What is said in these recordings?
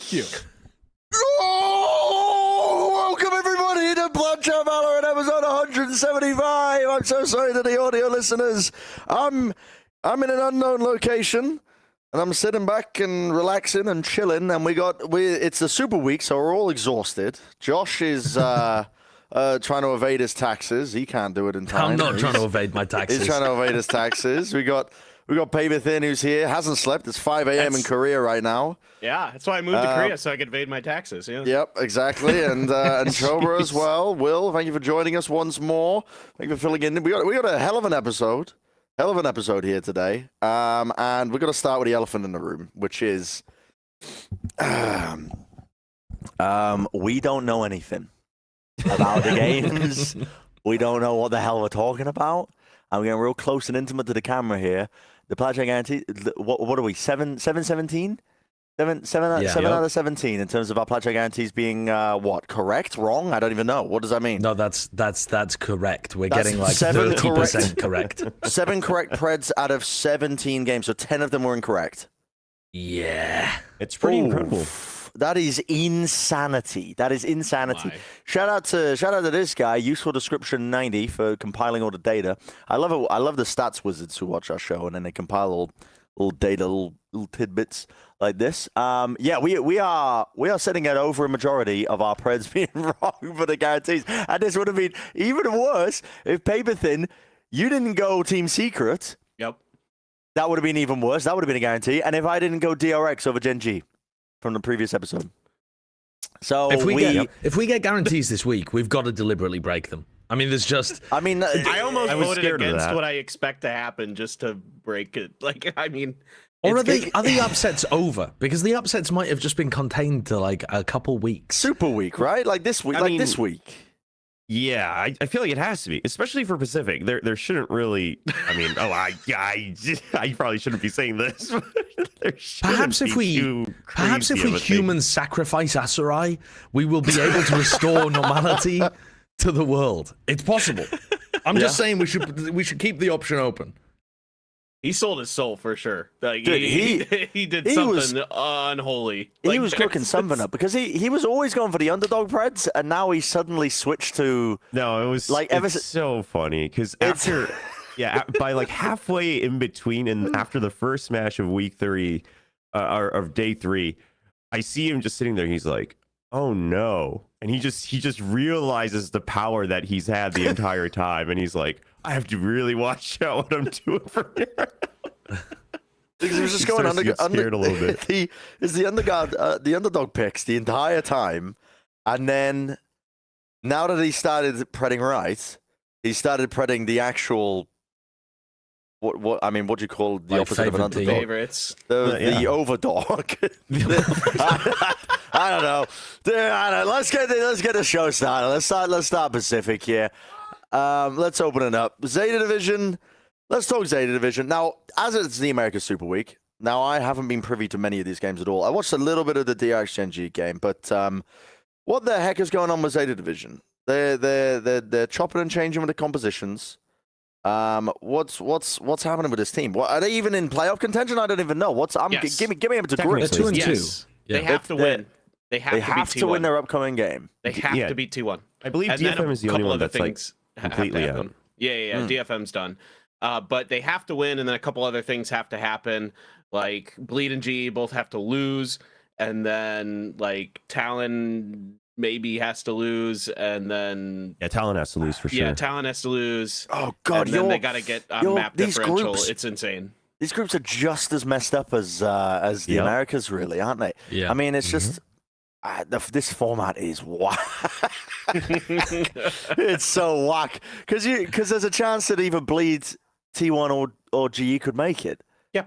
Thank you. Oh, welcome everybody to Plat Chat VALORANT episode 175. I'm so sorry to the audio listeners. I'm in an unknown location, and I'm sitting back and relaxing and chilling. And it's the Super Week, so we're all exhausted. Josh is trying to evade his taxes. He can't do it in time. I'm not trying to evade my taxes. He's trying to evade his taxes. We got beYn who's here, hasn't slept. It's 5 a.m. in Korea right now. Yeah, that's why I moved to Korea, so I could evade my taxes. Yeah. Yep, exactly. And Chobra as well. Will, thank you for joining us once more. Thank you for filling in. We got a hell of an episode. Hell of an episode here today. And we're going to start with the elephant in the room, which is we don't know anything about the games. We don't know what the hell we're talking about. I'm getting real close and intimate to the camera here. The Plat Chat guarantee, what are we, 7-17? 7 out of 17 in terms of our Plat Chat guarantees being, what, correct, wrong? I don't even know. What does that mean? No, that's correct. We're That's getting like 30% correct. 7 correct Preds out of 17 games, so 10 of them were incorrect. Yeah. It's pretty incredible. That is insanity. That is insanity. Shout out to this guy, Useful Description 90, for compiling all the data. I love it. I love the stats wizards who watch our show and then they compile little data, little tidbits like this. Yeah, we are sitting at over a majority of our Preds being wrong for the guarantees, and this would have been even worse if beYn, you didn't go Team Secret. Yep. That would have been even worse. That would have been a guarantee. And if I didn't go DRX over Gen.G from the previous episode. So if we get guarantees this week, we've got to deliberately break them. I mean, there's just... I mean... I almost voted scared of against that. what I expect to happen just to break it. Like, I mean... Or are the upsets over? Because the upsets might have just been contained to like a couple weeks. Super week, right? Like this week. This week. Yeah, I feel like it has to be, especially for Pacific. There shouldn't really. I mean, I probably shouldn't be saying this. But Perhaps if we human sacrifice Asurai, we will be able to restore normality to the world. It's possible. I'm just saying we should keep the option open. He sold his soul for sure. Like, Dude, he did something unholy. He was cooking something up because he was always going for the underdog Preds, and now he suddenly switched to... No, it was like it's so funny because after, by like halfway in between and after the first smash of week 3, or of day 3, I see him just sitting there. He's like, "Oh no!" And he just realizes the power that he's had the entire time, and he's like, I have to really watch out what I'm doing from here. He was just going scared a little bit. The underdog picks the entire time, and then now that he started predding right, he started predding the actual what do you call the like opposite of an underdog? Favorites. The overdog. I don't know. Let's get the show started. Let's start Pacific here. Let's open it up. ZETA Division. Let's talk ZETA Division. Now, as it's the America Super Week, now I haven't been privy to many of these games at all. I watched a little bit of the DRX Gen.G game, but what the heck is going on with ZETA Division? They're chopping and changing with the compositions. What's happening with this team? What, are they even in playoff contention? I don't even know. Yes. Give me up to They're grip. 2-2. Yeah. They have to win. They have to win their upcoming game. They have to beat T1. I believe And then DFM is the only couple one other that's like things have to completely happen. out. Yeah. DFM's done. But they have to win, and then a couple other things have to happen. Like Bleed and G both have to lose, and then like Talon maybe has to lose, and then Talon has to lose for sure. Yeah, Talon has to lose. Oh God, and then they got to get map these differential. groups- It's insane. These groups are just as messed up as the Americas, really, aren't they? Yeah. I mean, it's just this format is whack. It's so whack because there's a chance that either Bleed, T1 or GE could make it. Yeah,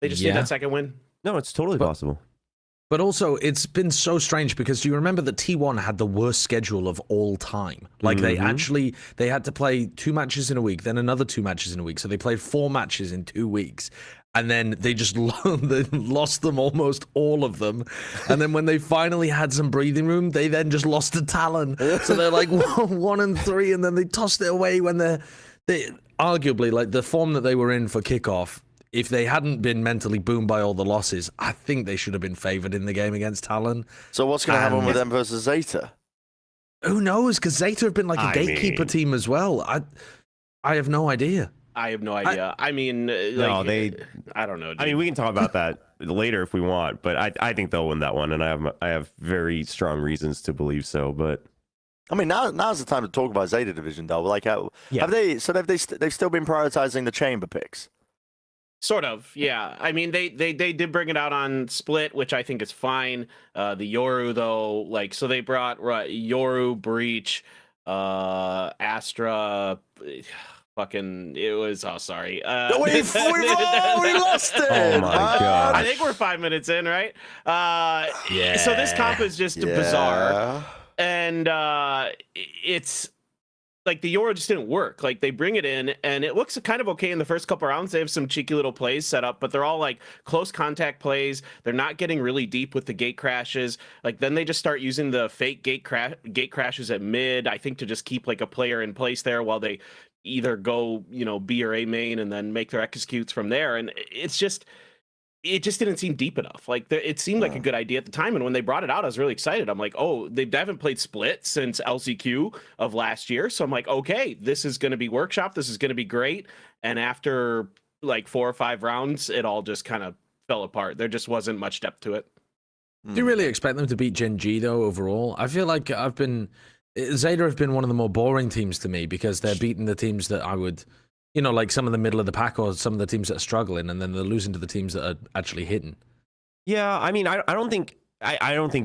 they just need that second win. No, it's totally possible. But also, it's been so strange because do you remember that T1 had the worst schedule of all time? Like they had to play 2 matches in a week, then another 2 matches in a week. So they played 4 matches in 2 weeks. And then they just they lost them, almost all of them. And then when they finally had some breathing room, they then just lost to Talon. So they're like 1-3, and then they tossed it away when they arguably, like the form that they were in for kickoff if they hadn't been mentally boomed by all the losses, I think they should have been favored in the game against Talon. So what's going to happen with them versus ZETA? Who knows? Because ZETA have been like a gatekeeper team as well. I have no idea. I have no idea. I mean, no, I don't know. Dude. I mean, we can talk about that later if we want, but I think they'll win that one, and I have very strong reasons to believe so. But I mean, now's the time to talk about ZETA division, though. Like, have they? So they've still been prioritizing the chamber picks. Sort of, yeah. I mean, they did bring it out on Split, which I think is fine. The Yoru though, like, so they brought Yoru, Breach, Astra. Fucking, it was. Oh, sorry. We lost it. Oh my god! I think we're 5 minutes in, right? Yeah. So this comp is just bizarre, and it's like the Yoru just didn't work. Like they bring it in, and it looks kind of okay in the first couple rounds. They have some cheeky little plays set up, but they're all like close contact plays. They're not getting really deep with the gate crashes. Like then they just start using the fake gate crashes at mid. I think to just keep like a player in place there while they either go, you know, B or A main and then make their executes from there. And it just didn't seem deep enough. Like it seemed like a good idea at the time. And when they brought it out, I was really excited. I'm like, oh, they haven't played Split since LCQ of last year. So I'm like, okay, this is going to be workshop. This is going to be great. And after like 4 or 5 rounds, it all just kind of fell apart. There just wasn't much depth to it. Do you really expect them to beat Gen.G though overall? I feel like ZETA have been one of the more boring teams to me because they're beating the teams that I would, you know, like some of the middle of the pack or some of the teams that are struggling, and then they're losing to the teams that are actually hitting. Yeah, I mean, I don't think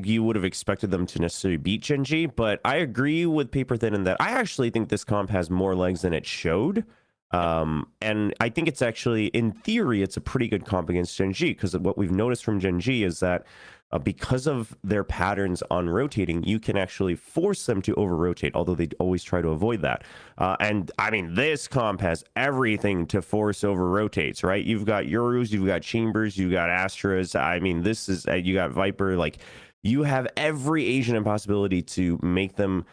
you would have expected them to necessarily beat Gen.G, but I agree with Paper Thin in that I actually think this comp has more legs than it showed. And I think it's actually, in theory, it's a pretty good comp against Gen.G, because what we've noticed from Gen.G is that because of their patterns on rotating, you can actually force them to over-rotate, although they always try to avoid that. And, I mean, this comp has everything to force over-rotates, right? You've got Yorus, you've got Chambers, you've got Astras. I mean, this is, you got Viper. Like, you have every Asian impossibility to make them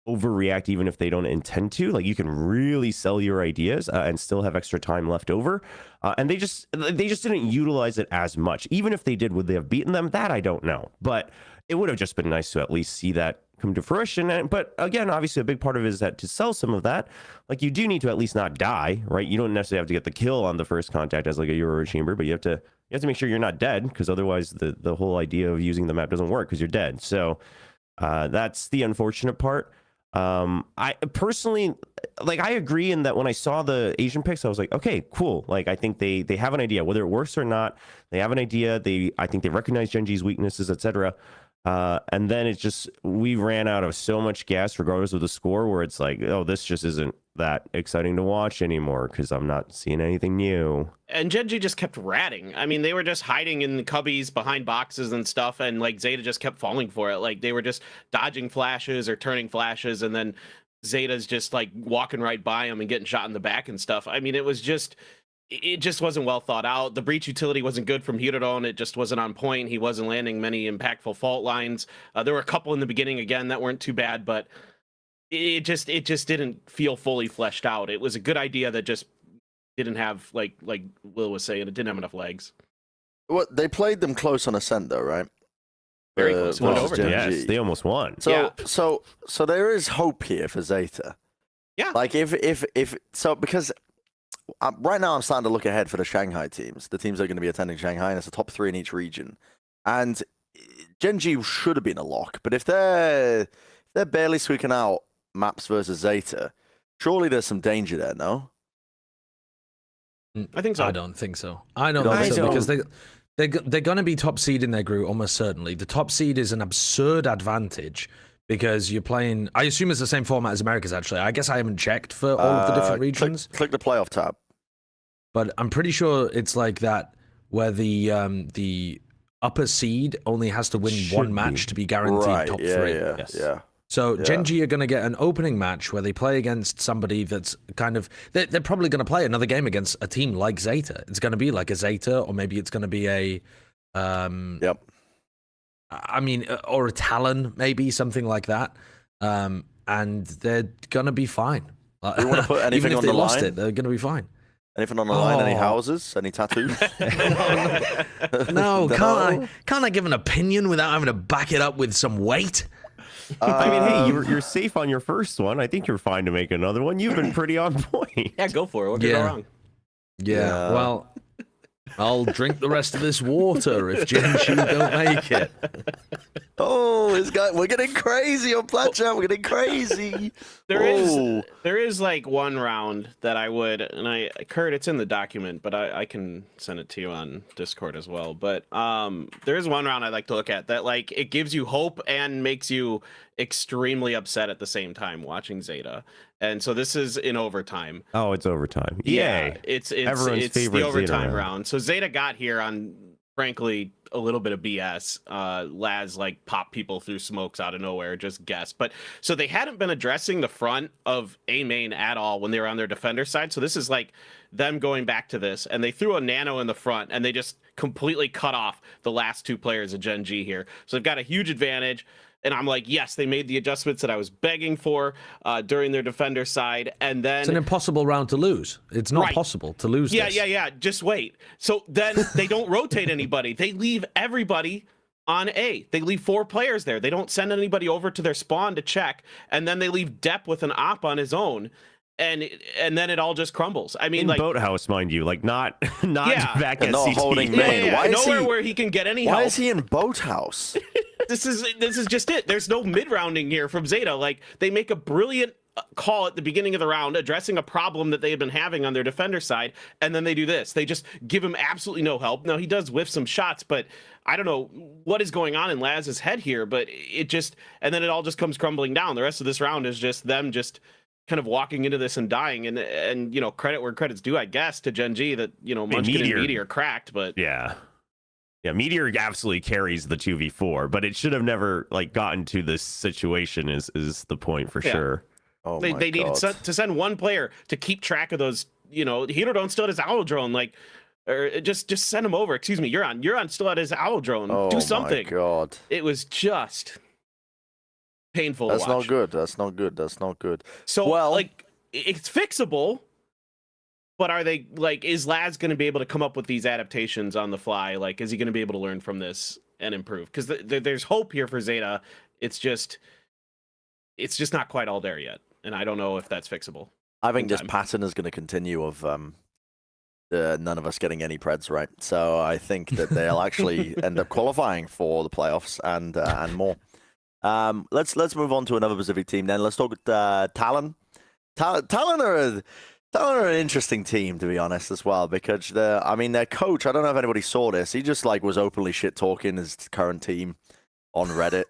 overreact even if they don't intend to. Like, you can really sell your ideas and still have extra time left over. And they just didn't utilize it as much. Even if they did, would they have beaten them? That I don't know. But it would have just been nice to at least see that come to fruition. But again, obviously a big part of it is that to sell some of that, like, you do need to at least not die, right? You don't necessarily have to get the kill on the first contact as like a Euro chamber, but you have to make sure you're not dead, because otherwise the whole idea of using the map doesn't work because you're dead. So that's the unfortunate part. I personally, like, I agree in that when I saw the Asian picks, I was like, okay, cool. Like, I think they have an idea, whether it works or not. They have an idea. I think they recognize Gen.G's weaknesses, etc. And then it's just, we ran out of so much gas regardless of the score, where it's like, oh, this just isn't that exciting to watch anymore because I'm not seeing anything new. And Gen.G just kept ratting. I mean, they were just hiding in the cubbies behind boxes and stuff, and like ZETA just kept falling for it. Like they were just dodging flashes or turning flashes, and then ZETA's just like walking right by them and getting shot in the back and stuff. I mean, it just wasn't well thought out. The breach utility wasn't good from Hirodon. It just wasn't on point. He wasn't landing many impactful fault lines. There were a couple in the beginning again that weren't too bad, but it just didn't feel fully fleshed out. It was a good idea that just didn't have, like Will was saying, it didn't have enough legs. Well, they played them close on Ascent, though, right? Very close. Went over. Yes, they almost won. So there is hope here for ZETA. Yeah. Like if because right now I'm starting to look ahead for the Shanghai teams, the teams that are going to be attending Shanghai, and it's the top 3 in each region. And Gen.G should have been a lock, but if they're barely squeaking out maps versus ZETA, surely there's some danger there, no? I think so. I don't think so. I don't think so, because they're going to be top seed in their group almost certainly. The top seed is an absurd advantage because you're playing. I assume it's the same format as America's. Actually, I guess I haven't checked for all of the different regions. Click the playoff tab. But I'm pretty sure it's like that, where the upper seed only has to win one match to be guaranteed top 3. Yeah. So Gen.G are going to get an opening match where they play against somebody that's kind of... They're probably going to play another game against a team like ZETA. It's going to be like a ZETA, or maybe it's going to be a... I mean, or a Talon, maybe, something like that. And they're going to be fine. Do you want to put anything even if on they the lost line? it, they're going to be fine. Anything on the line? Any houses? Any tattoos? No, can't I give an opinion without having to back it up with some weight? I mean, hey, you're safe on your first one. I think you're fine to make another one. You've been pretty on point. Yeah, go for it. What could go wrong? Yeah, well, I'll drink the rest of this water if Gen.G don't make it. Oh, we're getting crazy on Plat Chat. We're getting crazy. There is like one round that I would, and Kurt, it's in the document, but I can send it to you on Discord as well. But there is one round I like to look at that, like, it gives you hope and makes you extremely upset at the same time watching ZETA. And so this is in overtime. Oh, it's overtime. Yeah, Yay. it's Everyone's favorite the overtime ZETA round. So ZETA got here on, frankly, a little bit of BS. Laz like pop people through smokes out of nowhere, just guess. But so they hadn't been addressing the front of A main at all when they were on their defender side. So this is like them going back to this, and they threw a nano in the front, and they just completely cut off the last two players of Gen.G here. So they've got a huge advantage. And I'm like, yes, they made the adjustments that I was begging for during their defender side. And then it's an impossible round to lose. It's not possible to lose this. Yeah. Just wait. So then they don't rotate anybody. They leave everybody on A. They leave 4 players there. They don't send anybody over to their spawn to check. And then they leave Dep with an op on his own. And then it all just crumbles. I mean, in like boathouse, mind you, like not back at not CT. holding main. Why nowhere where he can get any help. Why is he in boathouse? This is just it. There's no mid-rounding here from ZETA. Like, they make a brilliant call at the beginning of the round addressing a problem that they had been having on their defender side, and then they do this. They just give him absolutely no help. Now, he does whiff some shots, but I don't know what is going on in Laz's head here, but it just, and then it all just comes crumbling down. The rest of this round is just them just kind of walking into this and dying, and you know, credit where credit's due, I guess, to Gen.G that, you know, Munchkin and Meteor cracked, but Yeah, Meteor absolutely carries the 2v4, but it should have never like gotten to this situation is the point for sure. Oh, they needed to send one player to keep track of those, you know, Hero don't still at his owl drone, like, or just send him over. Excuse me, you're on still at his owl drone. Do something. Oh my god. It was just painful to watch. Not good. That's not good. That's not good. So, well, like, it's fixable. But are they, like, is Laz going to be able to come up with these adaptations on the fly? Like, is he going to be able to learn from this and improve? Because there's hope here for ZETA. It's just not quite all there yet. And I don't know if that's fixable. I think this pattern is going to continue of none of us getting any preds right. So I think that they'll actually end up qualifying for the playoffs and more. Let's move on to another Pacific team then. Let's talk Talon. Talon are an interesting team, to be honest, as well, because their coach, I don't know if anybody saw this, he just like was openly shit talking his current team on Reddit.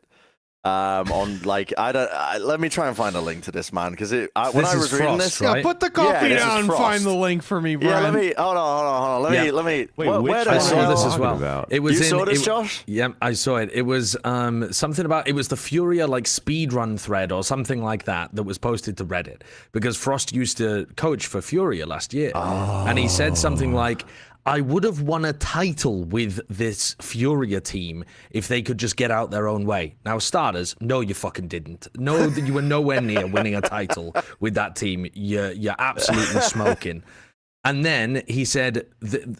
Let me try and find a link to this, man, because when I was reading this, right? Yeah, put the coffee down and find the link for me, Brian. Yeah, let me hold on. Let me. Wait, I saw this as well. About? It was you saw this, Josh? Yeah, I saw it. It was something about, it was the Furia like speedrun thread or something like that was posted to Reddit, because Frost used to coach for Furia last year, and he said something like, I would have won a title with this Furia team if they could just get out their own way. Now, starters, no, you fucking didn't. No, you were nowhere near winning a title with that team. You're absolutely smoking. And then he said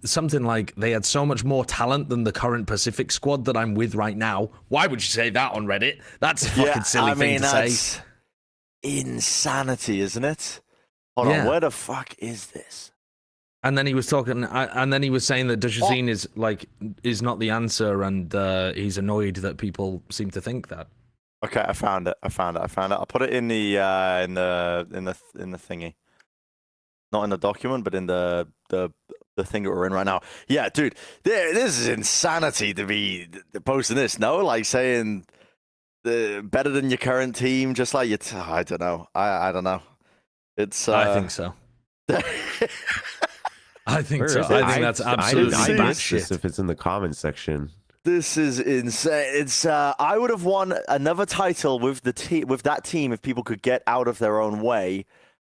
something like, they had so much more talent than the current Pacific squad that I'm with right now. Why would you say that on Reddit? That's a fucking silly thing to say. Insanity, isn't it? Hold on, where the fuck is this? And then he was talking, and then he was saying that Dajazine is not the answer, and he's annoyed that people seem to think that. Okay, I found it. I'll put it in the thingy, not in the document, but in the thing that we're in right now. Yeah, dude, this is insanity to be posting this. No, like saying better than your current team, just like I don't know. I don't know. It's. I think so. I think so. I think that's absolutely batshit. If it's in the comments section, this is insane. It's I would have won another title with that team if people could get out of their own way.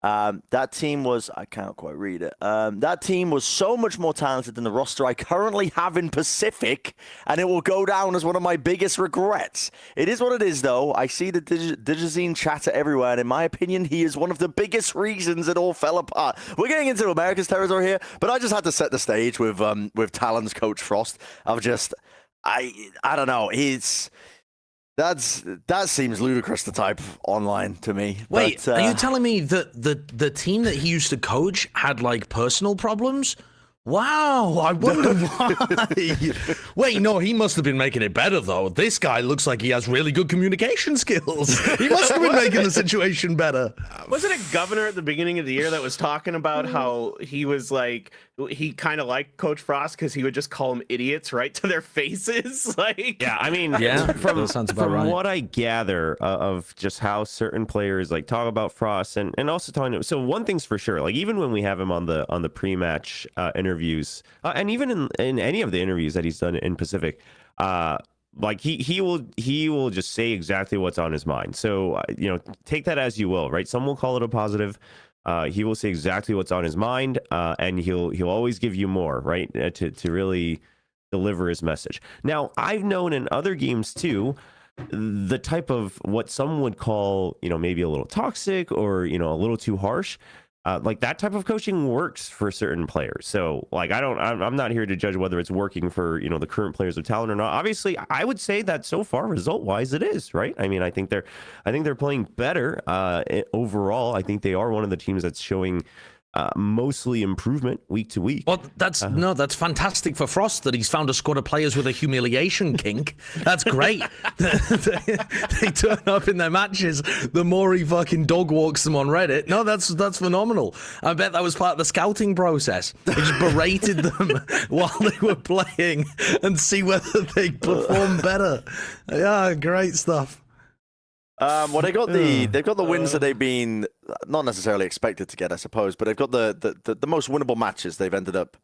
That team was, I can't quite read it. That team was so much more talented than the roster I currently have in Pacific, and it will go down as one of my biggest regrets. It is what it is, though. I see the Digizine chatter everywhere, and in my opinion, he is one of the biggest reasons it all fell apart. We're getting into America's territory here, but I just had to set the stage with Talon's coach Frost. I don't know. That seems ludicrous to type online to me. Wait, are you telling me that the team that he used to coach had like personal problems? Wow, I wonder why. Wait, no, he must have been making it better, though. This guy looks like he has really good communication skills. He must have been making the situation better. Wasn't it Governor at the beginning of the year that was talking about how he was like, he kind of liked Coach Frost because he would just call them idiots right to their faces? Like, yeah, I mean, yeah, from right. what I gather of just how certain players like talk about Frost and also talking. So one thing's for sure, like even when we have him on the pre-match interviews, and even in any of the interviews that he's done in Pacific, like he will just say exactly what's on his mind. So take that as you will, right? Some will call it a positive. He will say exactly what's on his mind, and he'll always give you more, right, to really deliver his message. Now, I've known in other games too, the type of what some would call, maybe a little toxic or a little too harsh. Like that type of coaching works for certain players. So like I'm not here to judge whether it's working for the current players of Talon or not. Obviously, I would say that so far result wise it is, right? I mean, I think they're playing better overall. I think they are one of the teams that's showing mostly improvement week to week. Well, that's fantastic for Frost that he's found a squad of players with a humiliation kink. That's great. they turn up in their matches. The more he fucking dog walks them on Reddit. No, that's phenomenal. I bet that was part of the scouting process. He just berated them while they were playing and see whether they perform better. Yeah, great stuff. Well, they've got the wins that they've been not necessarily expected to get, I suppose, but they've got the most winnable matches they've ended up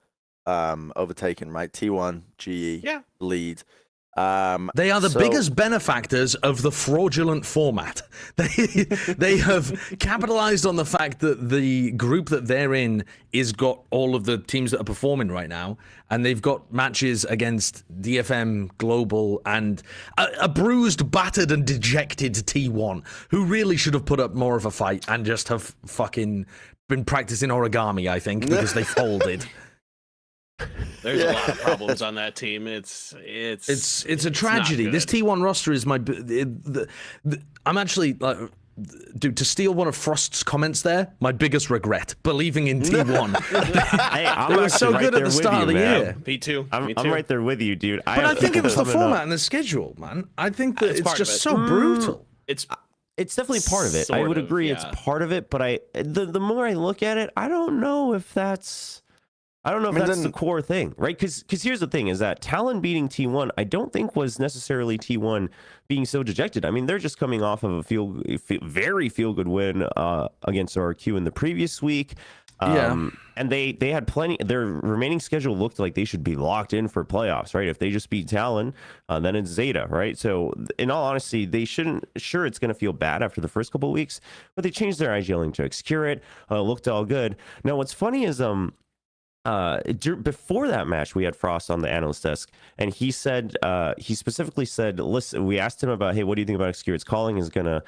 overtaking, right? T1, GE, lead. They are the biggest benefactors of the fraudulent format. They have capitalized on the fact that the group that they're in is got all of the teams that are performing right now, and they've got matches against DFM, Global, and a bruised, battered, and dejected T1, who really should have put up more of a fight and just have fucking been practicing origami, I think, because they folded. There's a lot of problems on that team. It's a tragedy. This T1 roster is I'm actually like, dude, to steal one of Frost's comments there, my biggest regret, believing in T1. Hey, they were so good at the start of the year. Me too. I'm right there with you, dude. But I think it was the format and the schedule, man. I think that it's just so brutal. It's definitely part of it. I would agree it's part of it, but the more I look at it, I don't know if that's the core thing, right? Because here's the thing, is that Talon beating T1, I don't think was necessarily T1 being so dejected. I mean, they're just coming off of a very feel-good win against RQ in the previous week. And they had plenty. Their remaining schedule looked like they should be locked in for playoffs, right? If they just beat Talon, then it's ZETA, right? So in all honesty, they shouldn't. Sure, it's going to feel bad after the first couple of weeks, but they changed their IGLing to Excure it. Looked all good. Now, what's funny is before that match, we had Frost on the analyst desk, and he said, he specifically said, listen, we asked him about, hey, what do you think about Excure? Its calling is gonna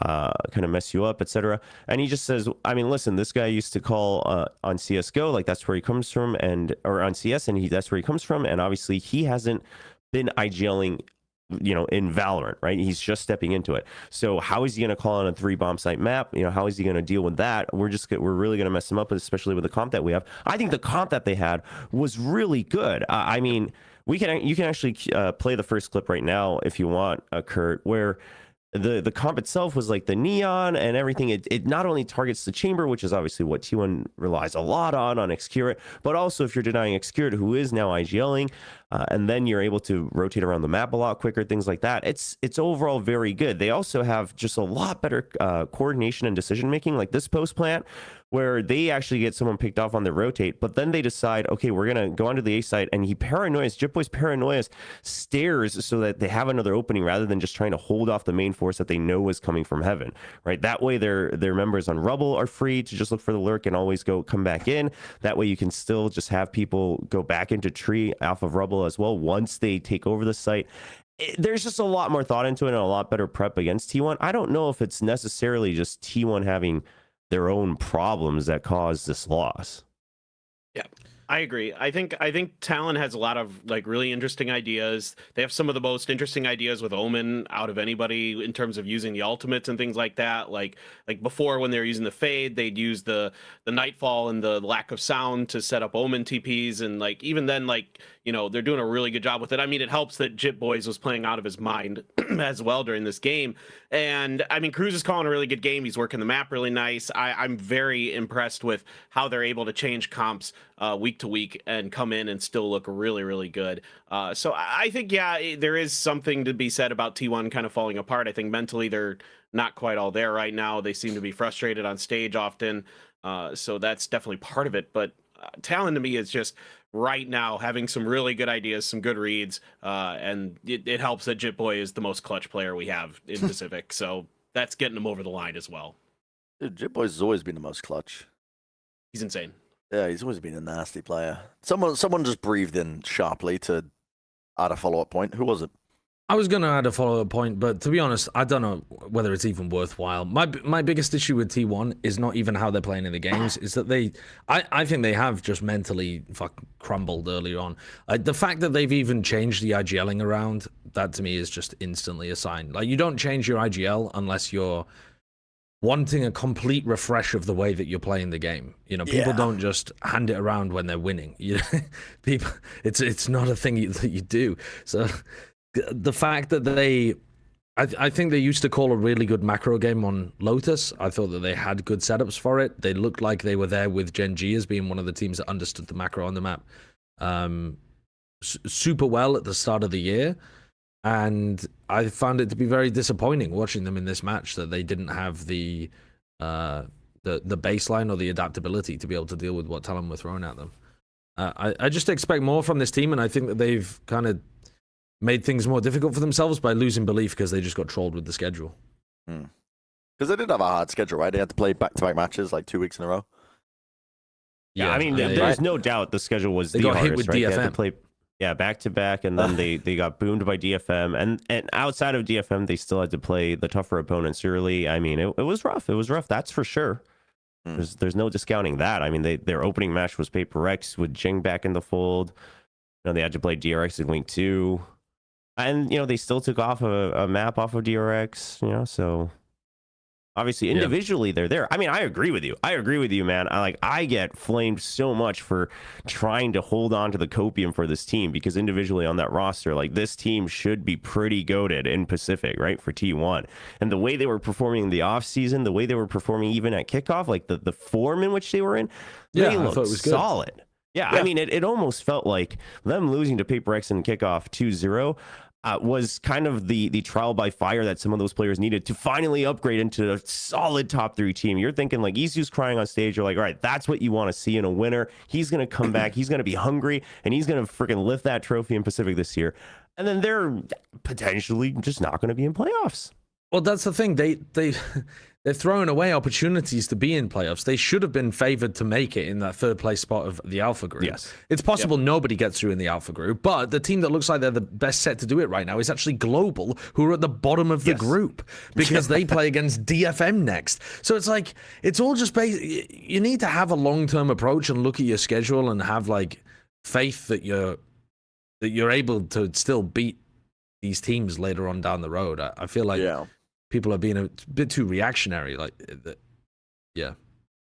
kind of mess you up, etc. And he just says, I mean, listen, this guy used to call on CS:GO, like that's where he comes from, or on CS, and that's where he comes from, and obviously he hasn't been IGLing in Valorant, right? He's just stepping into it. So how is he going to call on a 3 bomb site map? How is he going to deal with that? We're really going to mess him up, especially with the comp that we have. I think the comp that they had was really good. I mean, you can actually play the first clip right now if you want, Kurt, where the comp itself was like the neon and everything. It not only targets the chamber, which is obviously what T1 relies a lot on Excure it, but also if you're denying Excure it, who is now IGLing, and then you're able to rotate around the map a lot quicker, things like that. It's overall very good. They also have just a lot better coordination and decision making, like this post plant, where they actually get someone picked off on the rotate, but then they decide, okay, we're gonna go onto the A site, and Jitboy's paranoias stairs so that they have another opening rather than just trying to hold off the main force that they know is coming from heaven, right? That way their members on rubble are free to just look for the lurk and always come back in. That way you can still just have people go back into tree off of rubble as well once they take over the site. There's just a lot more thought into it and a lot better prep against T1. I don't know if it's necessarily just T1 having their own problems that caused this loss. Yeah, I agree. I think Talon has a lot of like really interesting ideas. They have some of the most interesting ideas with Omen out of anybody in terms of using the ultimates and things like that. Like before, when they were using the Fade, they'd use the Nightfall and the lack of sound to set up Omen TPs, and like even then, like, you know, they're doing a really good job with it. I mean, it helps that Jitboys was playing out of his mind as well during this game. And I mean, Cruz is calling a really good game. He's working the map really nice. I'm very impressed with how they're able to change comps week to week and come in and still look really, really good. So I think, yeah, there is something to be said about T1 kind of falling apart. I think mentally they're not quite all there right now. They seem to be frustrated on stage often. So that's definitely part of it. But Talon to me is just right now having some really good ideas, some good reads, and it helps that Jitboy is the most clutch player we have in Pacific. So that's getting him over the line as well. Dude, Jitboy's always been the most clutch. He's insane. Yeah, he's always been a nasty player. Someone just breathed in sharply to add a follow-up point. Who was it? I was going to add a follow-up point, but to be honest, I don't know whether it's even worthwhile. My biggest issue with T1 is not even how they're playing in the games, is that I think they have just mentally crumbled earlier on. The fact that they've even changed the IGLing around, that to me is just instantly a sign. Like, you don't change your IGL unless you're wanting a complete refresh of the way that you're playing the game. You know, people don't just hand it around when they're winning. You know, people, it's not a thing that you do. So the fact that I think they used to call a really good macro game on Lotus. I thought that they had good setups for it. They looked like they were there with Gen.G as being one of the teams that understood the macro on the map super well at the start of the year. And I found it to be very disappointing watching them in this match that they didn't have the baseline or the adaptability to be able to deal with what Talon were throwing at them. I just expect more from this team, and I think that they've kind of made things more difficult for themselves by losing belief because they just got trolled with the schedule. Because they did have a hard schedule, right? They had to play back-to-back matches like 2 weeks in a row. Yeah, I mean, there's no doubt the schedule was the hardest, hit with right? DFM. They had to play back-to-back, and then they got boomed by DFM. And outside of DFM, they still had to play the tougher opponents early. I mean, it was rough. It was rough, that's for sure. There's no discounting that. I mean, their opening match was Paper X with Jing back in the fold. You know, they had to play DRX in Link 2. And, you know, they still took off a map off of DRX, you know, so obviously individually they're there. I mean, I agree with you. I agree with you, man. I get flamed so much for trying to hold on to the copium for this team, because individually on that roster, like, this team should be pretty goated in Pacific, right, for T1. And the way they were performing in the off season, the way they were performing even at kickoff, like the form in which they were in, they looked solid. Yeah, I mean, it almost felt like them losing to Paper X in kickoff 2-0 was kind of the trial by fire that some of those players needed to finally upgrade into a solid top 3 team. You're thinking, like, Isu's crying on stage. You're like, all right, that's what you want to see in a winner. He's going to come back. He's going to be hungry, and he's going to freaking lift that trophy in Pacific this year. And then they're potentially just not going to be in playoffs. Well, that's the thing. They're throwing away opportunities to be in playoffs. They should have been favored to make it in that third place spot of the Alpha group. Yes. It's possible nobody gets through in the Alpha group, but the team that looks like they're the best set to do it right now is actually Global, who are at the bottom of the group because they play against DFM next. So it's like, it's all just you need to have a long-term approach and look at your schedule and have, like, faith that you're able to still beat these teams later on down the road. I feel like people are being a bit too reactionary, like,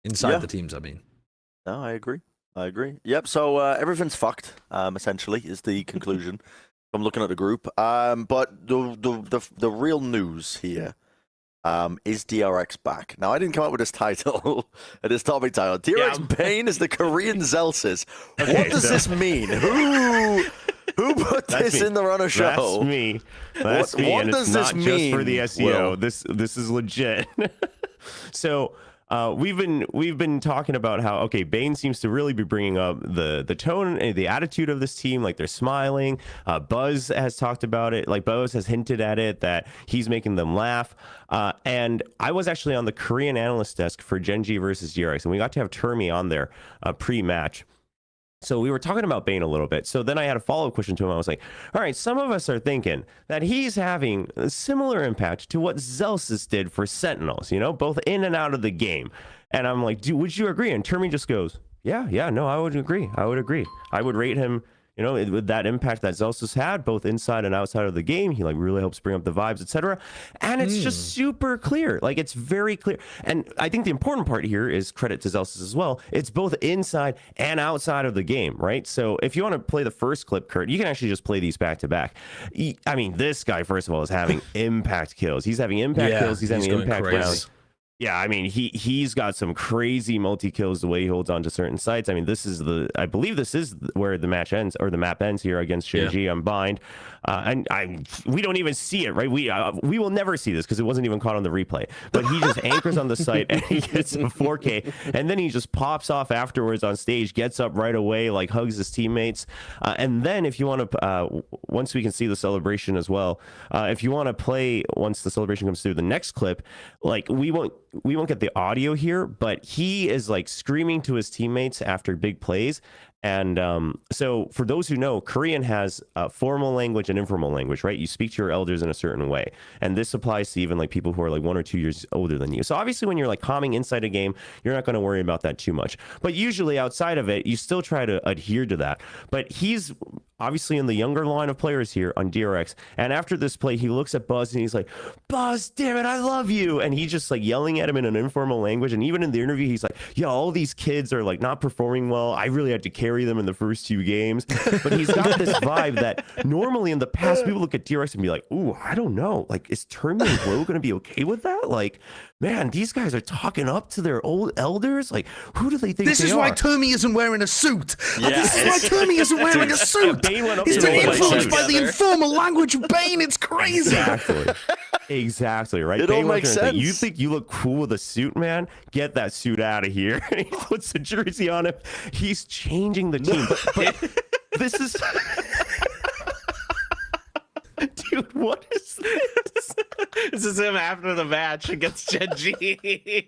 inside the teams, I mean. No, I agree. Yep, so everything's fucked, essentially, is the conclusion. I'm looking at the group. But the real news here is DRX back. Now, I didn't come up with this title, this topic title. DRX beYn is the Korean Zellsis. What does this mean? Who put this in the Runner show? That's me. That's me. What And does it's not this just for mean, the SEO. Will? This is legit. So we've been talking about how beYn seems to really be bringing up the tone and the attitude of this team. Like they're smiling. Buzz has talked about it. Like Buzz has hinted at it that he's making them laugh. And I was actually on the Korean analyst desk for Gen.G versus DRX, and we got to have Termi on there pre-match. So we were talking about beYn a little bit. So then I had a follow-up question to him. I was like, all right, some of us are thinking that he's having a similar impact to what Zellsis did for Sentinels, you know, both in and out of the game. And I'm like, would you agree? And Termi just goes, yeah, no, I would agree. I would rate him, you know, with that impact that Zellsis had both inside and outside of the game. He like really helps bring up the vibes, etc. And it's just super clear. Like it's very clear. And I think the important part here is credit to Zellsis as well. It's both inside and outside of the game, right? So if you want to play the first clip, Kurt, you can actually just play these back to back. I mean, this guy, first of all, is having impact kills. He's having impact kills. He's having impact rounds. Yeah, I mean, he's got some crazy multi kills the way he holds on to certain sites. I mean, I believe this is where the match ends or the map ends here against Gen.G on beYn. And we don't even see it, right? We will never see this because it wasn't even caught on the replay. But he just anchors on the site and he gets a 4K, and then he just pops off afterwards on stage, gets up right away, like hugs his teammates. And then if you want to, once we can see the celebration as well, if you want to play once the celebration comes through the next clip, like we won't get the audio here, but he is like screaming to his teammates after big plays. And so for those who know, Korean has formal language and informal language, right? You speak to your elders in a certain way. And this applies to even like people who are like 1 or 2 years older than you. So obviously when you're like calming inside a game, you're not going to worry about that too much. But usually outside of it, you still try to adhere to that. But he's obviously in the younger line of players here on DRX. And after this play, he looks at Buzz and he's like, Buzz, damn it, I love you. And he's just like yelling at him in an informal language. And even in the interview, he's like, yeah, all these kids are like not performing well. I really had to carry them in the first 2 games. But he's got this vibe that normally in the past, people look at DRX and be like, ooh, I don't know. Like, is Termi and Glow going to be okay with that? Like, man, these guys are talking up to their old elders. Like, who do they think this they is are? why Termi isn't wearing a suit. Yeah. This is why Termi isn't wearing a suit. beYn went up He's to been the influenced like, by the informal language of beYn. It's crazy. Exactly, right? It all beYn makes sense. You think you look cool with a suit, man? Get that suit out of here. And he puts the jersey on him. He's changing the team. But this is... Dude, what is this? This is him after the match against Gen.G.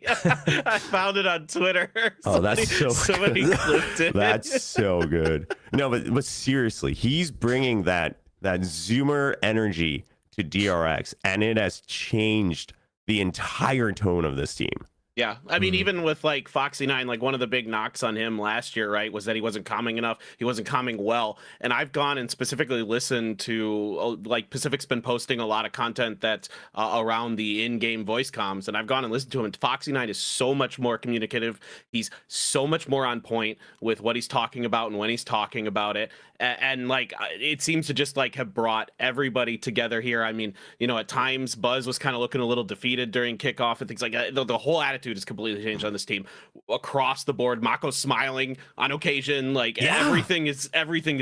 I found it on Twitter. Oh, that's somebody clipped it. That's so good. No, but seriously, he's bringing that Zoomer energy to DRX, and it has changed the entire tone of this team. Yeah, I mean, even with like Foxy9, like one of the big knocks on him last year, right, was that he wasn't calming enough. He wasn't calming well. And I've gone and specifically listened to, like, Pacific's been posting a lot of content that's around the in-game voice comms, and I've gone and listened to him. And Foxy9 is so much more communicative. He's so much more on point with what he's talking about and when he's talking about it. And like, it seems to just like have brought everybody together here. I mean, you know, at times Buzz was kind of looking a little defeated during kickoff and things like that. The whole attitude is completely changed on this team across the board. Mako's smiling on occasion. Like everything is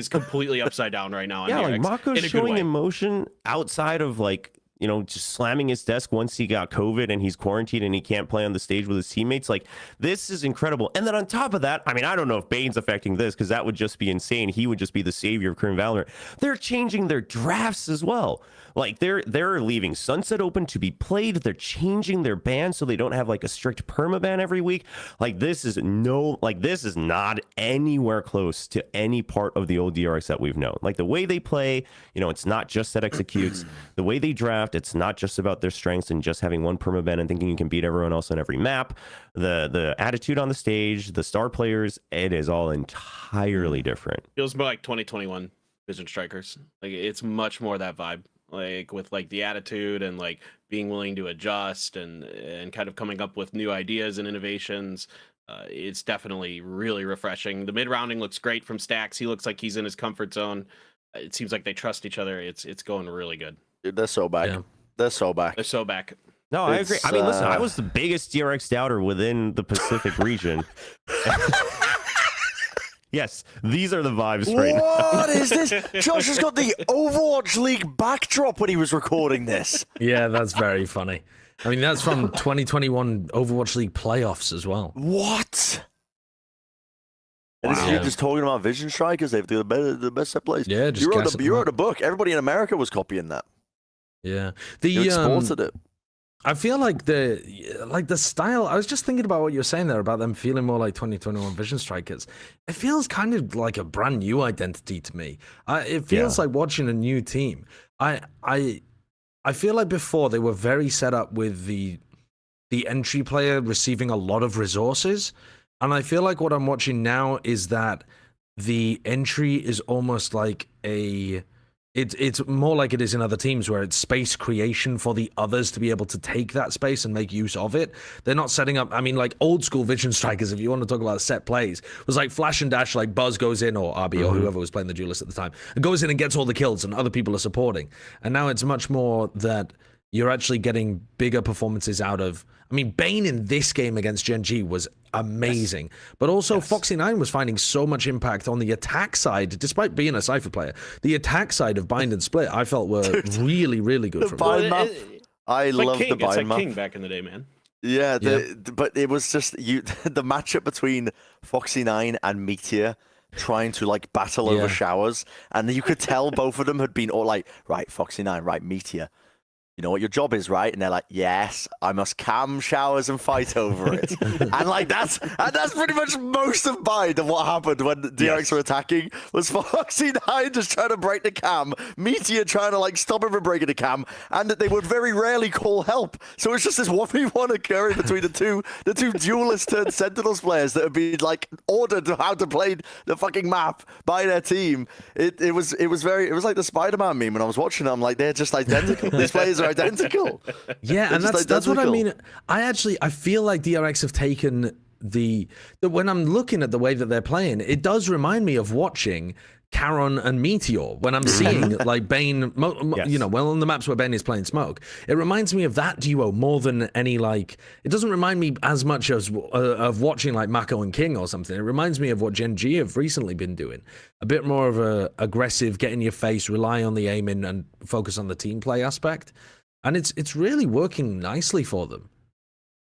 completely upside down right now. Yeah, like DRX, Mako's showing emotion outside of like, you know, just slamming his desk once he got COVID and he's quarantined and he can't play on the stage with his teammates. Like, this is incredible. And then on top of that, I mean, I don't know if beYn's affecting this because that would just be insane. He would just be the savior of Korean Valorant. They're changing their drafts as well. Like, they're leaving Sunset open to be played. They're changing their ban so they don't have like a strict permaban every week. Like, this is not anywhere close to any part of the old DRX that we've known. Like, the way they play, you know, it's not just that executes. The way they draft, it's not just about their strengths and just having one permaban and thinking you can beat everyone else on every map. The attitude on the stage, the star players, it is all entirely different. Feels more like 2021 Vision Strikers. Like, it's much more that vibe. Like, with like the attitude and like being willing to adjust and kind of coming up with new ideas and innovations. It's definitely really refreshing. The mid-rounding looks great from Stacks. He looks like he's in his comfort zone. It seems like they trust each other. It's going really good. Dude, they're so back. Yeah. They're so back. They're so back. No, I agree. I mean, listen, I was the biggest DRX doubter within the Pacific region. Yes, these are the vibes right now. What is this? Josh has got the Overwatch League backdrop when he was recording this. Yeah, that's very funny. I mean, that's from 2021 Overwatch League playoffs as well. What? And this Wow. dude just talking about Vision Strikers. They've got the best set plays. Yeah, just you wrote a book. Everybody in America was copying that. Yeah, You exported it. I feel like the style. I was just thinking about what you were saying there about them feeling more like 2021 Vision Strikers. It feels kind of like a brand new identity to me. It feels like watching a new team. I feel like before they were very set up with the entry player receiving a lot of resources, and I feel like what I'm watching now is that the entry is almost like it's more like it is in other teams where it's space creation for the others to be able to take that space and make use of it. They're not setting up, I mean, like old school Vision Strikers, if you want to talk about set plays, was like flash and dash, like Buzz goes in, or RB, or whoever was playing the duelist at the time, and goes in and gets all the kills and other people are supporting. And now it's much more that you're actually getting bigger performances out of, I mean, beYn in this game against Gen.G was amazing, but also Foxy9 was finding so much impact on the attack side, despite being a Cypher player. The attack side of Bind and Split, I felt were really, really good from Bind map. I love the King. Bind It's like map. King back in the day, man. Yeah, but it was just the matchup between Foxy9 and Meteor trying to like battle over showers, and you could tell both of them had been all like, right, Foxy9, right, Meteor, you know what your job is, right? And they're like, yes, I must cam showers and fight over it. and like that's pretty much most of Bind of what happened when DRX were attacking was Foxy9 just trying to break the cam, Meteor trying to like stop him from breaking the cam, and that they would very rarely call help. So it's just this 1v1 occurring between the two duelist turned Sentinels players that have been like ordered how to play the fucking map by their team. It was like the Spider-Man meme when I was watching it. I'm like, they're just identical. These players are identical. Yeah, and that's what I mean. I feel like DRX have taken when I'm looking at the way that they're playing, it does remind me of watching Charon and Meteor when I'm seeing like beYn, you know, well on the maps where beYn is playing Smoke. It reminds me of that duo more than any like. It doesn't remind me as much as of watching like Mako and King or something. It reminds me of what Gen.G have recently been doing. A bit more of a aggressive, get in your face, rely on the aiming, and focus on the team play aspect. And it's really working nicely for them.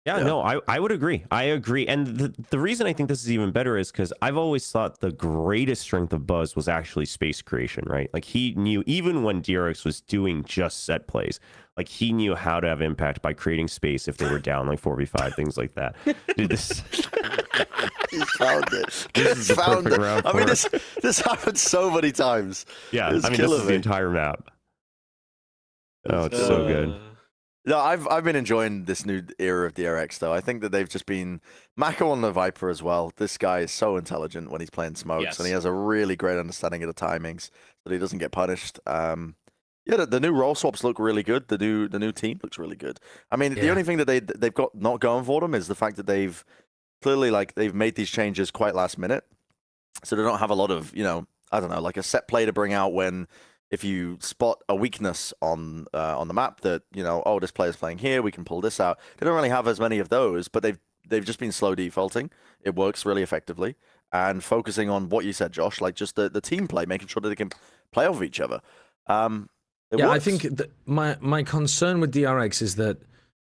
Yeah, no, I would agree. I agree. And the reason I think this is even better is because I've always thought the greatest strength of Buzz was actually space creation, right? Like he knew, even when DRX was doing just set plays, like he knew how to have impact by creating space if they were down like 4v5, things like that. Dude, this... He found it. This is the perfect round I mean, for it. this happened so many times. Yeah, I mean, this is the entire map. Oh, it's so good. No, I've been enjoying this new era of DRX though. I think that they've just been Mako on the Viper as well. This guy is so intelligent when he's playing smokes, and he has a really great understanding of the timings, so that he doesn't get punished. Yeah, the new role swaps look really good. The new team looks really good. I mean, the only thing that they've got not going for them is the fact that they've clearly they've made these changes quite last minute, so they don't have a lot of, you know, I don't know, like a set play to bring out when. If you spot a weakness on the map that, you know, oh, this player's playing here, we can pull this out. They don't really have as many of those, but they've just been slow defaulting. It works really effectively, and focusing on what you said, Josh, like just the team play, making sure that they can play off each other. Yeah, works. I think my concern with DRX is that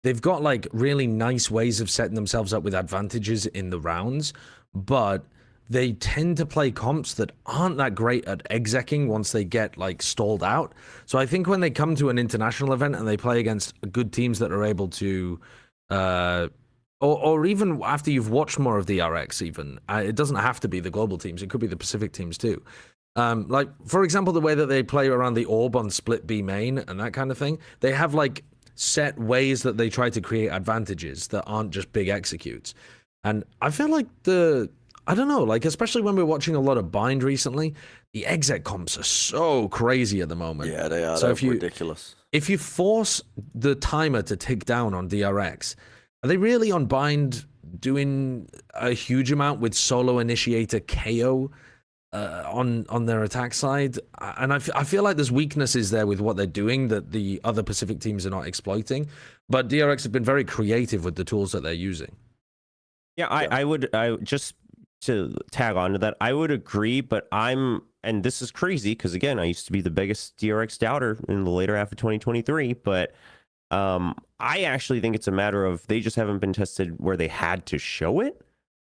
they've got like really nice ways of setting themselves up with advantages in the rounds, but they tend to play comps that aren't that great at execing once they get like stalled out. So I think when they come to an international event and they play against good teams that are able to, or even after you've watched more of DRX, even it doesn't have to be the global teams. It could be the Pacific teams too. Like for example, the way that they play around the orb on split B main and that kind of thing. They have like set ways that they try to create advantages that aren't just big executes. And I feel like I don't know, like, especially when we're watching a lot of Bind recently, the exec comps are so crazy at the moment. Yeah, they are. So They're ridiculous. If you force the timer to tick down on DRX, are they really on Bind doing a huge amount with solo initiator KO on their attack side? And I feel like there's weaknesses there with what they're doing that the other Pacific teams are not exploiting. But DRX have been very creative with the tools that they're using. Yeah, I would just to tag on to that, I would agree, but and this is crazy because again, I used to be the biggest DRX doubter in the later half of 2023, but I actually think it's a matter of they just haven't been tested where they had to show it.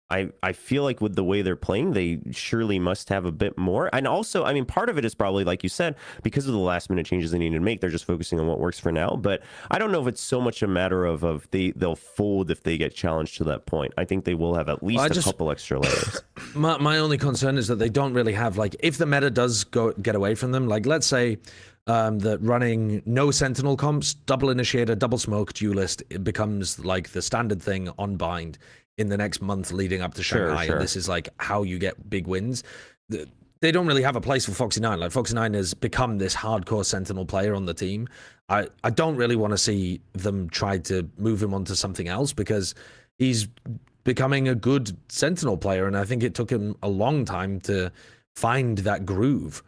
I feel like with the way they're playing, they surely must have a bit more. And also, I mean, part of it is probably, like you said, because of the last minute changes they need to make, they're just focusing on what works for now. But I don't know if it's so much a matter of they'll fold if they get challenged to that point. I think they will have at least a couple extra layers. My only concern is that they don't really have, like, if the meta does get away from them, like, let's say that running no Sentinel comps, double initiator, double smoke, duelist, it becomes like the standard thing on bind in the next month leading up to Shanghai, and this is like how you get big wins. They don't really have a place for Foxy9. Like, Foxy9 has become this hardcore Sentinel player on the team. I don't really want to see them try to move him onto something else because he's becoming a good Sentinel player, and I think it took him a long time to find that groove.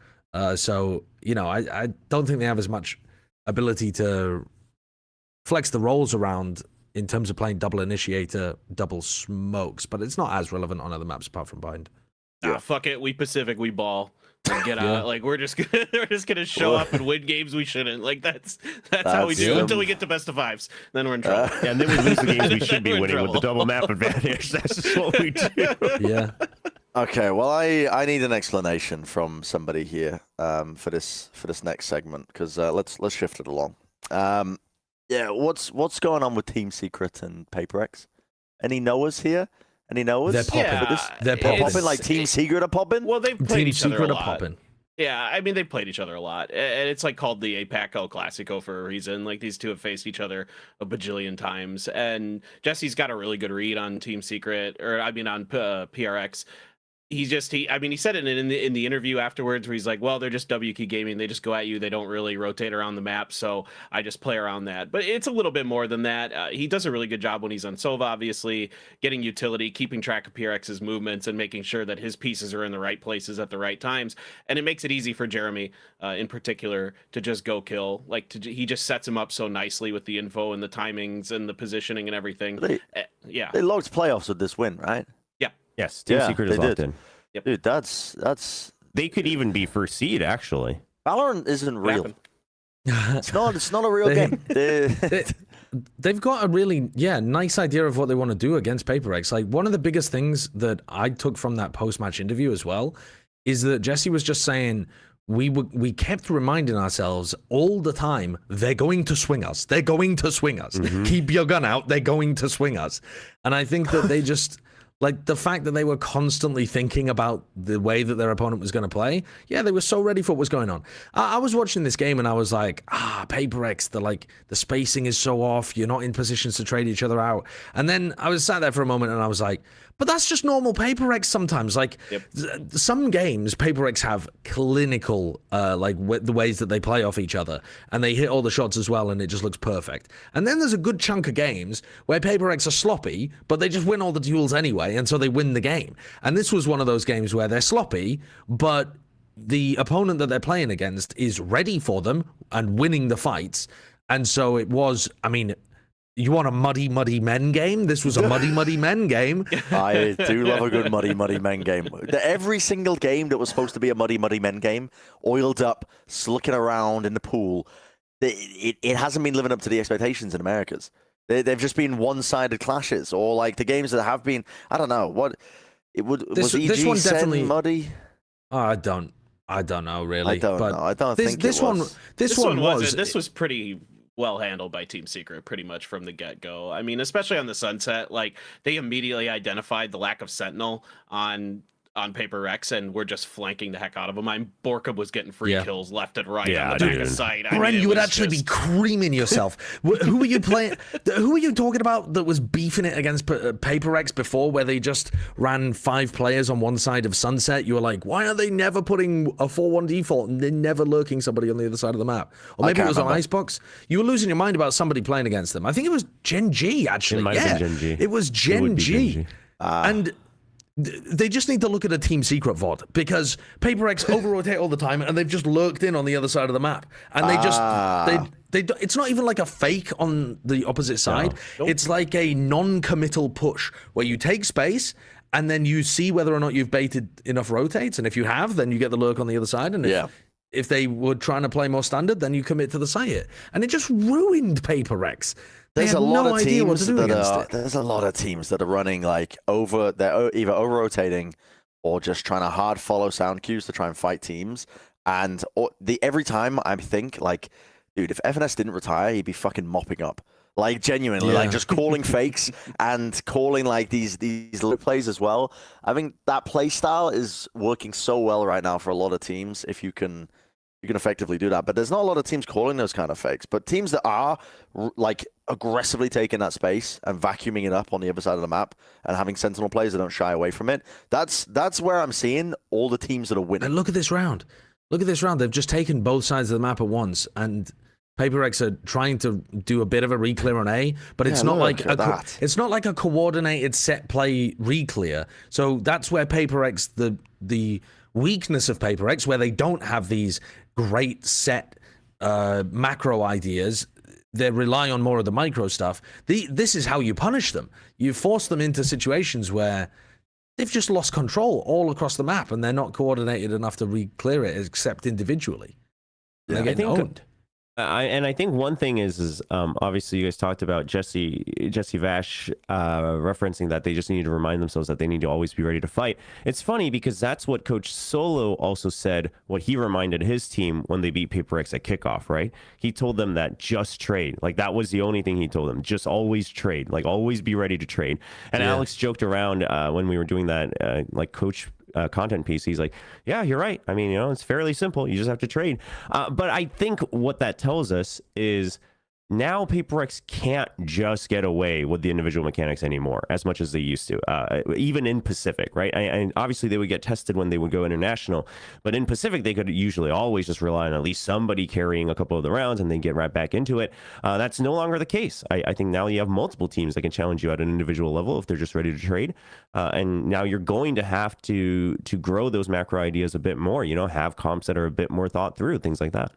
So, you know, I don't think they have as much ability to flex the roles around in terms of playing double initiator, double smokes, but it's not as relevant on other maps apart from bind. Fuck it, we Pacific, we ball. Get out. Like, we're just gonna show up and win games we shouldn't. Like, that's how we do until we get to best of fives. Then we're in trouble. Yeah, and then we lose the games we should be winning with the double map advantage. That's just what we do. Yeah. Okay, well, I need an explanation from somebody here for this next segment, because let's shift it along. Yeah, what's going on with Team Secret and PaperX? Any knowers here? Any knowers? They're popping. Yeah, They're popping. Like Team Secret are popping? Well, they've played Team each other Secret a are lot. popping. Yeah, I mean, they've played each other a lot. And it's like called the APAC El Clasico for a reason. Like, these two have faced each other a bajillion times. And Jesse's got a really good read on Team Secret, or I mean on PRX. He said it in the interview afterwards where he's like, well, they're just W key gaming. They just go at you. They don't really rotate around the map. So I just play around that. But it's a little bit more than that. He does a really good job when he's on Sova, obviously, getting utility, keeping track of PRX's movements, and making sure that his pieces are in the right places at the right times. And it makes it easy for Jeremy, in particular, to just go kill. Like, he just sets him up so nicely with the info and the timings and the positioning and everything. They logged playoffs with this win, right? Yes, Team Secret is locked in. Yep. Dude, that's. They could even be first seed, actually. Valorant isn't real. It's not a real game. They've got a really nice idea of what they want to do against PaperX. Like, one of the biggest things that I took from that post-match interview as well is that Jesse was just saying we kept reminding ourselves all the time, they're going to swing us. They're going to swing us. Keep your gun out. They're going to swing us. And I think that they just. Like, the fact that they were constantly thinking about the way that their opponent was going to play, they were so ready for what was going on. I was watching this game and I was like, PaperX, the spacing is so off. You're not in positions to trade each other out. And then I was sat there for a moment and I was like, but that's just normal PaperX sometimes. Like, some games, PaperX have clinical, the ways that they play off each other. And they hit all the shots as well, and it just looks perfect. And then there's a good chunk of games where PaperX are sloppy, but they just win all the duels anyway, and so they win the game. And this was one of those games where they're sloppy, but the opponent that they're playing against is ready for them and winning the fights. And so it was, I mean, you want a muddy men game? This was a muddy men game. I do love a good muddy men game. Every single game that was supposed to be a muddy men game, oiled up, slicking around in the pool, it hasn't been living up to the expectations in Americas. They've just been one-sided clashes, or like the games that have been, I don't know, what it would was EG this one definitely muddy? I don't know really. I don't know. I don't think this it was. This one was. This was pretty well handled by Team Secret pretty much from the get-go. I mean, especially on the Sunset, like, they immediately identified the lack of Sentinel on PaperX, and we're just flanking the heck out of them. Borka was getting free kills left and right on the back of site. Bren, you would actually be creaming yourself. Who were you playing? Who were you talking about that was beefing it against PaperX before, where they just ran 5 players on one side of Sunset? You were like, why are they never putting a 4-1 default and they're never lurking somebody on the other side of the map? Or maybe it was on Icebox. You were losing your mind about somebody playing against them. I think it was Gen.G, actually. It might have been Gen.G. It was Gen.G. And they just need to look at a Team Secret VOD, because PaperX over-rotate all the time, and they've just lurked in on the other side of the map. And they just, it's not even like a fake on the opposite side. It's like a non-committal push, where you take space, and then you see whether or not you've baited enough rotates, and if you have, then you get the lurk on the other side, and if they were trying to play more standard, then you commit to the site. And it just ruined Paper Rex. There's a lot of teams there's a lot of teams that are running like they're either over rotating or just trying to hard follow sound cues to try and fight teams. And every time I think like, dude, if FNS didn't retire, he'd be fucking mopping up. Like genuinely, like just calling fakes and calling like these little plays as well. I think that play style is working so well right now for a lot of teams. If you can effectively do that, but there's not a lot of teams calling those kind of fakes. But teams that are like aggressively taking that space and vacuuming it up on the other side of the map and having Sentinel plays that don't shy away from it. That's where I'm seeing all the teams that are winning. And look at this round. Look at this round. They've just taken both sides of the map at once, and Paper Rex are trying to do a bit of a re-clear on A, but it's not like a coordinated set play re-clear. So that's where Paper Rex, the weakness of Paper Rex, where they don't have these great set macro ideas, they rely on more of the micro stuff. This is how you punish them. You force them into situations where they've just lost control all across the map, and they're not coordinated enough to re-clear it except individually. They get owned. I think one thing is obviously you guys talked about Jesse Vash referencing that they just need to remind themselves that they need to always be ready to fight. It's funny because that's what Coach Solo also said, what he reminded his team when they beat Paper X at kickoff, right? He told them that just trade. Like that was the only thing he told them. Just always trade. Like always be ready to trade. And Alex joked around when we were doing that like coach content piece. He's like, yeah, you're right. I mean, it's fairly simple. You just have to trade. But I think what that tells us is now Paper X can't just get away with the individual mechanics anymore as much as they used to, even in Pacific, right? And obviously they would get tested when they would go international, but in Pacific they could usually always just rely on at least somebody carrying a couple of the rounds and then get right back into it. That's no longer the case. I think now you have multiple teams that can challenge you at an individual level if they're just ready to trade. And now you're going to have to grow those macro ideas a bit more, have comps that are a bit more thought through, things like that.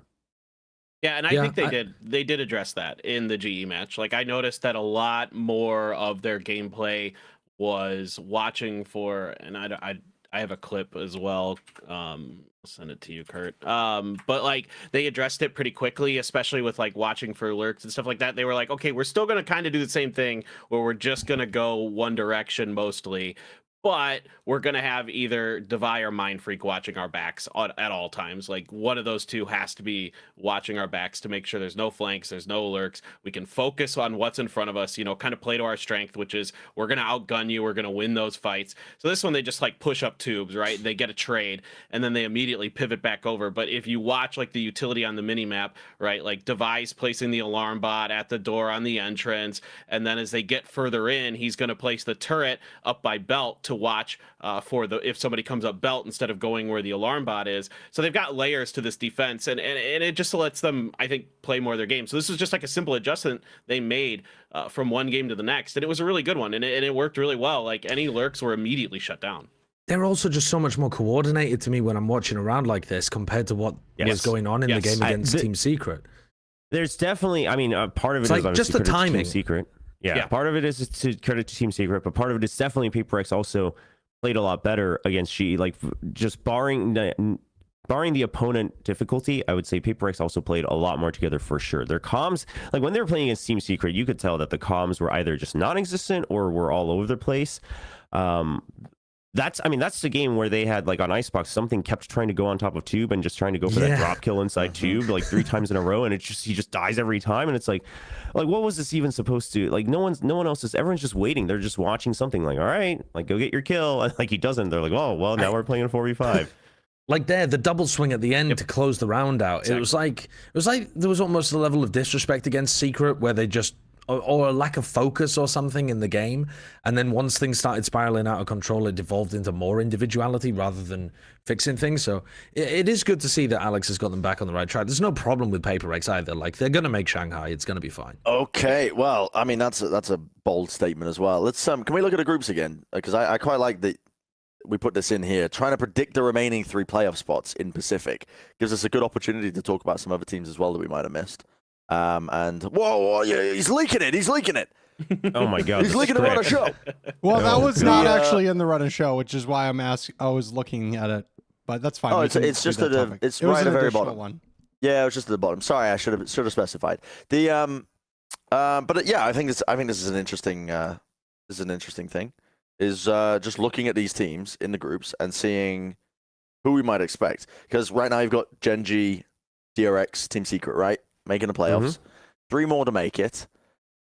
Yeah, and I think they did address that in the GE match. Like I noticed that a lot more of their gameplay was watching for, and I have a clip as well. I'll send it to you, Kurt. But like they addressed it pretty quickly, especially with like watching for lurks and stuff like that. They were like, okay, we're still gonna kind of do the same thing where we're just gonna go one direction mostly. But we're going to have either Devi or Mind Freak watching our backs at all times. Like one of those two has to be watching our backs to make sure there's no flanks, there's no lurks. We can focus on what's in front of us, kind of play to our strength, which is we're going to outgun you. We're going to win those fights. So this one, they just like push up tubes, right? They get a trade and then they immediately pivot back over. But if you watch like the utility on the mini map, right? Like Devi's placing the alarm bot at the door on the entrance. And then as they get further in, he's going to place the turret up by belt to watch for if somebody comes up belt instead of going where the alarm bot is. So they've got layers to this defense, and it just lets them, I think, play more of their game. So this is just like a simple adjustment they made from one game to the next, and it was a really good one, and it worked really well. Like any lurks were immediately shut down. They're also just so much more coordinated to me when I'm watching a round like this compared to what was going on in the game against Team Secret. There's definitely, I mean, part of it is like just the timing. Team Secret. Yeah, part of it is to credit to Team Secret, but part of it is definitely Paper X also played a lot better against GE. Like just barring the opponent difficulty, I would say Paper X also played a lot more together for sure. Their comms, like when they were playing against Team Secret, you could tell that the comms were either just non-existent or were all over the place. That's the game where they had like on Icebox, something kept trying to go on top of tube and just trying to go for that drop kill inside tube like 3 times in a row, and he just dies every time, and it's like what was this even supposed to, like no one else is, everyone's just waiting, they're just watching something like, all right, like go get your kill, and like he doesn't, they're like, oh well, now we're playing a 4v5. Like the double swing at the end to close the round out. Exactly. It was like there was almost a level of disrespect against Secret where they just, or a lack of focus or something in the game, and then once things started spiraling out of control, it devolved into more individuality rather than fixing things. So it is good to see that Alex has got them back on the right track. There's no problem with Paper X either. Like they're gonna make Shanghai, it's gonna be fine. Okay, well, I mean that's a bold statement as well. Let's can we look at the groups again, because I quite like that we put this in here. Trying to predict the remaining 3 playoff spots in Pacific gives us a good opportunity to talk about some other teams as well that we might have missed. And whoa, yeah, he's leaking it. He's leaking it. Oh my God. He's leaking it on a show. Well, that was not Yeah. actually in the Run of Show, which is why I'm asking. I was looking at it, but that's fine. Oh, We it's can it's do just that at topic. it's It was right at an the very additional bottom. one. Yeah, it was just at the bottom. Sorry, I should have specified. The but yeah, I think this is an interesting thing. Is just looking at these teams in the groups and seeing who we might expect. Because right now you've got Gen.G, DRX, Team Secret, right, making the playoffs. 3 more to make it.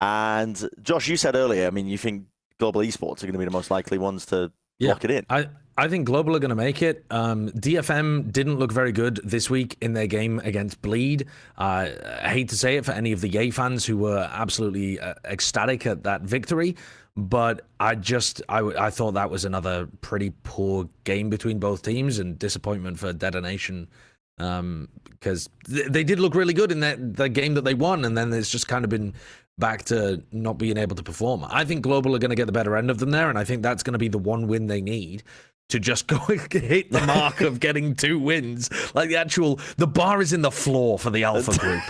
And Josh, you said earlier, I mean, you think global esports are going to be the most likely ones to lock it in. I think Global are going to make it. DFM didn't look very good this week in their game against Bleed. I hate to say it for any of the Yay fans who were absolutely ecstatic at that victory, but I thought that was another pretty poor game between both teams and disappointment for Detonation, because they did look really good in the game that they won, and then it's just kind of been back to not being able to perform. I think Global are going to get the better end of them there, and I think that's going to be the one win they need to just go hit the mark of getting 2 wins. Like the bar is in the floor for the Alpha group.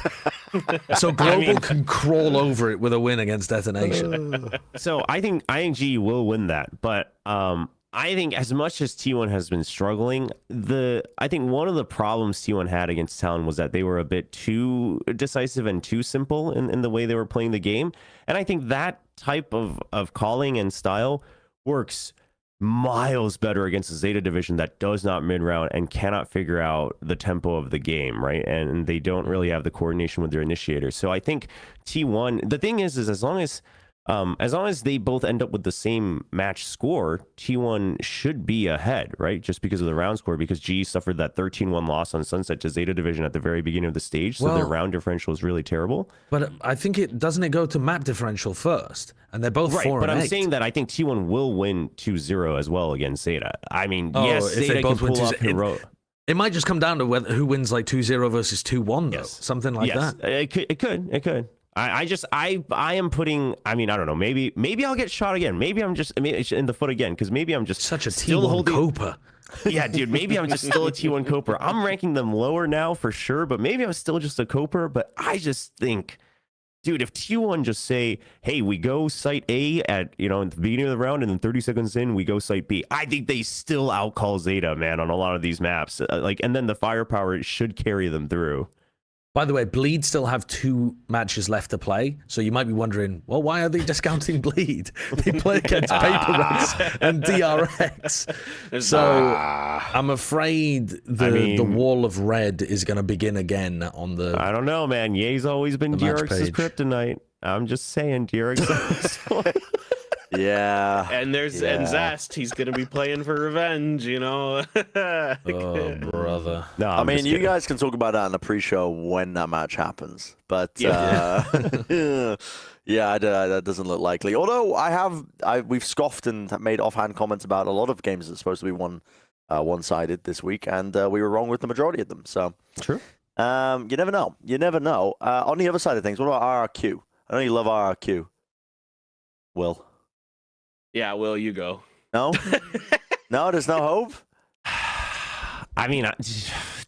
So Global can crawl over it with a win against Detonation. So I think G will win that, but I think as much as T1 has been struggling, I think one of the problems T1 had against Talon was that they were a bit too decisive and too simple in the way they were playing the game. And I think that type of calling and style works miles better against the ZETA division that does not mid-round and cannot figure out the tempo of the game, right? And they don't really have the coordination with their initiators. So I think T1, the thing is as long as they both end up with the same match score, T1 should be ahead, right? Just because of the round score, because G suffered that 13-1 loss on Sunset to ZETA division at the very beginning of the stage, so their round differential is really terrible. But I think doesn't it go to map differential first? And they're both 4 and 8. But I'm saying that I think T1 will win 2-0 as well against ZETA. I mean, yes, if they ZETA both can win pull off 2-0. heroic. It might just come down to who wins like 2-0 versus 2-1, though. Yes. Something like that. It could. I am putting, I mean, I don't know, maybe I'll get shot again. Maybe I'm just in the foot again, because maybe I'm just Such a still T1 holding Copa. Yeah, dude, maybe I'm just still a T1 Coper. I'm ranking them lower now for sure, but maybe I'm still just a Coper. But I just think, dude, if T1 just say, hey, we go site A at, in the beginning of the round, and then 30 seconds in, we go site B, I think they still outcall ZETA, man, on a lot of these maps. And then the firepower should carry them through. By the way, Bleed still have 2 matches left to play, so you might be wondering, well, why are they discounting Bleed? They play against Paper Race and DRX. So I'm afraid the wall of red is going to begin again on the... I don't know, man. Ye's always been DRX's kryptonite. I'm just saying, DRX. Yeah. And there's Zest. He's gonna be playing for revenge, Oh, brother. No, I mean, you guys can talk about that in the pre-show when that match happens, but that doesn't look likely. Although we've scoffed and made offhand comments about a lot of games that's supposed to be one-sided this week, and we were wrong with the majority of them. So true. You never know. You never know. On the other side of things, what about RRQ? I know you love RRQ. Will. Yeah, Will, you go. No? No, there's no hope? I mean,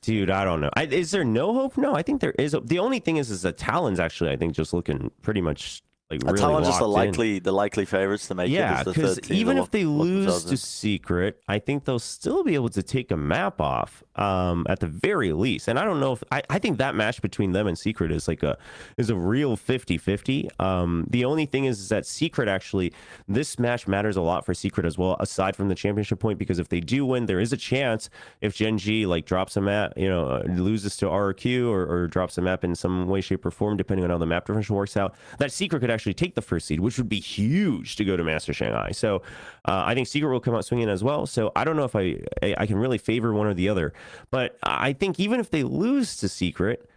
dude, I don't know. Is there no hope? No, I think there is. The only thing is that Talon's actually, I think, just looking pretty much like really Talon's just in. the likely favorites to make it. Yeah, because even if they lose to in. Secret, I think they'll still be able to take a map off at the very least. And I don't know if I think that match between them and Secret is like a real 50-50. The only thing is that Secret actually, this match matters a lot for Secret as well, aside from the championship point, because if they do win, there is a chance if Gen.G like drops a map, loses to RRQ or drops a map in some way, shape, or form, depending on how the map differential works out, that Secret could actually take the first seed, which would be huge to go to Master Shanghai. So I think Secret will come out swinging as well. So I don't know if I can really favor one or the other, but I think even if they lose to Secret,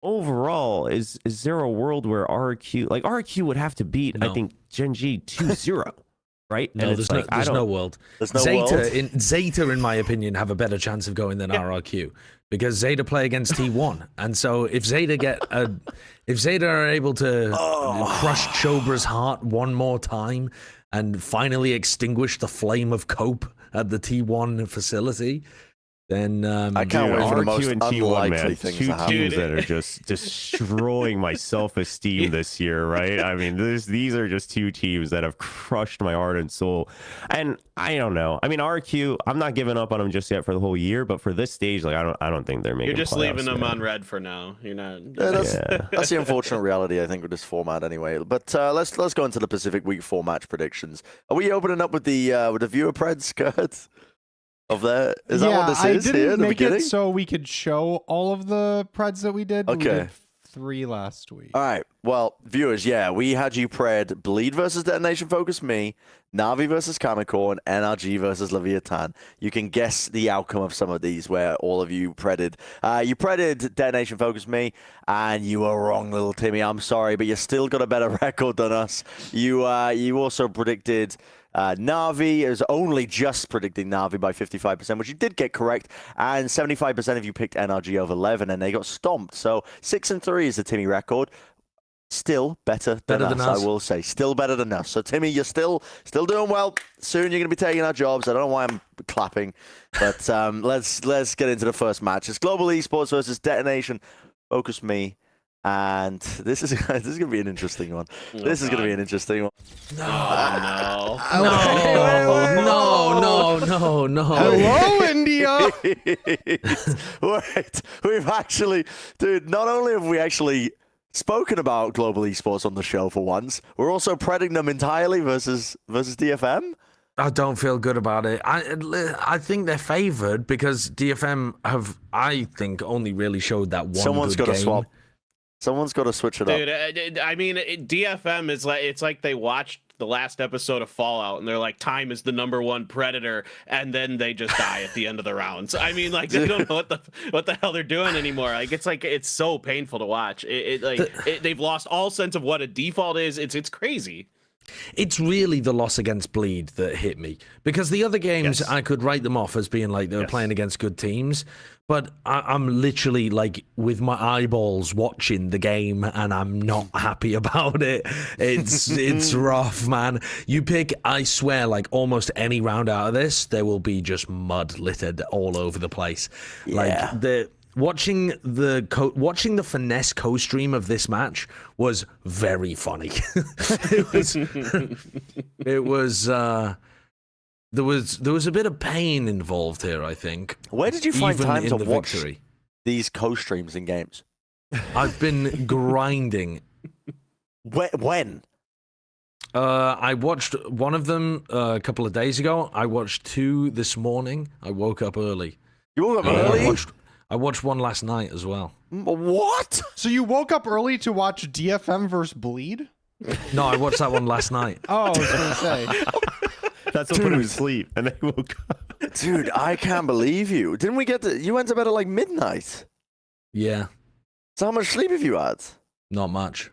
overall, is there a world where RRQ would have to beat, I think, Gen.G 2-0, right? No, there's no world. There's no ZETA, in my opinion, have a better chance of going than RRQ, because ZETA play against T1, and so if ZETA are able to crush Chobra's heart one more time and finally extinguish the flame of Cope at the T1 facility, then I can't wait for the most RQ and T1, unlikely man. things Two to happen. teams that are just destroying my self-esteem this year, right? I mean, these are just two teams that have crushed my heart and soul. And I don't know. I mean, RQ, I'm not giving up on them just yet for the whole year, but for this stage, like I don't think they're making. You're just playoffs, leaving them man. on red for now. You're not. Yeah, that's the unfortunate reality, I think, with this format anyway. But let's go into the Pacific Week 4 match predictions. Are we opening up with the viewer preds, Kurt? Of that? Is that what this is I here didn't at the make beginning? it so we could show all of the preds that we did. We Okay. did 3 last week. All right. Well, viewers, yeah, we had you pred Bleed versus Detonation Focus Me, Navi versus Kamiko, and NRG versus Leviathan. You can guess the outcome of some of these where all of you predded. You predded Detonation Focus Me, and you were wrong, little Timmy. I'm sorry, but you still got a better record than us. You also predicted Navi. It was only just predicting Navi by 55%, which you did get correct, and 75% of you picked NRG over 11, and they got stomped. So 6-3 is the Timmy record. Still better than us, I will say. Still better than us. So Timmy, you're still doing well. Soon you're going to be taking our jobs. I don't know why I'm clapping, but let's get into the first match. It's Global Esports versus Detonation Focus Me. And this is going to be an interesting one. This is going to be an interesting one. No. No. Hello, India. Wait, we've actually, dude, not only have we actually spoken about Global Esports on the show for once, we're also predding them entirely versus DFM. I don't feel good about it. I think they're favored because DFM have, I think, only really showed that one Someone's good got to game. swap. Someone's got to switch it up. Dude, I mean, DFM is like, it's like they watched the last episode of Fallout and they're like, time is the number 1 predator, and then they just die at the end of the rounds. I mean, like, they don't know what the hell they're doing anymore. Like, it's so painful to watch. They've lost all sense of what a default is. It's crazy. It's really the loss against Bleed that hit me, because the other games I could write them off as being like they were playing against good teams, but I'm literally like with my eyeballs watching the game and I'm not happy about it. It's rough, man. You pick, I swear, like almost any round out of this, there will be just mud littered all over the place. Yeah. Like watching the finesse co-stream of this match was very funny. There was a bit of pain involved here, I think. Where did you find even time in to the watch victory. these co-streams in games? I've been grinding. When? I watched one of them a couple of days ago. I watched 2 this morning. I woke up early. You woke up early? I watched one last night as well. What? So you woke up early to watch DFM versus Bleed? No, I watched that one last night. Oh, I was going to say. That's what put him to sleep, and they woke up. Dude, I can't believe you. Didn't we you went to bed at like midnight? Yeah, So how much sleep have you had? not much.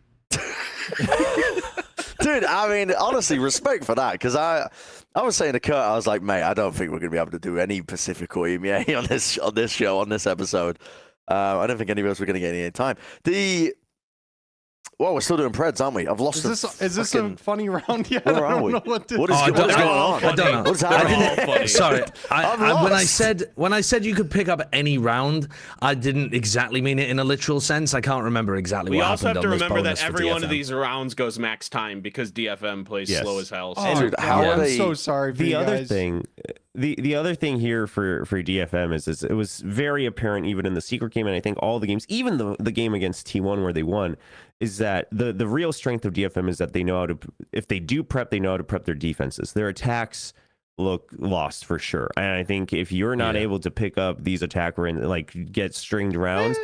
Dude, I mean, honestly, respect for that, because I was saying to Kurt, I was like, mate, I don't think we're going to be able to do any Pacific or EMEA on this show, on this episode. I don't think any of us were going to get any time. Well, we're still doing preds, aren't we? I've lost Is this a funny round yet? Where I are don't we? know what to What is Oh, going I on? don't know. What's happening? Sorry, I'm when lost. I said you could pick up any round, I didn't exactly mean it in a literal sense. I can't remember exactly We what also happened have to on this remember bonus that for every one of DFM. these rounds goes max time because DFM plays Yes. slow as hell. Oh, Dude, God, how are I'm they- so sorry for The you other guys. thing, the other thing here for DFM is it was very apparent even in the secret game, and I think all the games, even the game against T1 where they won, is that the real strength of DFM is that they know how to, if they do prep, they know how to prep their defenses. Their attacks look lost for sure, and I think if you're not able to pick up these attack and like get stringed rounds,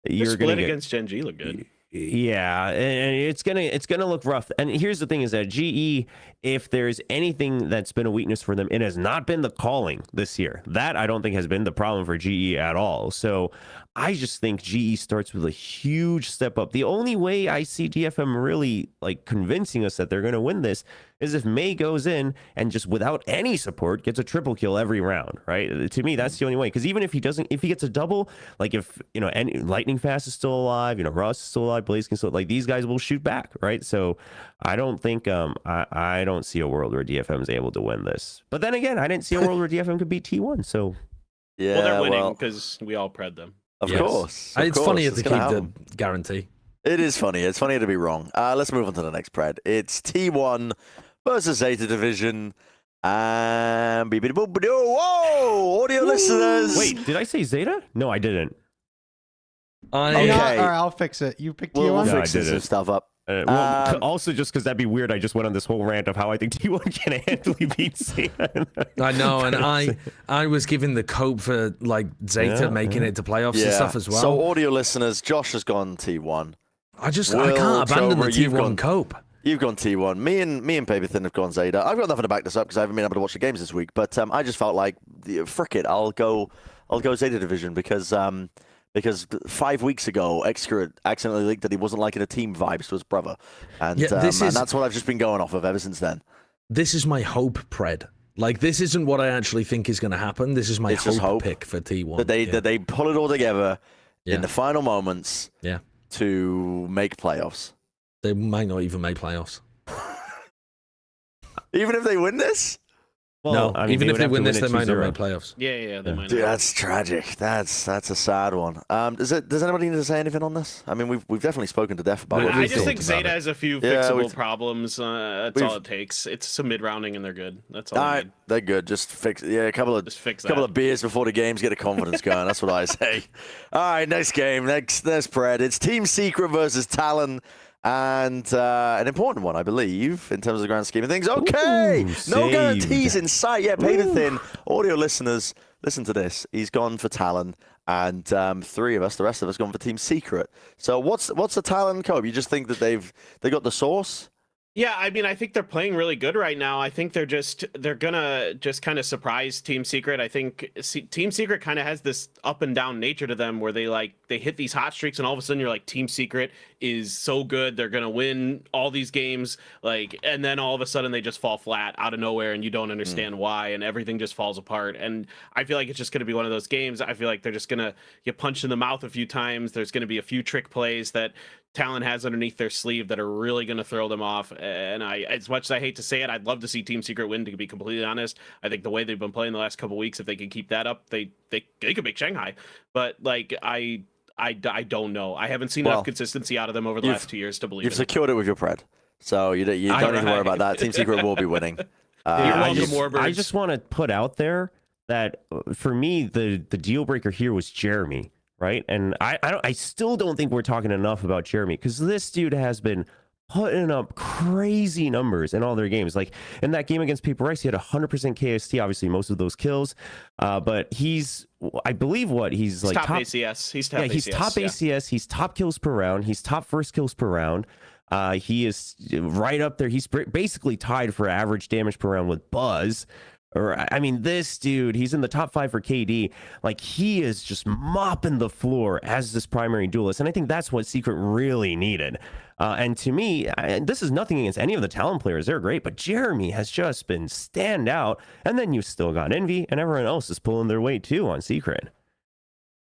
you're gonna get against Gen.G look good. Yeah, and it's gonna look rough. And here's the thing: is that GE, if there's anything that's been a weakness for them, it has not been the calling this year. That I don't think has been the problem for GE at all. So I just think GE starts with a huge step up. The only way I see DFM really like convincing us that they're gonna win this is if May goes in and just without any support gets a triple kill every round, right? To me, that's the only way. Because even if he gets a double, like if Lightning Fast is still alive, Russ is still alive, Blaze can still, like these guys will shoot back, right? So I don't think I don't see a world where DFM is able to win this. But then again, I didn't see a world where DFM could beat T1. So Yeah, Well, they're winning because we all pred them. of Yes. course. It's funnier to It's keep gonna the happen. guarantee. It is funny. It's funnier to be wrong. Let's move on to the next pred. It's T1 versus ZETA division. And whoa, audio listeners. Wait, did I say Zeta? No, I didn't. Okay. Or I'll fix it. You picked We'll T1? No, I fix some didn't. stuff up. Also, just because that'd be weird, I just went on this whole rant of how I think T1 can handily beat Zeta. I know, and I was giving the cope for like Zeta making it to playoffs and stuff as well. So audio listeners, Josh has gone T1. I Will, can't abandon the Jover, you've T1 gone- cope. You've gone T1. Me and Paperthin have gone Zeta. I've got nothing to back this up because I haven't been able to watch the games this week. But I just felt like, frick it, I'll go Zeta division because 5 weeks ago, Excurrent accidentally leaked that he wasn't liking the team vibes to his brother, and Yeah, and that's what I've just been going off of ever since then. This is my hope pred. Like, this isn't what I actually think is going to happen. This is my It's just hope hope pick for T1. That they pull it all together in the final moments Yeah. to make playoffs. They might not even make playoffs. Even if they win this? No, I mean, even if would they have to win this, it they might not 2-0. make playoffs. Yeah, they might Dude, not. that's tragic. That's a sad one. Does anybody need to say anything on this? I mean, we've definitely spoken to Def about No, it. I we've just think talked about Zeta it. has a few Yeah, fixable we've- problems. That's all it takes. It's some mid-rounding and they're good. That's all All I right, need. they're good. Just fix. Yeah, a couple Just fix that. of beers before the games, get the confidence going. That's what I say. All right, next game, next pred. It's Team Secret versus Talon, and an important one, I believe, in terms of the grand scheme of things. Okay, Ooh, no saved. guarantees in sight. Yeah, paper thin. Audio listeners, listen to this. He's gone for Talon, and three of us, the rest of us, gone for Team Secret. So what's the Talon cope? You just think that they got the source? Yeah, I mean, I think they're playing really good right now. I think they're gonna just kind of surprise Team Secret. I think Team Secret kind of has this up and down nature to them, where they hit these hot streaks, and all of a sudden you're like, Team Secret is so good, they're gonna win all these games, and then all of a sudden they just fall flat out of nowhere, and you don't understand why, and everything just falls apart. And I feel like it's just gonna be one of those games. I feel like they're just gonna get punched in the mouth a few times. There's gonna be a few trick plays that Talon has underneath their sleeve that are really going to throw them off. And as much as I hate to say it, I'd love to see Team Secret win, to be completely honest. I think the way they've been playing the last couple weeks, if they can keep that up, they could make Shanghai. But I don't know. I haven't seen enough consistency out of them over the last 2 years to believe You've it. secured it with your pred, so you don't need to worry about that. Team Secret will be winning. You're welcome, Warbirds. I just want to put out there that for me, the deal breaker here was Jeremy. Right, and I still don't think we're talking enough about Jeremy, because this dude has been putting up crazy numbers in all their games. Like in that game against Paper Rice, he had 100% KST, obviously most of those kills. But I believe he's like top ACS. He's top ACS. He's top ACS. He's top kills per round. He's top first kills per round. He is right up there. He's basically tied for average damage per round with Buzz. I mean, this dude, he's in the top 5 for KD. Like, he is just mopping the floor as this primary duelist. And I think that's what Secret really needed. And to me, this is nothing against any of the Talon players. They're great. But Jeremy has just been stand out. And then you've still got Envy, and everyone else is pulling their weight, too, on Secret.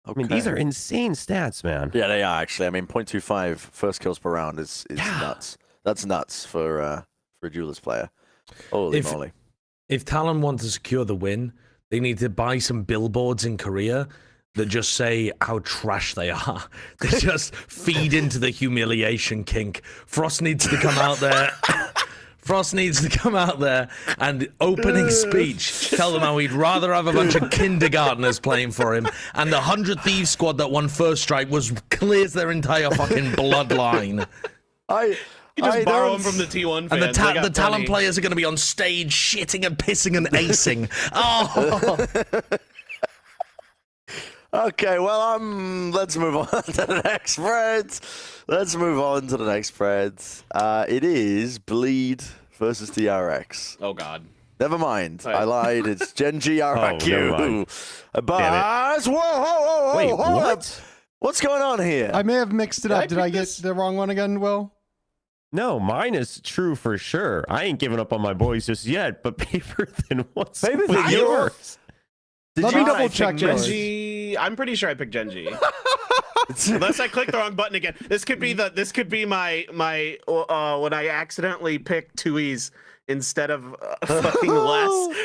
I mean, these are insane stats, man. Yeah, they are, actually. I mean, 0.25 first kills per round is nuts. That's nuts for a duelist player. Holy moly. If Talon want to secure the win, they need to buy some billboards in Korea that just say how trash they are. They just feed into the humiliation kink. Frost needs to come out there. Frost needs to come out there and opening speech tell them how he'd rather have a bunch of kindergartners playing for him, and the 100 Thieves squad that won first strike clears their entire fucking bloodline. You just borrow them from the T1 fans. And the Talon players are going to be on stage shitting and pissing and acing. Oh. Okay, well, let's move on to the next spread. It is Bleed versus DRX. Oh, God. Never mind. I lied. It's Gen.G never RIQ. mind. Buzz! Whoa! Wait, hold what? up. What's going on here? I may have mixed it up. Did I get the wrong one again, Will? No, mine is true for sure. I ain't giving up on my boys just yet, but Paper Thin, what's Paper with Thin, yours? Let me double check yours. Gen.G. I'm pretty sure I picked Gen.G. Unless I clicked the wrong button again. This could be my when I accidentally picked 2Es instead of fucking less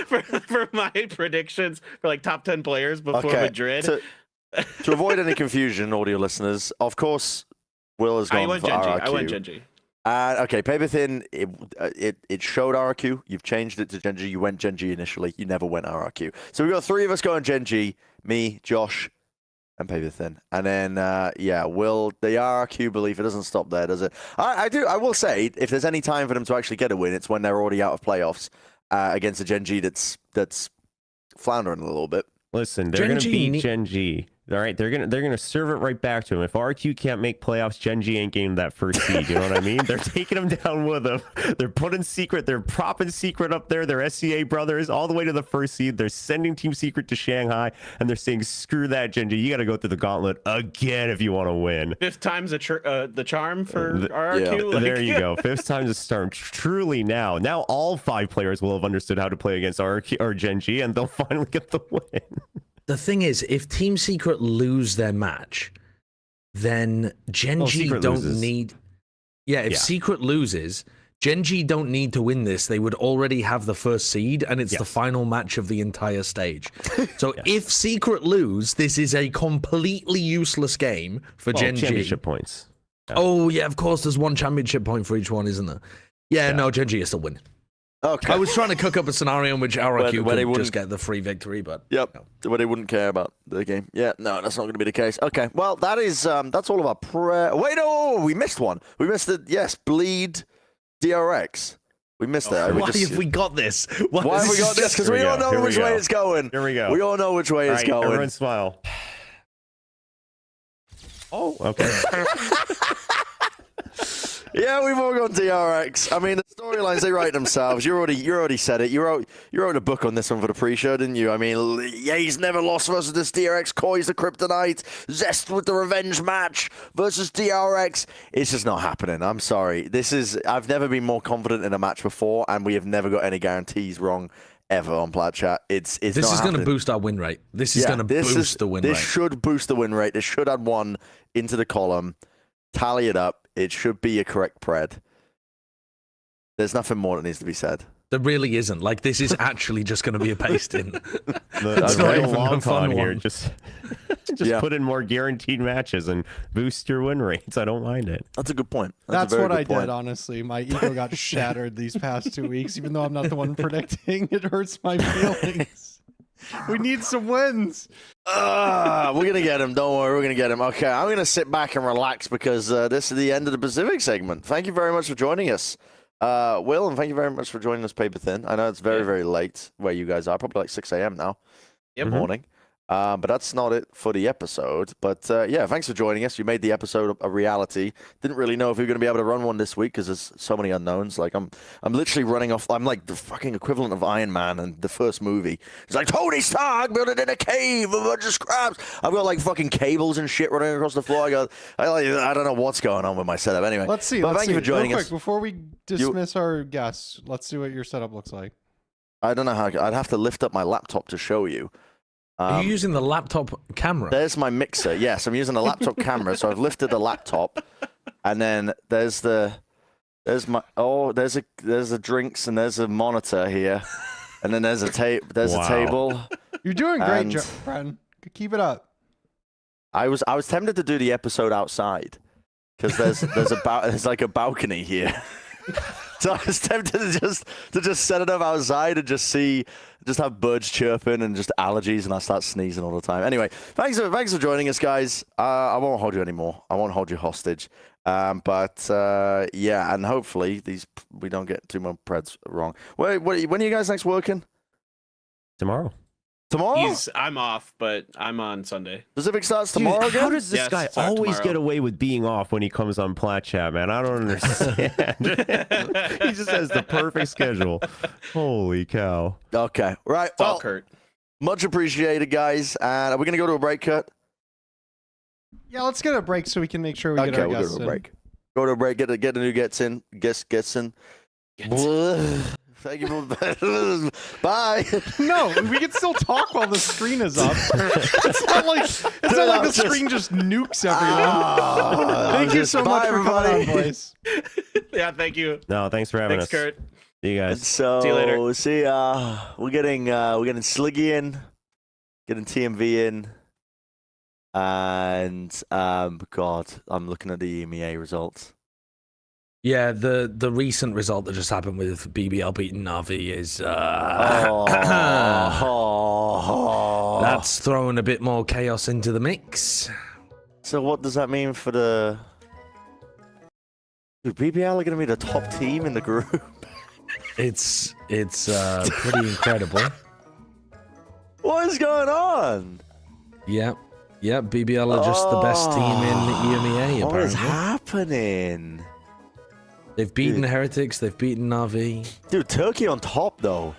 for my predictions for like top 10 players before Madrid. To avoid any confusion, audio listeners, of course, Will has gone for RRQ. I went Gen.G. Okay, Paper Thin, it showed RRQ. You've changed it to Gen.G. You went Gen.G initially. You never went RRQ. So we've got 3 of us going Gen.G. Me, Josh, and Paper Thin. And then, yeah, Will, the RRQ belief, it doesn't stop there, does it? I will say, if there's any time for them to actually get a win, it's when they're already out of playoffs against a Gen.G that's floundering a little bit. Listen, they're going to beat Gen.G. All right, they're gonna serve it right back to him. If RQ can't make playoffs, Gen.G ain't getting that first seed. You know what I mean? They're taking him down with them. They're putting Secret. They're propping Secret up there. They're SCA brothers all the way to the first seed. They're sending Team Secret to Shanghai, and they're saying, "Screw that, Gen.G. You got to go through the gauntlet again if you want to win." 5th time's the charm for RRQ. Yeah. Like, there you go. 5th time's the charm. Truly now. Now all 5 players will have understood how to play against RQ or Gen.G, and they'll finally get the win. The thing is, if Team Secret lose their match, then Gen.G don't need... Yeah, if Secret loses, Gen.G don't need to win this. They would already have the first seed, and it's the final match of the entire stage. So if Secret lose, this is a completely useless game for Gen.G. Championship points. Yeah. Oh, yeah, of course, there's 1 championship point for each one, isn't there? Yeah, no, Gen.G is the win. Okay. I was trying to cook up a scenario in which RRQ where could just get the free victory, but... Yep, where they wouldn't care about the game. Yeah, no, that's not going to be the case. Okay, well, that is, that's all of our Wait, no, we missed one. We missed the, Bleed DRX. We missed that. Why have we got this? Why have we got this? Because we all know which way it's going. Here we go. We all know which way it's going. Everyone smile. Oh, okay. Yeah, we've all gone DRX. I mean, the storylines, they write themselves. You already said it. You wrote a book on this one for the pre-show, didn't you? I mean, he's never lost versus this DRX. Koi's the Kryptonite. Zest with the revenge match versus DRX. It's just not happening. I'm sorry. I've never been more confident in a match before, and we have never got any guarantees wrong ever on Plat Chat. This is going to boost our win rate. This is going to boost the win rate. This should boost the win rate. This should add 1 into the column. Tally it up. It should be a correct pred. There's nothing more that needs to be said. There really isn't. Like, this is actually just going to be a paste in. That's not even long fun here. Just put in more guaranteed matches and boost your win rates. I don't mind it. That's a good point. That's what I did, honestly. My ego got shattered these past 2 weeks, even though I'm not the one predicting. It hurts my feelings. We need some wins. We're going to get him. Don't worry. We're going to get him. Okay, I'm going to sit back and relax because this is the end of the Pacific segment. Thank you very much for joining us. Will, and thank you very much for joining us, Paper Thin. I know it's very, very late where you guys are. Probably like 6 a.m. now in the morning. But that's not it for the episode. But yeah, thanks for joining us. You made the episode a reality. Didn't really know if we were going to be able to run one this week because there's so many unknowns. Like I'm literally running off. I'm like the fucking equivalent of Iron Man in the first movie. It's like Tony Stark built it in a cave, a bunch of scraps. I've got like fucking cables and shit running across the floor. I don't know what's going on with my setup. Anyway, let's see. But thank you for joining us. Before we dismiss our guests, let's see what your setup looks like. I don't know how. I'd have to lift up my laptop to show you. Are you using the laptop camera? There's my mixer. Yes, I'm using a laptop camera. So I've lifted the laptop, and then there's a drinks and there's a monitor here, and then there's a table. You're doing great, Bren. Keep it up. I was tempted to do the episode outside because there's like a balcony here. So I was tempted to just set it up outside and just have birds chirping and just allergies, and I start sneezing all the time. Anyway, thanks for joining us, guys. I won't hold you anymore. I won't hold you hostage. But yeah, and hopefully we don't get too many preds wrong. Wait, when are you guys next working? Tomorrow. Tomorrow? I'm off, but I'm on Sunday. Pacific starts tomorrow again? How does this guy always get away with being off when he comes on Plat Chat, man? I don't understand. He just has the perfect schedule. Holy cow. Okay, right. It's all Kurt. Much appreciated, guys. And are we going to go to a break, Kurt? Yeah, let's get a break so we can make sure we get our guests in. Go to a break. Get the new guests in. Guests in. Thank you. Bye. No, we can still talk while the screen is up. It's not like the screen just nukes everyone. Thank you so much for coming on, boys. Yeah, thank you. No, thanks for having us. Thanks, Kurt. See you And guys. so, See you later. we're getting Sliggy in, getting TMV in, and God, I'm looking at the EMEA results. Yeah, the recent result that just happened with BBL beating Navi is that's throwing a bit more chaos into the mix. So what does that mean for the? Dude, BBL are going to be the top team in the group. It's pretty incredible. What is going on? Yeah, BBL are just the best team in the EMEA. What is Apparently, happening? they've beaten Heretics, they've beaten Navi. Dude, Turkey on top though.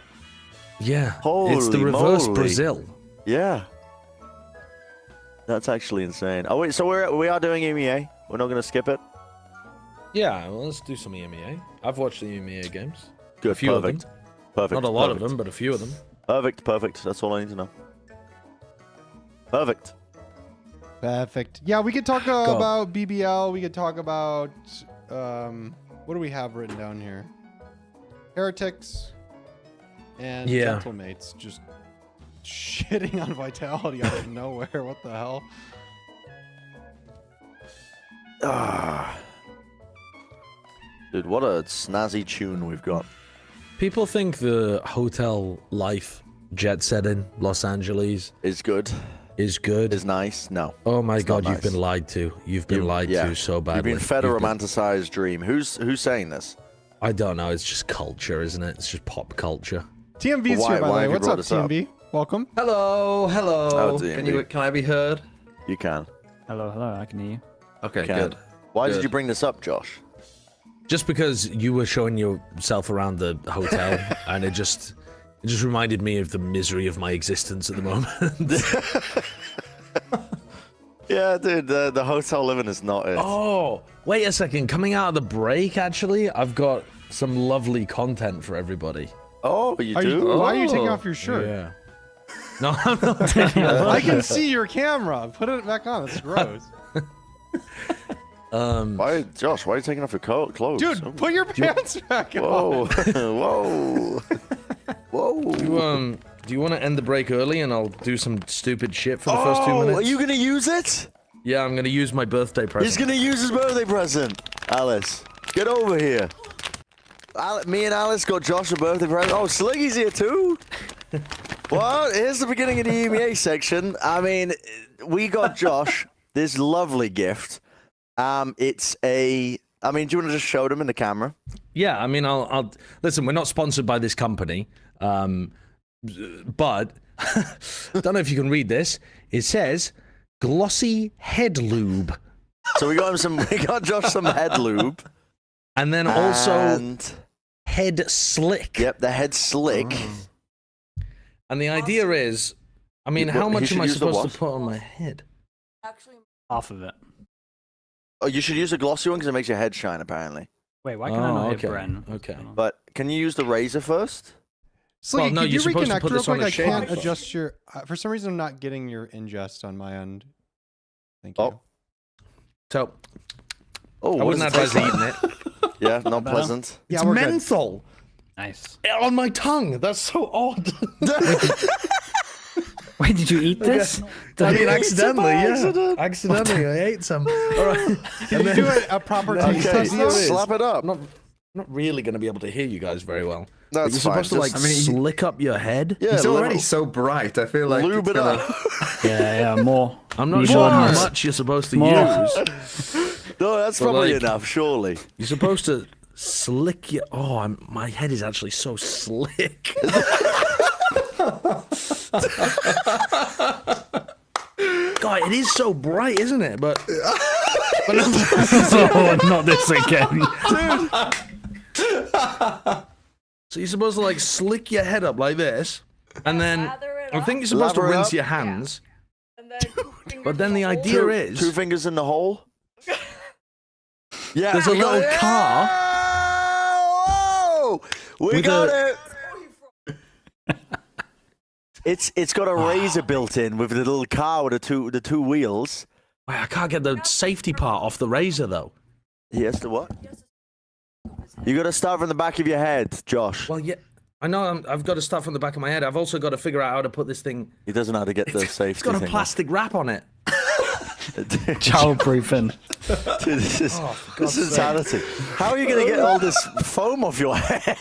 Yeah, Holy it's the reverse moly. Brazil. Yeah. That's actually insane. Oh wait, so we are doing EMEA. We're not going to skip it. Yeah, well, let's do some EMEA. I've watched the EMEA games. Good, A few of perfect. them. Perfect. Not a lot perfect. of them, but a few of them. Perfect. That's all I need to know. Perfect. Perfect. Yeah, we could talk about BBL. We could talk about what do we have written down here? Heretics and Yeah. Gentlemates just shitting on Vitality out of nowhere. What the hell? Dude, what a snazzy tune we've got. People think the hotel life jet set in Los Angeles Is good. is good. Is nice. No. Oh my it's not God, you've nice. been lied to. You've been lied yeah. to so badly. You've been fed a You've been- romanticized dream. Who's saying this? I don't know. It's just culture, isn't it? It's just pop culture. TMV's Why- here, by why the way. have you What's brought up, this up? TMV? Welcome. Hello. Oh, Can I be heard? You can. Hello, I can hear you. Okay, Can. good. Why did Good. you bring this up, Josh? Just because you were showing yourself around the hotel, and it just reminded me of the misery of my existence at the moment. Yeah, dude, the hotel living is not it. Oh, wait a second. Coming out of the break, actually, I've got some lovely content for everybody. Oh, you Are do? you, why are you taking Oh. off your shirt? Yeah. No, I'm not taking it I off. can see your camera. Put it back on. That's gross. Why, Josh? Why are you taking off your clothes? Dude, put your pants back Whoa, on. whoa. Do you want to end the break early, and I'll do some stupid shit for the first 2 minutes? Are you gonna use it? Yeah, I'm gonna use my birthday present. He's gonna use his birthday present. Alice, get over here. Me and Alice got Josh a birthday present. Oh, Sliggy's here too. Well, here's the beginning of the EMEA section. I mean, we got Josh this lovely gift. It's a. I mean, do you want to just show them in the camera? Yeah, I mean, I'll listen. We're not sponsored by this company, but don't know if you can read this. It says glossy head lube, So we got him some. We got Josh some head lube, and then also and head slick. yep, the head slick. And the idea is, I mean, You- how he much should am I use the supposed what? to put on my head? Half of it. Oh, you should use a glossy one because it makes your head shine, apparently. Wait, why can I not okay. hit Bren? Okay. But can you use the razor first? Sliggy, Well, no, could you're you supposed to reconnect put real this on quick? a I can't shelf. adjust your. For some reason, I'm not getting your ingest on my end. Thank you. Oh. So Oh, I what wouldn't does it advise taste like? eating it. Yeah, not pleasant. Yeah, It's we're good. menthol Nice. on my tongue. That's so odd. Wait, did you eat this? I mean, accidentally, by yeah. accident. Accidentally, I ate some. All right. Can you do a proper taste Okay, test? though? slap it up. I'm not really going to be able to hear you guys very well. That's You're fine. supposed to like Just- slick up your head. Yeah, It's already little- so bright. I feel like lube it's it gonna... up. Yeah, more. I'm not You sure want how more. much you're supposed to More. use. No, that's But probably like- enough, surely. You're supposed to slick your. Oh, my head is actually so slick. God, it is so bright, isn't it? But no, Oh, not this again. so you're supposed to like slick your head up like this, and then Lather it I up, think you're supposed to Lather it rinse up. your hands. and then two fingers But then in the hole. idea Two is fingers in the hole. Yeah. there's a little car. Whoa! We With got a- it. It's got a razor built in with the little car with the two wheels. Wait, I can't get the safety part off the razor though. Yes, the what? You got to start from the back of your head, Josh. Well, yeah. I know I've got to start from the back of my head. I've also got to figure out how to put this thing. He doesn't know how to get the safety It's got a thing plastic wrap on it. Childproofing. Dude, this is God's insanity. How are you going to get all this foam off your head?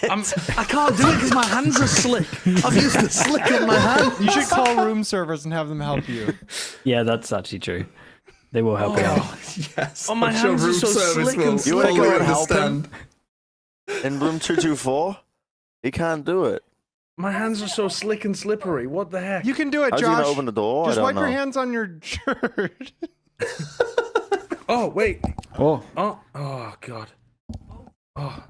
I can't do it because my hands are slick. I've used the slick on my hand. You should call room service and have them help you. Yeah, that's actually true. They will help you out. Yes. Oh, my I'm sure hands are room so service slick will and You wanna fully go and help him? understand. In room 224? He can't do it. My hands are so slick and slippery. What the heck? You can do it, How's he going Josh. to open the door? Just I don't wipe know. your hands on your shirt. Oh, wait. Oh, Oh, God. Oh.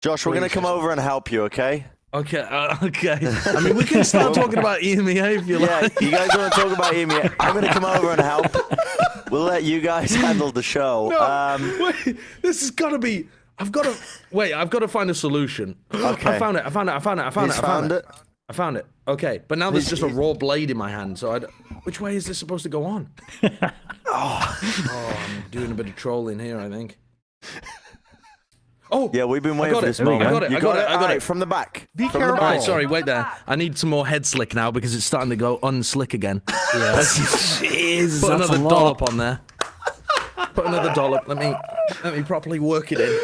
Josh, we're going to come over and help you, okay? Okay, okay. I mean, we can start talking about EMEA if you Yeah, like. you guys want to talk about EMEA? I'm going to come over and help. We'll let you guys handle the show. Wait, this has got to be. I've got to find a solution. Okay. I found it. He's found it. I found it. Okay, but now there's just a raw blade in my hand. So which way is this supposed to go on? I'm doing a bit of trolling here, I think. Oh, Yeah, we've been waiting got for it. this There we go. moment. I got it, You I got it, I got Alright, it. from the back. Be From careful. The back. Right, sorry, wait there. I need some more head slick now because it's starting to go unslick again. jeez, Put that's another a lot. dollop on there. Put another dollop. Let me properly work it in.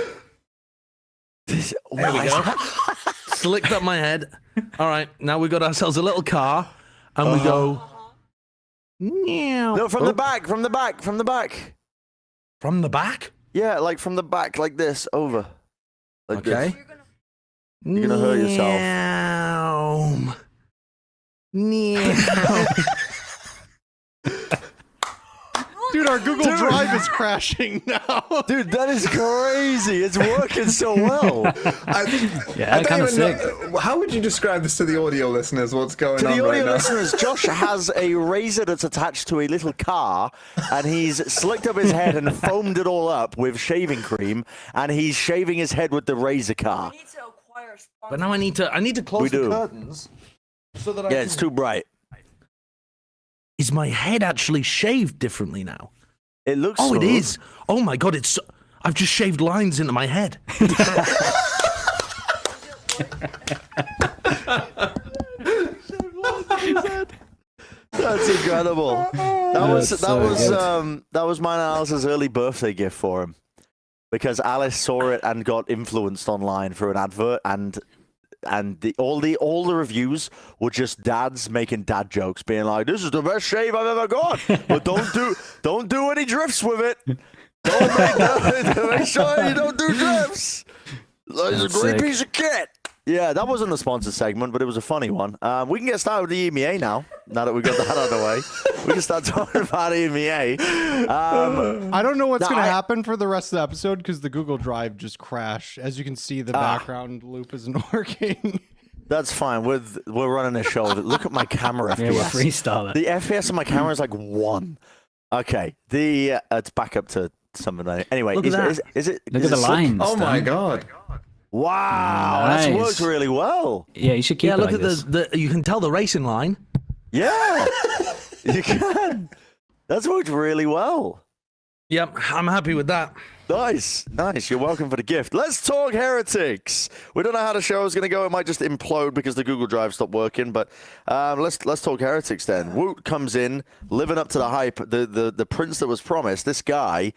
There we go. Slicked up my head. All right, now we've got ourselves a little car, and we go. Meow. No, from Oh, the back, from the back, from the back. From the back. Yeah, like from the back, like this, over. Like Okay. this. You're gonna hurt yourself. Meow. Dude, our Google Drive is crashing now. Dude, that is crazy. It's working so well. Yeah, I kind don't of even sick. know. How would you describe this to the audio listeners? What's going To on the right audio now? listeners, Josh has a razor that's attached to a little car, and he's slicked up his head and foamed it all up with shaving cream, and he's shaving his head with the razor car. But now I need to close We the do. curtains so that I Yeah, can... it's too bright. Is my head actually shaved differently now? It looks. Oh, it smooth. is. Oh my god, it's. I've just shaved lines into my head. That's incredible. That's That was my analysis early birthday gift for him, because Alice saw it and got influenced online through an advert, and all the reviews were just dads making dad jokes, being like, "This is the best shave I've ever got, but don't do any drifts with it. Make sure you don't do drifts. It's a That's great sick. piece of kit." Yeah, that wasn't a sponsor segment, but it was a funny one. We can get started with the EMEA now that we've got that out of the way. We can start talking about EMEA. I don't know what's No, going to I- happen for the rest of the episode because the Google Drive just crashed. As you can see, the background loop isn't working. That's fine. We're running a show. Look at my camera Yeah, we're FPS. freestyling. The FPS on my camera is like 1. Okay. It's back up to something. Anyway, Look at that. is it? Look is at the it slick? lines. Oh my Dan. god. Wow, Nice. that's worked really well. Yeah, you should keep Yeah, it look like at this. the. You can tell the racing line. Yeah, you can. That's worked really well. Yep, I'm happy with that. Nice. You're welcome for the gift. Let's talk Heretics. We don't know how the show is going to go. It might just implode because the Google Drive stopped working. But let's talk Heretics then. Woot comes in, living up to the hype. The prince that was promised. This guy,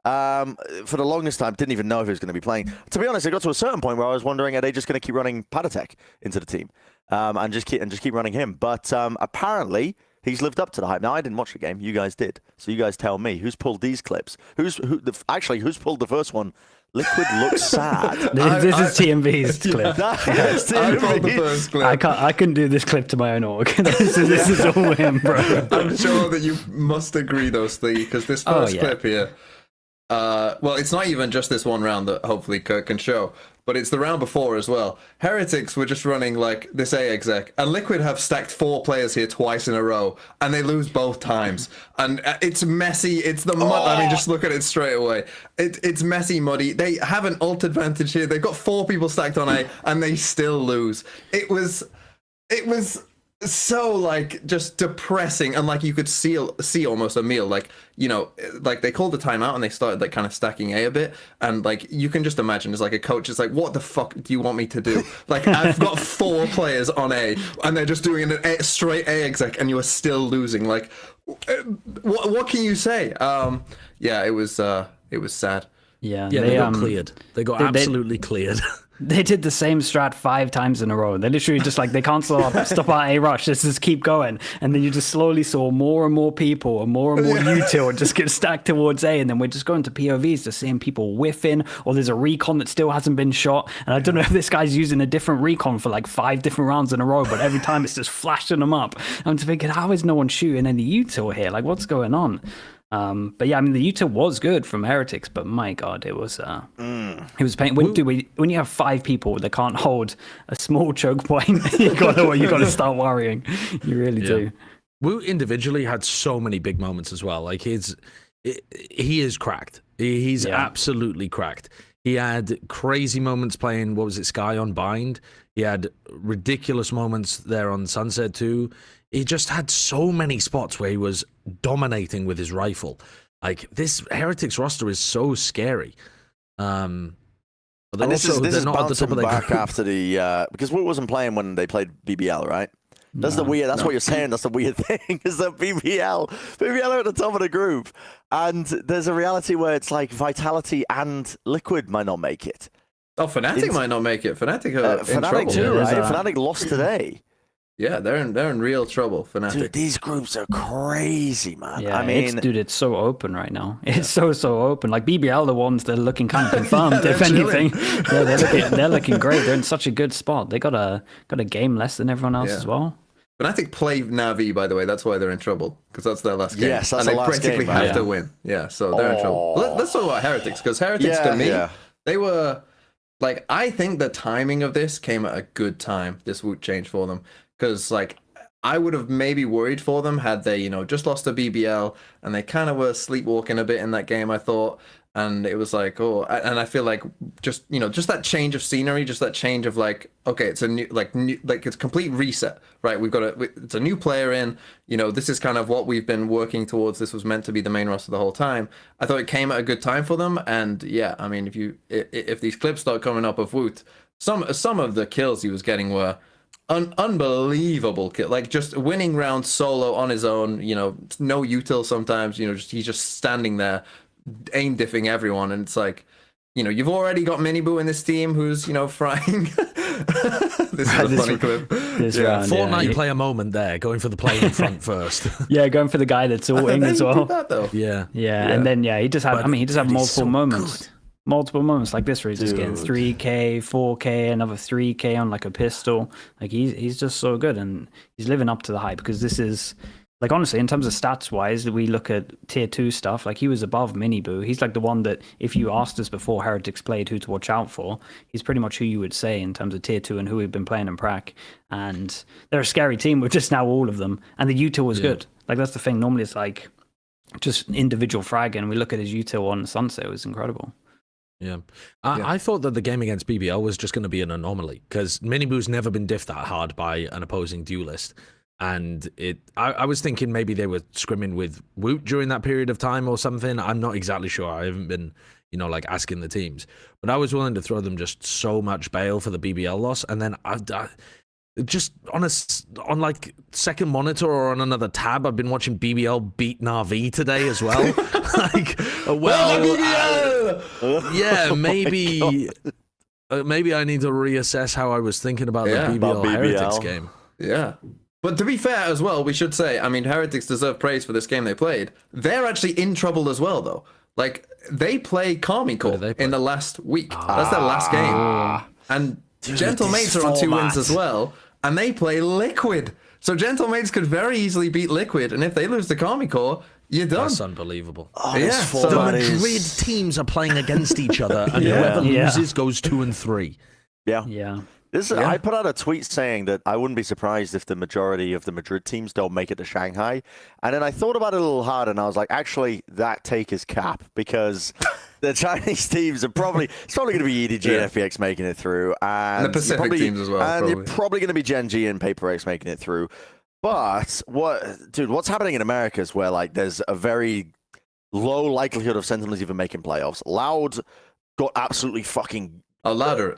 for the longest time, didn't even know if he was going to be playing. To be honest, it got to a certain point where I was wondering, are they just going to keep running Patatek into the team and just keep running him? But apparently, he's lived up to the hype. Now, I didn't watch the game. You guys did. So you guys tell me. Who's pulled these clips? Who's pulled the first one? Liquid looks sad. This is TMV's clip. That's I pulled the it. first clip. I couldn't do this clip to my own org. this is all him, bro. I'm sure that you must agree, though, Steve, because this Oh, first yeah. clip here, well, it's not even just this one round that hopefully Kirk can show, but it's the round before as well. Heretics were just running like this A exec, and Liquid have stacked 4 players here twice in a row, and they lose both times. And it's messy. It's the mud. I mean, just look at it straight away. It's messy, muddy. They have an ult advantage here. They've got 4 people stacked on A, and they still lose. It was so like just depressing, and like you could see almost a meal, like, you know, like they called the timeout and they started like kind of stacking A a bit, and like you can just imagine as like a coach, it's like, what the fuck do you want me to do? Like I've got 4 players on A and they're just doing an straight A exec and you are still losing. Like what can you say? Yeah, it was sad. Yeah, They got cleared. They got absolutely cleared. They did the same strat 5 times in a row. They literally just like, they can't stop our A rush. Let's just keep going. And then you just slowly saw more and more people and more util just get stacked towards A. And then we're just going to POVs, just seeing people whiffing, or there's a recon that still hasn't been shot. And I don't know if this guy's using a different recon for like 5 different rounds in a row, but every time it's just flashing them up. I'm just thinking, how is no one shooting any util here? Like, what's going on? But yeah, I mean, the util was good from Heretics, but my God, it was pain. When you have 5 people that can't hold a small choke point, you gotta start worrying. You really do. Wu individually had so many big moments as well. Like he is cracked. He's absolutely cracked. He had crazy moments playing, what was it, Sky on Bind. He had ridiculous moments there on Sunset too. He just had so many spots where he was dominating with his rifle. Like, this Heretics roster is so scary. But this is not at the top of their back after the because Wu wasn't playing when they played BBL, right? That's the weird. That's what you're saying. That's the weird thing, is that BBL are at the top of the group, and there's a reality where it's like Vitality and Liquid might not make it. Oh, Fnatic might not make it. Fnatic are in Fnatic trouble. too, right? Fnatic lost today. Yeah, they're in real trouble, Fnatic. Dude, these groups are crazy, man. Yeah, I mean, it's so open right now. It's so open. Like BBL, the ones that are looking kind of confirmed, if anything. Yeah, they're looking great. They're in such a good spot. They got a game less than everyone else as well. Fnatic play NAVI, by the way. That's why they're in trouble, because that's their last game. Yes, that's and the they last practically game, have to win. Yeah, so they're in trouble. Let's talk about Heretics, because Heretics, to me, they were like, I think the timing of this came at a good time. This would change for them, because like, I would have maybe worried for them had they, just lost to BBL and they kind of were sleepwalking a bit in that game, I thought. And it was like, and I feel like just that change of scenery, just that change of like, okay, it's a new, it's a complete reset, right? It's a new player in, this is kind of what we've been working towards. This was meant to be the main roster the whole time. I thought it came at a good time for them. And yeah, I mean, if these clips start coming up of Woot, some of the kills he was getting were unbelievable kill, like just winning rounds solo on his own, no util sometimes, he's just standing there aim diffing everyone, and it's like, you've already got Miniboo in this team who's frying. This is a funny clip. Fortnite player moment there, going for the play in front first. Yeah, going for the guy that's ulting as well. Yeah, and then he just had multiple moments. Good. Multiple moments like this where he's just getting 3K, 4K, another 3K on like a pistol. Like he's just so good, and he's living up to the hype, because this is like, honestly, in terms of stats wise, we look at tier 2 stuff, like he was above Miniboo. He's like the one that if you asked us before Heretics played who to watch out for, he's pretty much who you would say in terms of tier 2 and who we've been playing in prac. And they're a scary team with just now all of them. And the util was good. Like that's the thing. Normally it's like just individual frag, and we look at his util on Sunset, it was incredible. Yeah. I thought that the game against BBL was just going to be an anomaly, because Miniboo's never been diffed that hard by an opposing duelist. And I was thinking maybe they were scrimming with Woot during that period of time or something. I'm not exactly sure. I haven't been, like asking the teams. But I was willing to throw them just so much bail for the BBL loss. And then I just on like second monitor or on another tab, I've been watching BBL beat NAVI today as well. Like, yeah, maybe I need to reassess how I was thinking about the BBL Heretics game. Yeah. But to be fair as well, we should say, I mean, Heretics deserve praise for this game they played. They're actually in trouble as well, though. Like, they play Kami Core in the last week. That's their last game. And Gentlemates are on 2 wins as well, and they play Liquid. So Gentlemates could very easily beat Liquid, and if they lose to Kami Core, you're done. That's unbelievable. So the Madrid teams are playing against each other, and whoever loses goes 2 and 3. Yeah. I put out a tweet saying that I wouldn't be surprised if the majority of the Madrid teams don't make it to Shanghai. And then I thought about it a little hard, and I was like, actually, that take is cap, because the Chinese teams are probably going to be EDG and FPX making it through, and the Pacific teams as well. And you're probably going to be Gen.G and PaperX making it through. But what's happening in America is where like there's a very low likelihood of Sentinels even making playoffs. Loud got absolutely fucking. Oh, louder.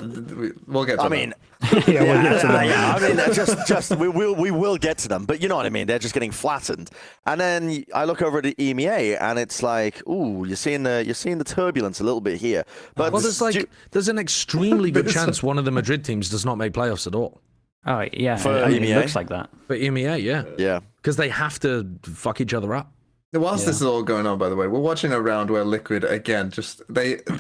We'll get to them. I mean, we'll get to them. I mean, we will get to them, but you know what I mean. They're just getting flattened. And then I look over at the EMEA, and it's like, ooh, you're seeing the turbulence a little bit here. But well, there's an extremely good chance one of the Madrid teams does not make playoffs at all. Oh yeah, For it EMEA? looks like that. For EMEA, yeah, because they have to fuck each other up. Whilst this is all going on, by the way, we're watching a round where Liquid again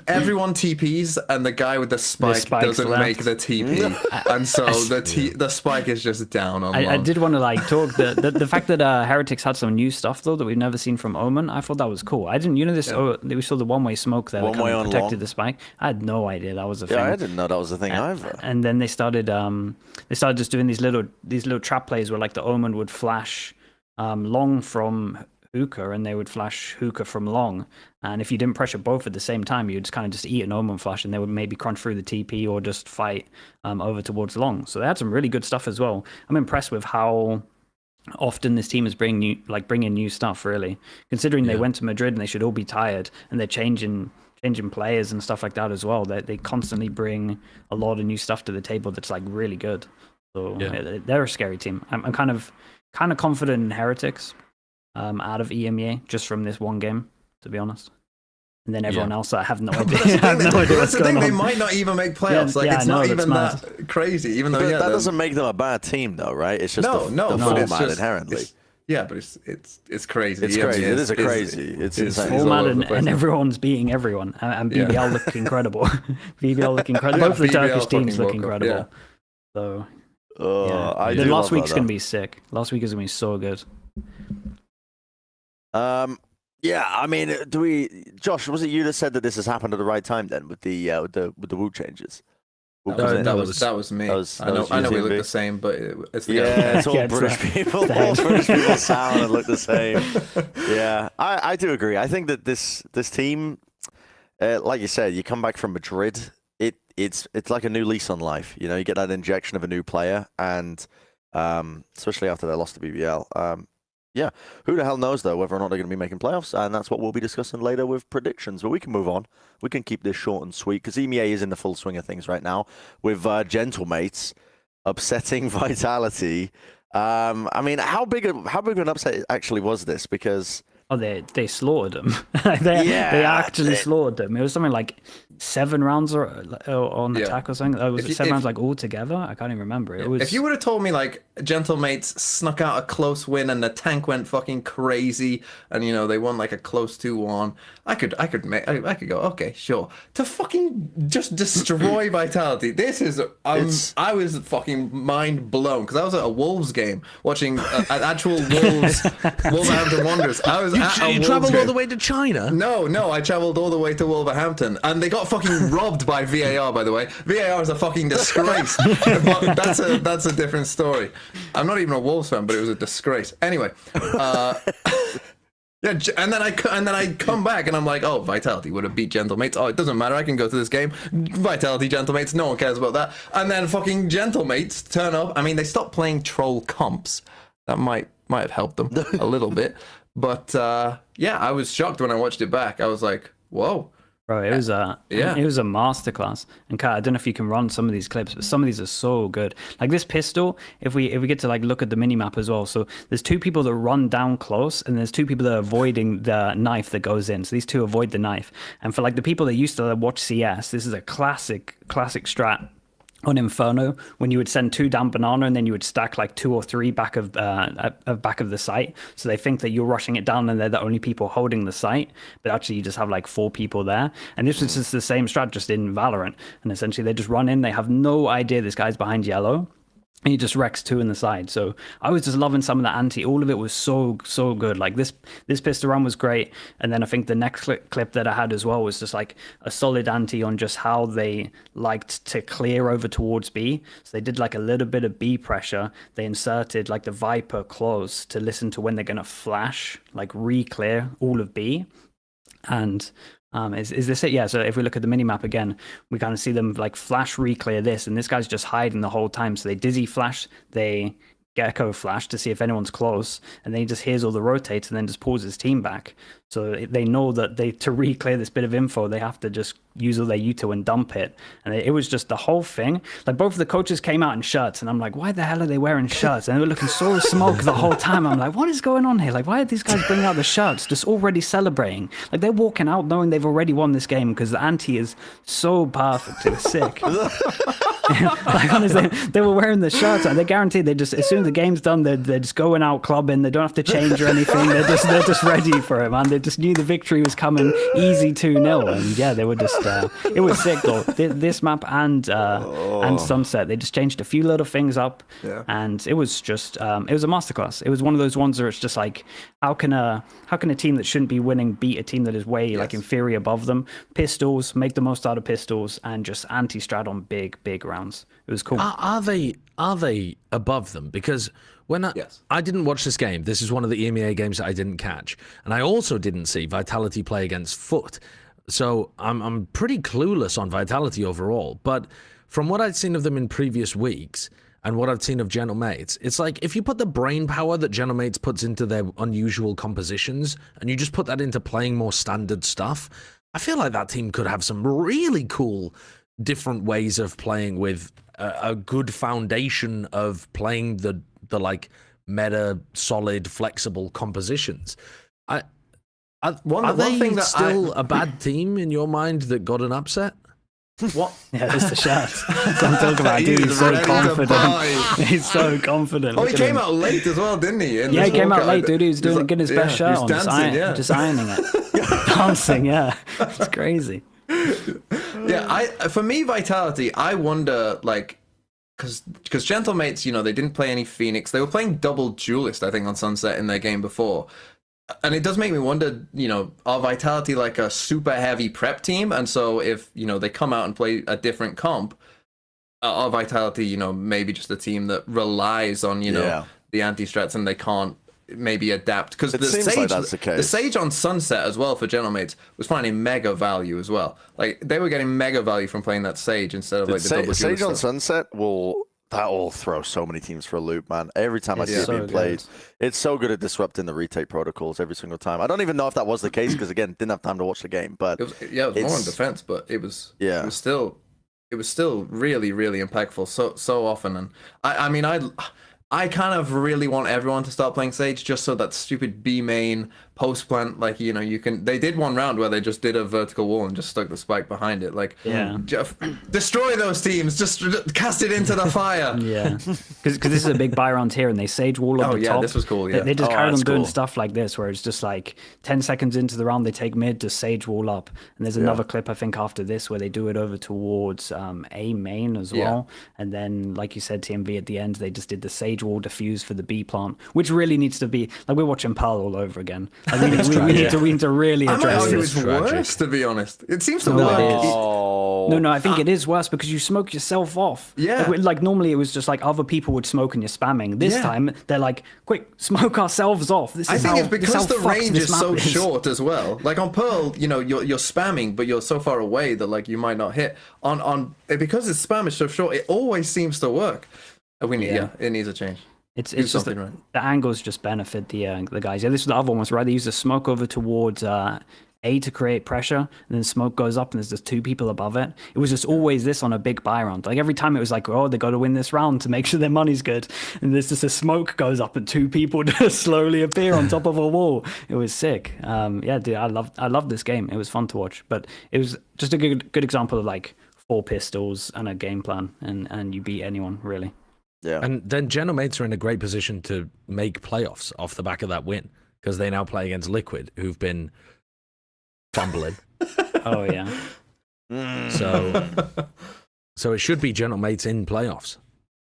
everyone TPs and the guy with the spike doesn't make the TP, and so the spike is just down on. I did want to like talk the fact that Heretics had some new stuff though that we've never seen from Omen. I thought that was cool. I didn't, this. Oh, we saw the one-way smoke there that kind of protected the spike. I had no idea that was a thing. Yeah, I didn't know that was a thing either. And then they started just doing these little trap plays where like the Omen would flash long from hookah, and they would flash hookah from long, and if you didn't pressure both at the same time, you'd kind of just eat an Omen flash, and they would maybe crunch through the TP or just fight over towards long. So they had some really good stuff as well. I'm impressed with how often this team is bringing new stuff, really, considering they went to Madrid and they should all be tired, and they're changing players and stuff like that as well. They constantly bring a lot of new stuff to the table that's like really good. So they're a scary team. I'm kind of confident in Heretics out of EMEA just from this one game, to be honest. And then everyone else, I have no idea. That's the thing. They might not even make playoffs. It's not even that crazy. Even though that doesn't make them a bad team, though, right? It's just the format inherently. But it's crazy. It's crazy. It is crazy. It's insane. Format and everyone's beating everyone. And BBL look incredible. BBL look incredible. Both the Turkish teams look incredible. So the last week's gonna be sick. Last week is gonna be so good. Yeah, I mean, Josh, was it you that said that this has happened at the right time then with the Wu changes? That was me. I know we look the same, but it's the it's all British people. All British people sound and look the same. Yeah, I do agree. I think that this team, like you said, you come back from Madrid, it's like a new lease on life. You know, you get that injection of a new player, and especially after they lost to BBL. Yeah, who the hell knows, though, whether or not they're going to be making playoffs, and that's what we'll be discussing later with predictions. But we can move on. We can keep this short and sweet, because EMEA is in the full swing of things right now, with Gentlemates upsetting Vitality. I mean, how big of an upset actually was this? Because... Oh, they slaughtered them. They actually slaughtered them. It was something like 7 rounds on attack or something. Was it 7 rounds like all together? I can't even remember. It was. If you would have told me like Gentlemates snuck out a close win and the tank went fucking crazy, and they won like a close 2-1, I could go, okay, sure. To fucking just destroy Vitality, this is I was fucking mind blown, because I was at a Wolves game watching an actual Wolverhampton Wanderers. I was you travelled all the way to China? No, I travelled all the way to Wolverhampton, and they got fucking robbed by VAR, by the way. VAR is a fucking disgrace. But that's a different story. I'm not even a Wolves fan, but it was a disgrace. Anyway, and then I come back and I'm like, oh, Vitality would have beat Gentlemates. Oh, it doesn't matter. I can go to this game. Vitality, Gentlemates, no one cares about that. And then fucking Gentlemates turn up. I mean, they stopped playing troll comps. That might have helped them a little bit. But I was shocked when I watched it back. I was like, whoa. Bro, it was a masterclass. And Kat, I don't know if you can run some of these clips, but some of these are so good. Like this pistol, if we get to like look at the minimap as well. So there's 2 people that run down close, and there's 2 people that are avoiding the knife that goes in. So these 2 avoid the knife. And for like the people that used to watch CS, this is a classic strat on Inferno, when you would send 2 down banana and then you would stack like 2 or 3 back of the site, so they think that you're rushing it down and they're the only people holding the site, but actually you just have like 4 people there. And this was just the same strat, just in Valorant, and essentially they just run in, they have no idea this guy's behind yellow, and he just wrecks 2 in the side. So I was just loving some of the anti. All of it was so good. Like this pistol run was great, and then I think the next clip that I had as well was just like a solid anti on just how they liked to clear over towards B. So they did like a little bit of B pressure. They inserted like the Viper close to listen to when they're gonna flash, like re-clear all of B. And is this it? Yeah, so if we look at the minimap again, we kind of see them like flash re-clear this, and this guy's just hiding the whole time. So they dizzy flash, they Gecko flash to see if anyone's close, and then he just hears all the rotates and then just pulls his team back. So they know that to re-clear this bit of info, they have to just use all their util and dump it. And it was just the whole thing. Like both of the coaches came out in shirts, and I'm like, why the hell are they wearing shirts? And they were looking so smoke the whole time. I'm like, what is going on here? Like, why are these guys bringing out the shirts, just already celebrating? Like they're walking out knowing they've already won this game because the ante is so perfect. It was sick. Like honestly, they were wearing the shirts, and they're guaranteed they just, as soon as the game's done, they're just going out clubbing. They don't have to change or anything. They're just ready for it, man. They just knew the victory was coming, easy 2-0, and yeah, they were just it was sick though. This map and Sunset, they just changed a few little things up, and it was just it was a masterclass. It was one of those ones where it's just like, how can a team that shouldn't be winning beat a team that is way like inferior above them? Pistols, make the most out of pistols, and just anti-strat on big rounds. It was cool. Are they above them? Because when I didn't watch this game, this is one of the EMEA games that I didn't catch, and I also didn't see Vitality play against Foot. So I'm pretty clueless on Vitality overall. But from what I'd seen of them in previous weeks and what I've seen of Gentlemates, it's like if you put the brain power that Gentlemates puts into their unusual compositions and you just put that into playing more standard stuff, I feel like that team could have some really cool different ways of playing with a good foundation of playing the like meta, solid, flexible compositions. Are they still a bad team in your mind that got an upset? What? Yeah, it's the shots. So I'm talking about, dude, he's so confident. He's so confident. Oh, he came out late as well, didn't he? Yeah, he came out late, dude. He was getting his best shirt on, just ironing it. Dancing, yeah. It's crazy. Yeah, for me, Vitality, I wonder, like, because Gentlemates, you know, they didn't play any Phoenix. They were playing double Duelist, I think, on Sunset in their game before. And it does make me wonder, you know, are Vitality like a super heavy prep team? And so if, you know, they come out and play a different comp, are Vitality, you know, maybe just a team that relies on, you know, the anti-strats and they can't maybe adapt? Because the Sage on Sunset as well for Gentlemates was finding mega value as well. Like they were getting mega value from playing that Sage instead of like the double Sage on stuff. Sunset will throw so many teams for a loop, man. Every time I see it being played, it's so good at disrupting the retake protocols every single time. I don't even know if that was the case because again, didn't have time to watch the game. But it was more in defense, but it was still really impactful so often. And I mean I kind of really want everyone to start playing Sage just so that stupid B main post plant, like, you know, you can. They did one round where they just did a vertical wall and just stuck the spike behind it. Like, destroy those teams, just cast it into the fire. Yeah, because this is a big buy round here, and they Sage wall up the top. This was cool. Yeah, they just carry on doing stuff like this, where it's just like 10 seconds into the round, they take mid to Sage wall up, and there's another clip I think after this where they do it over towards A main as well, and then like you said, TMV at the end, they just did the Sage wall diffuse for the B plant, which really needs to be like we're watching Pearl all over again. Like, we need to really address this. It's worse, to be honest. It seems to work. No, I think it is worse because you smoke yourself off. Yeah. Like normally it was just like other people would smoke and you're spamming. This time they're like, quick, smoke ourselves off. I think it's because the range is so short as well. Like on Pearl, you know, you're spamming, but you're so far away that like you might not hit. On because its spam is so short, it always seems to work. It needs a change. It's just the angles just benefit the guys. Yeah, this is the other one was right. They use the smoke over towards A to create pressure, and then smoke goes up, and there's just two people above it. It was just always this on a big buy round. Like every time it was like, oh, they got to win this round to make sure their money's good, and there's just a smoke goes up, and two people just slowly appear on top of a wall. It was sick. Yeah, dude, I loved this game. It was fun to watch, but it was just a good example of like 4 pistols and a game plan, and you beat anyone really. Yeah. And then Gentlemates are in a great position to make playoffs off the back of that win because they now play against Liquid, who've been fumbling. Oh, yeah. So it should be Gentlemates in playoffs.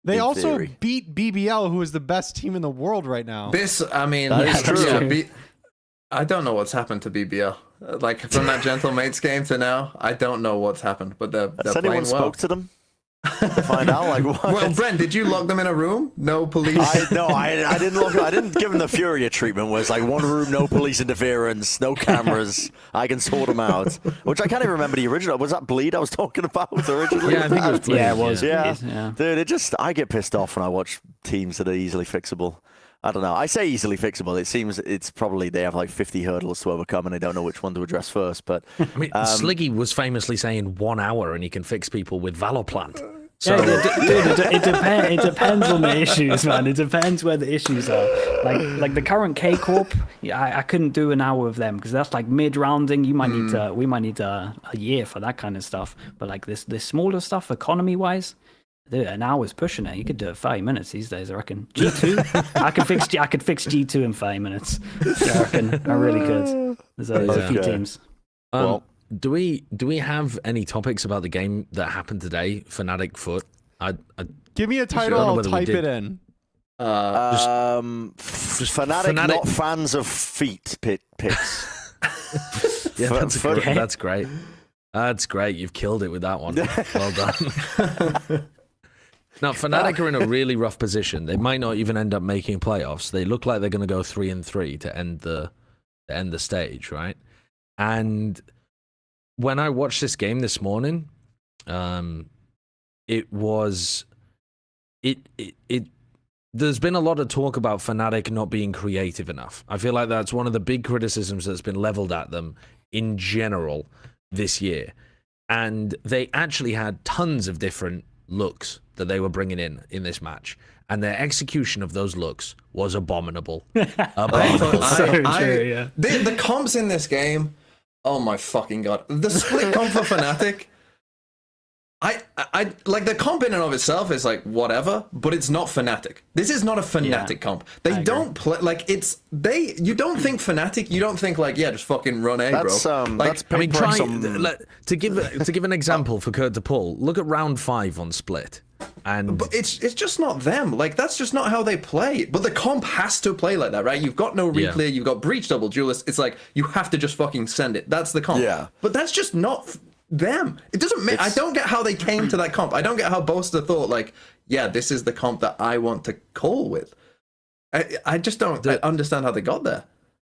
They in also theory. beat BBL, who is the best team in the world right now. This, I mean, That is true. I don't know what's happened to BBL. Like from that Gentlemates game to now, I don't know what's happened. But they're Has playing anyone well. spoke to them to find out? Like, what? Well, Brent, did you lock them in a room? No police. I didn't look. I didn't give them the Furia treatment, where it's like one room, no police interference, no cameras. I can sort them out. Which I can't even remember the original. Was that Bleed I was talking about originally? Yeah, I think it was Bleed. Yeah, it was. Yeah. Yeah. Dude, I get pissed off when I watch teams that are easily fixable. I don't know. I say easily fixable. It seems it's probably they have like 50 hurdles to overcome and they don't know which one to address first. But I mean, Sliggy was famously saying 1 hour and he can fix people with Valorplant. So It depends on the issues, man. It depends where the issues are. Like the current K Corp, yeah, I couldn't do an hour of them because that's like mid rounding. We might need a year for that kind of stuff. But like this smaller stuff, economy wise, dude, an hour's pushing it. You could do it 30 minutes these days, I reckon. G2, I could fix G2 in 30 minutes. I reckon I really could. There's a few teams. well, do we have any topics about the game that happened today? Fnatic Foot. Give me a title, don't know I'll whether we type did. it in. Fnatic, not fans of feet picks. Yeah, that's Foot- great. That's great. That's great. You've killed it with that one. Well done. Now, Fnatic are in a really rough position. They might not even end up making playoffs. They look like they're going to go 3-3 to end the stage, right? And when I watched this game this morning, there's been a lot of talk about Fnatic not being creative enough. I feel like that's one of the big criticisms that's been leveled at them in general this year. And they actually had tons of different looks that they were bringing in this match. And their execution of those looks was abominable. Abominable. So true, yeah. The comps in this game, oh my fucking god. The split comp for Fnatic, I like the comp in and of itself is like whatever, but it's not Fnatic. This is not a Fnatic comp. They don't play like you don't think Fnatic, you don't think like, yeah, just fucking run A, That's bro. that's I mean, paper try some- to give an example for Kurt to pull. Look at round 5 on Split, and But it's just not them. Like that's just not how they play. But the comp has to play like that, right? You've got no reclear, you've got breach double duelist. It's like you have to just fucking send it. That's the comp. Yeah. But that's just not them. It doesn't make. I don't get how they came to that comp. I don't get how Boaster thought like, yeah, this is the comp that I want to call with. I just don't understand how they got there.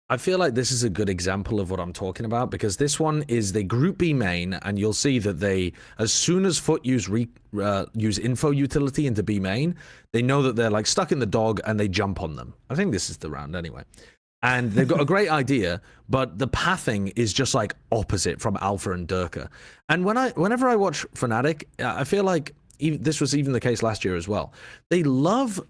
I feel like this is a good example of what I'm talking about, because this one is the Group B main, and you'll see that they, as soon as Foot use info utility into B main, they know that they're like stuck in the dog and they jump on them. I think this is the round anyway. And they've got a great idea, but the pathing is just like opposite from Alpha and Durka. And whenever I watch Fnatic, I feel like this was even the case last year as well. They love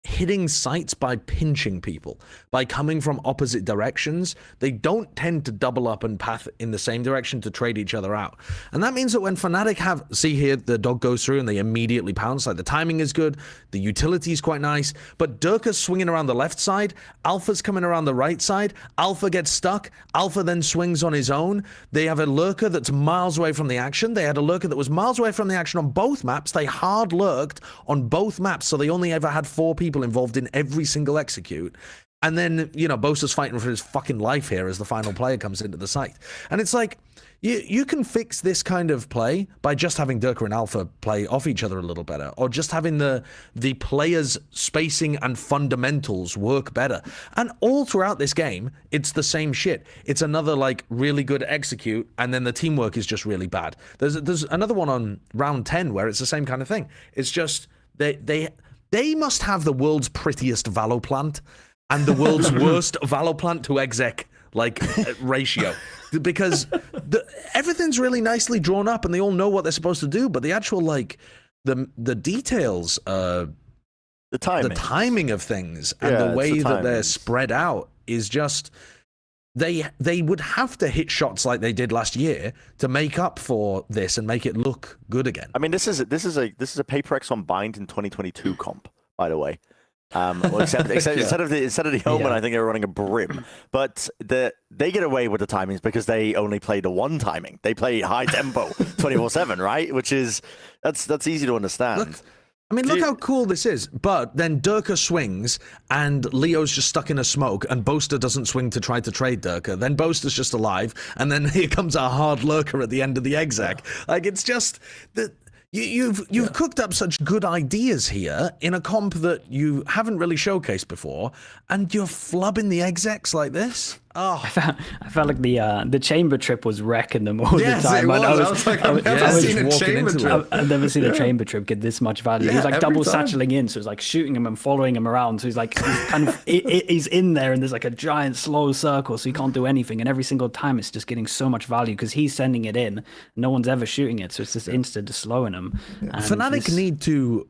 hitting sites by pinching people, by coming from opposite directions. They don't tend to double up and path in the same direction to trade each other out. And that means that when Fnatic see here, the dog goes through and they immediately pounce, like the timing is good, the utility is quite nice, but Durka's swinging around the left side, Alpha's coming around the right side, Alpha gets stuck, Alpha then swings on his own, they have a lurker that's miles away from the action, they had a lurker that was miles away from the action on both maps, they hard lurked on both maps, so they only ever had 4 people involved in every single execute. And then, you know, Bosa's fighting for his fucking life here as the final player comes into the site. And it's like, you can fix this kind of play by just having Durka and Alpha play off each other a little better, or just having the players' spacing and fundamentals work better. And all throughout this game, it's the same shit. It's another like really good execute, and then the teamwork is just really bad. There's another one on round 10 where it's the same kind of thing. It's just they must have the world's prettiest Valorplant and the world's worst Valorplant to exec ratio, because everything's really nicely drawn up and they all know what they're supposed to do, but the actual the details, the timing of things and the way that they're spread out is just they would have to hit shots like they did last year to make up for this and make it look good again. I mean, this is a PaperX on Bind in 2022 comp, by the way. Well, except instead of the helmet, I think they were running a Brim. But they get away with the timings because they only play the one timing. They play high tempo 24/7, right? Which is that's easy to understand. I mean, look how cool this is. But then Durka swings, and Leo's just stuck in a smoke, and Boaster doesn't swing to try to trade Durka. Then Boaster's just alive, and then here comes our hard lurker at the end of the exec. Like, it's just that you've cooked up such good ideas here in a comp that you haven't really showcased before, and you're flubbing the execs like this. Oh, I felt like the chamber trip was wrecking them all the time. It was. I was like, I've never seen a chamber trip. I've never seen a chamber trip get this much value. He's like double satcheling in, so he's like shooting him and following him around. So he's like he's in there, and there's like a giant slow circle, so he can't do anything. And every single time, it's just getting so much value because he's sending it in. No one's ever shooting it, so it's just instant slowing him. And Fnatic need to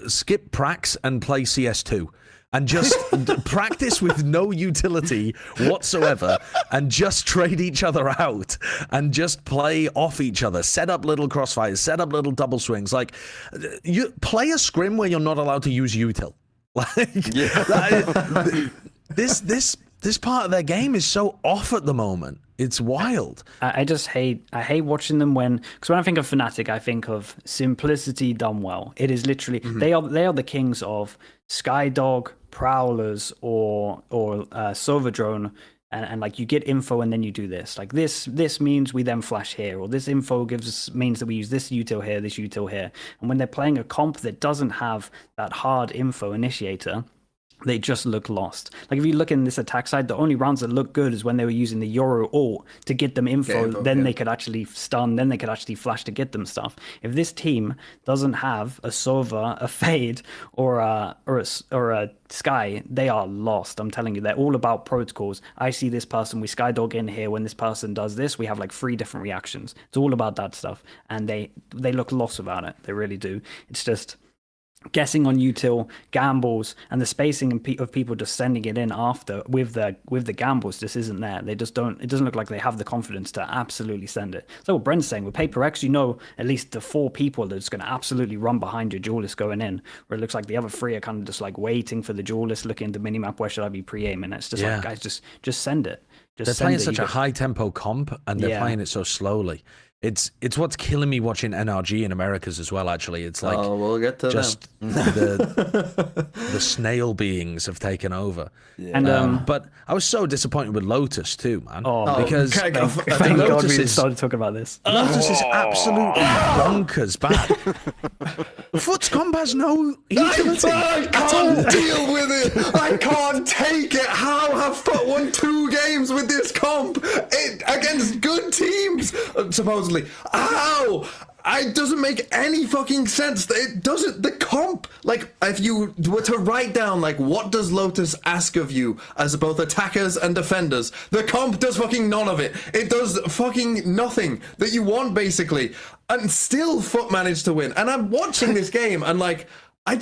skip Prax and play CS2. And just practice with no utility whatsoever, and just trade each other out, and just play off each other. Set up little crossfires, set up little double swings. Like, you play a scrim where you're not allowed to use util. This part of their game is so off at the moment. It's wild. I hate watching them because when I think of Fnatic, I think of simplicity done well. It is literally they are the kings of Skydog, Prowlers, or Sova Drone, and like you get info and then you do this. Like this means we then flash here, or this info means that we use this util here, this util here. And when they're playing a comp that doesn't have that hard info initiator, they just look lost. Like if you look in this attack side, the only rounds that look good is when they were using the Yoru ult to get them info. Then they could actually stun. Then they could actually flash to get them stuff. If this team doesn't have a Sova, a Fade, or a Sky, they are lost. I'm telling you, they're all about protocols. I see this person, we Skydog in here. When this person does this, we have like 3 different reactions. It's all about that stuff, and they look lost about it. They really do. It's just guessing on util, gambles, and the spacing of people just sending it in after with the gambles just isn't there. They just don't. It doesn't look like they have the confidence to absolutely send it. So what Brent's saying with Paper X, you know at least the 4 people that's going to absolutely run behind your duelist going in, where it looks like the other 3 are kind of just like waiting for the duelist, looking at the minimap, where should I be pre-aiming? It's just like, guys, just send it. They're playing such a high tempo comp, and they're playing it so slowly. It's what's killing me watching NRG in Americas as well. Actually, it's like we'll get to just the snail beings have taken over. And but I was so disappointed with Lotus too, man. Because thank God we started talking about this. Lotus is absolutely bonkers bad. Foot's comp has no utility. I can't deal with it. I can't take it. How have Foot won 2 games with this comp against good teams? Supposedly. How? It doesn't make any fucking sense. It doesn't. The comp, like, if you were to write down, like, what does Lotus ask of you as both attackers and defenders? The comp does fucking none of it. It does fucking nothing that you want, basically. And still Foot managed to win. And I'm watching this game, and, like, I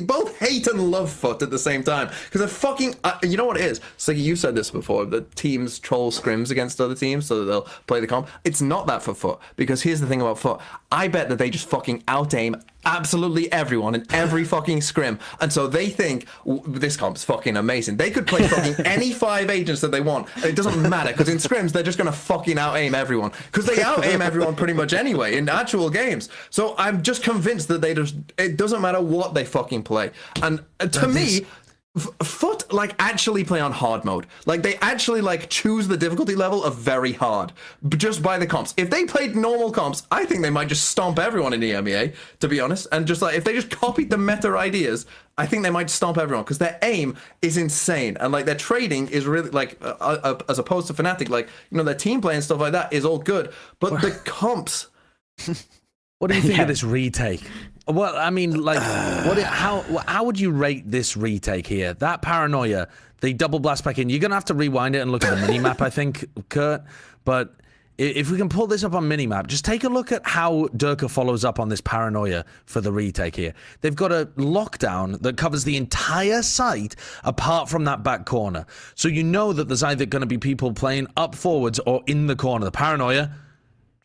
both hate and love Foot at the same time, because I fucking you know what it is? So you said this before, the teams troll scrims against other teams so that they'll play the comp. It's not that for Foot, because here's the thing about Foot. I bet that they just fucking out aim absolutely everyone in every fucking scrim, and so they think this comp's fucking amazing. They could play fucking any 5 agents that they want, and it doesn't matter, because in scrims they're just gonna fucking out aim everyone, because they out aim everyone pretty much anyway in actual games. So I'm just convinced that it doesn't matter what they fucking play. And to me, Foot like actually play on hard mode. Like they actually like choose the difficulty level of very hard just by the comps. If they played normal comps, I think they might just stomp everyone in EMEA, to be honest. And just like if they just copied the meta ideas, I think they might stomp everyone, because their aim is insane, and like their trading is really like as opposed to Fnatic, like, you know, their team play and stuff like that is all good, but the comps. What do you think of this retake? Well, I mean, like, how would you rate this retake here? That paranoia, they double blast back in. You're going to have to rewind it and look at the minimap, I think, Kurt. But if we can pull this up on minimap, just take a look at how Durka follows up on this paranoia for the retake here. They've got a lockdown that covers the entire site apart from that back corner. So you know that there's either going to be people playing up forwards or in the corner. The paranoia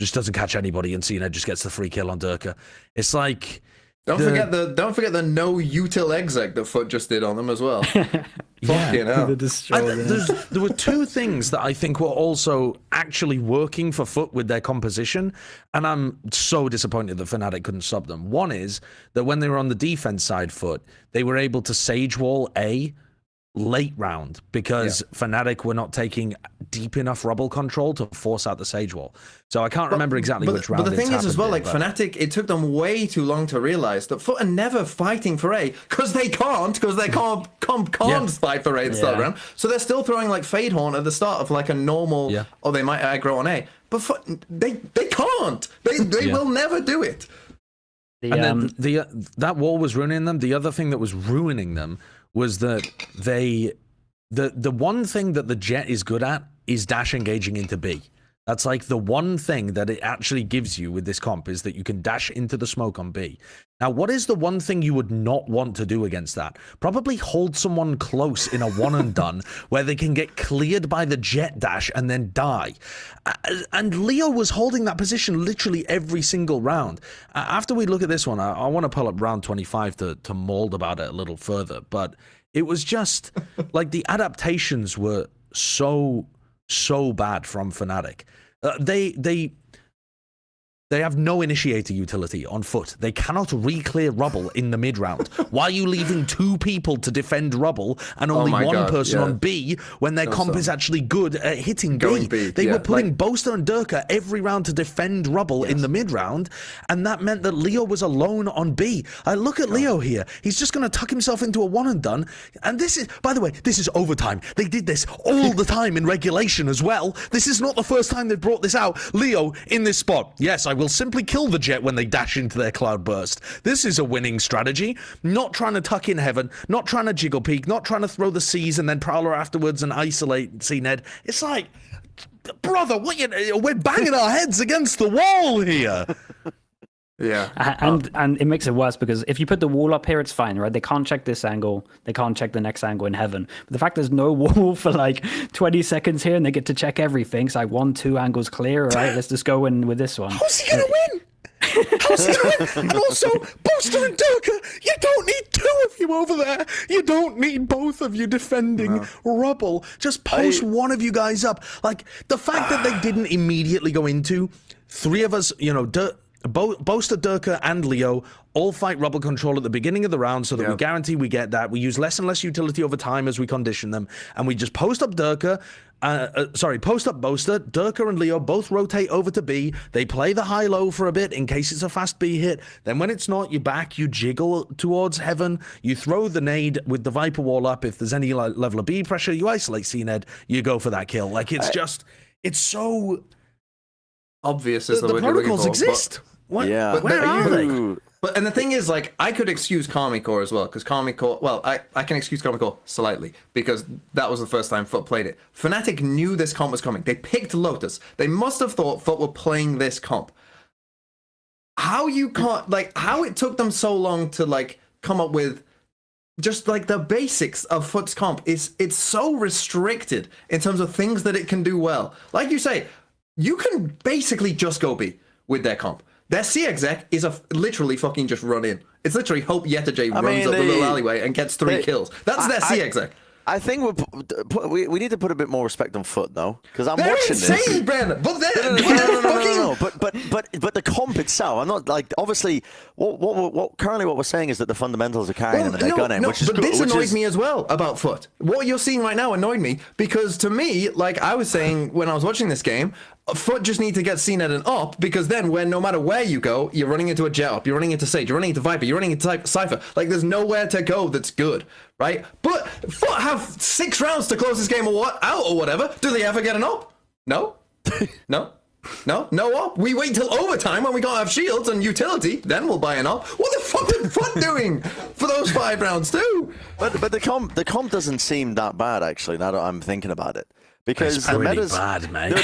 just doesn't catch anybody, and Cena just gets the free kill on Durka. It's like Don't forget the no util exec that Foot just did on them as well. Fucking hell. There were two things that I think were also actually working for Foot with their composition, and I'm so disappointed that Fnatic couldn't stop them. One is that when they were on the defense side, Foot, they were able to Sage Wall A late round because Fnatic were not taking deep enough rubble control to force out the Sage Wall. So I can't remember exactly which round. But the thing is as well, like but Fnatic, it took them way too long to realize that Foot are never fighting for A because they can't can't fight for A at the start of the round. So they're still throwing like Fade Horn at the start of like a normal, or they might aggro on A. But Foot, they can't. They will never do it. And then that wall was ruining them. The other thing that was ruining them was that the one thing that the Jet is good at is dash engaging into B. That's like the one thing that it actually gives you with this comp is that you can dash into the smoke on B. Now, what is the one thing you would not want to do against that? Probably hold someone close in a one and done where they can get cleared by the Jet dash and then die. And Leo was holding that position literally every single round. After we look at this one, I want to pull up round 25 to mold about it a little further. But it was just like the adaptations were so bad from Fnatic. They have no initiator utility on Foot. They cannot re-clear rubble in the mid-round. Why are you leaving two people to defend rubble and only one person on B when their comp is actually good at hitting B? They were putting Boaster and Durka every round to defend rubble in the mid-round, and that meant that Leo was alone on B. I look at Leo here. He's just going to tuck himself into a one and done. And this is, by the way, this is overtime. They did this all the time in regulation as well. This is not the first time they've brought this out. Leo in this spot. Yes, I will simply kill the Jet when they dash into their cloud burst. This is a winning strategy. Not trying to tuck in heaven, not trying to jiggle peek, not trying to throw the C's and then Prowler afterwards and isolate CNED. It's like, brother, we're banging our heads against the wall here. Yeah. And it makes it worse because if you put the wall up here, it's fine, right? They can't check this angle. They can't check the next angle in heaven. But the fact there's no wall for like 20 seconds here and they get to check everything. It's like 1-2 angles clear. All right, let's just go in with this one. How's he going to win? How's he going to win? And also, Boaster and Durka, you don't need two of you over there. You don't need both of you defending rubble. Just post one of you guys up. Like, the fact that they didn't immediately go into three of us, you know, Boaster, Durka, and Leo all fight rubble control at the beginning of the round so that we guarantee we get that. We use less and less utility over time as we condition them. And we just post up Durka, post up Boaster. Durka and Leo both rotate over to B. They play the high-low for a bit in case it's a fast B hit. Then when it's not, you back, you jiggle towards heaven. You throw the nade with the Viper wall up. If there's any level of B pressure, you isolate CNED. You go for that kill. Like, it's just, it's so obvious as the protocols exist. Where are they? But and the thing is, like, I could excuse Karmi Core as well, because Karmi Core, well, I can excuse Karmi Core slightly, because that was the first time Foot played it. Fnatic knew this comp was coming. They picked Lotus. They must have thought Foot were playing this comp. How you can't, like, how it took them so long to, like, come up with just, like, the basics of Foot's comp is, it's so restricted in terms of things that it can do well. Like you say, you can basically just go B with their comp. Their C exec is literally fucking just run in. It's literally hope YETA runs up the little alleyway and gets 3 kills. That's their C exec. I think we need to put a bit more respect on Foot though, because I'm they're watching insane, this. Brandon. But But the comp itself, I'm not like obviously what currently what we're saying is that the fundamentals are carrying them and they're gunning, which is good. But this annoyed me as well about Foot. What you're seeing right now annoyed me because to me, like I was saying when I was watching this game, Foot just need to get CNED and up because then when no matter where you go, you're running into a Jet up, you're running into Sage, you're running into Viper, you're running into Cypher. Like there's nowhere to go that's good, right? But Foot have 6 rounds to close this game out or whatever. Do they ever get an up? No? No up. We wait till overtime when we gotta have shields and utility, then we'll buy an up. What the fuck is Foot doing for those 5 rounds too? But the comp doesn't seem that bad actually. Now that I'm thinking about it. Because the meta's bad, mate.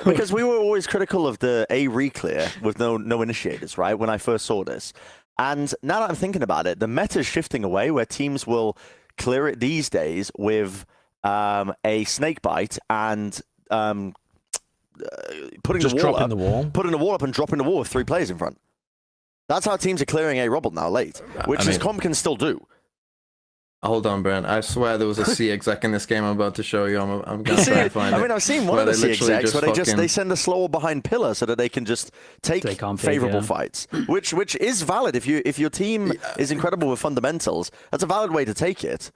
Because we were always critical of the A re-clear with no initiators, right? When I first saw this, and now that I'm thinking about it, the meta's shifting away where teams will clear it these days with a snake bite and putting the wall up and dropping the wall with 3 players in front. That's how teams are clearing a Rubble now late, which this comp can still do. Hold on, Brent. I swear there was a C exec in this game I'm about to show you. I'm going to try and find it. I mean, I've seen one of the C literally execs where fucking- they send a slower behind pillar so that they can just take favorable fights, which is valid. If your team is incredible with fundamentals, that's a valid way to take it.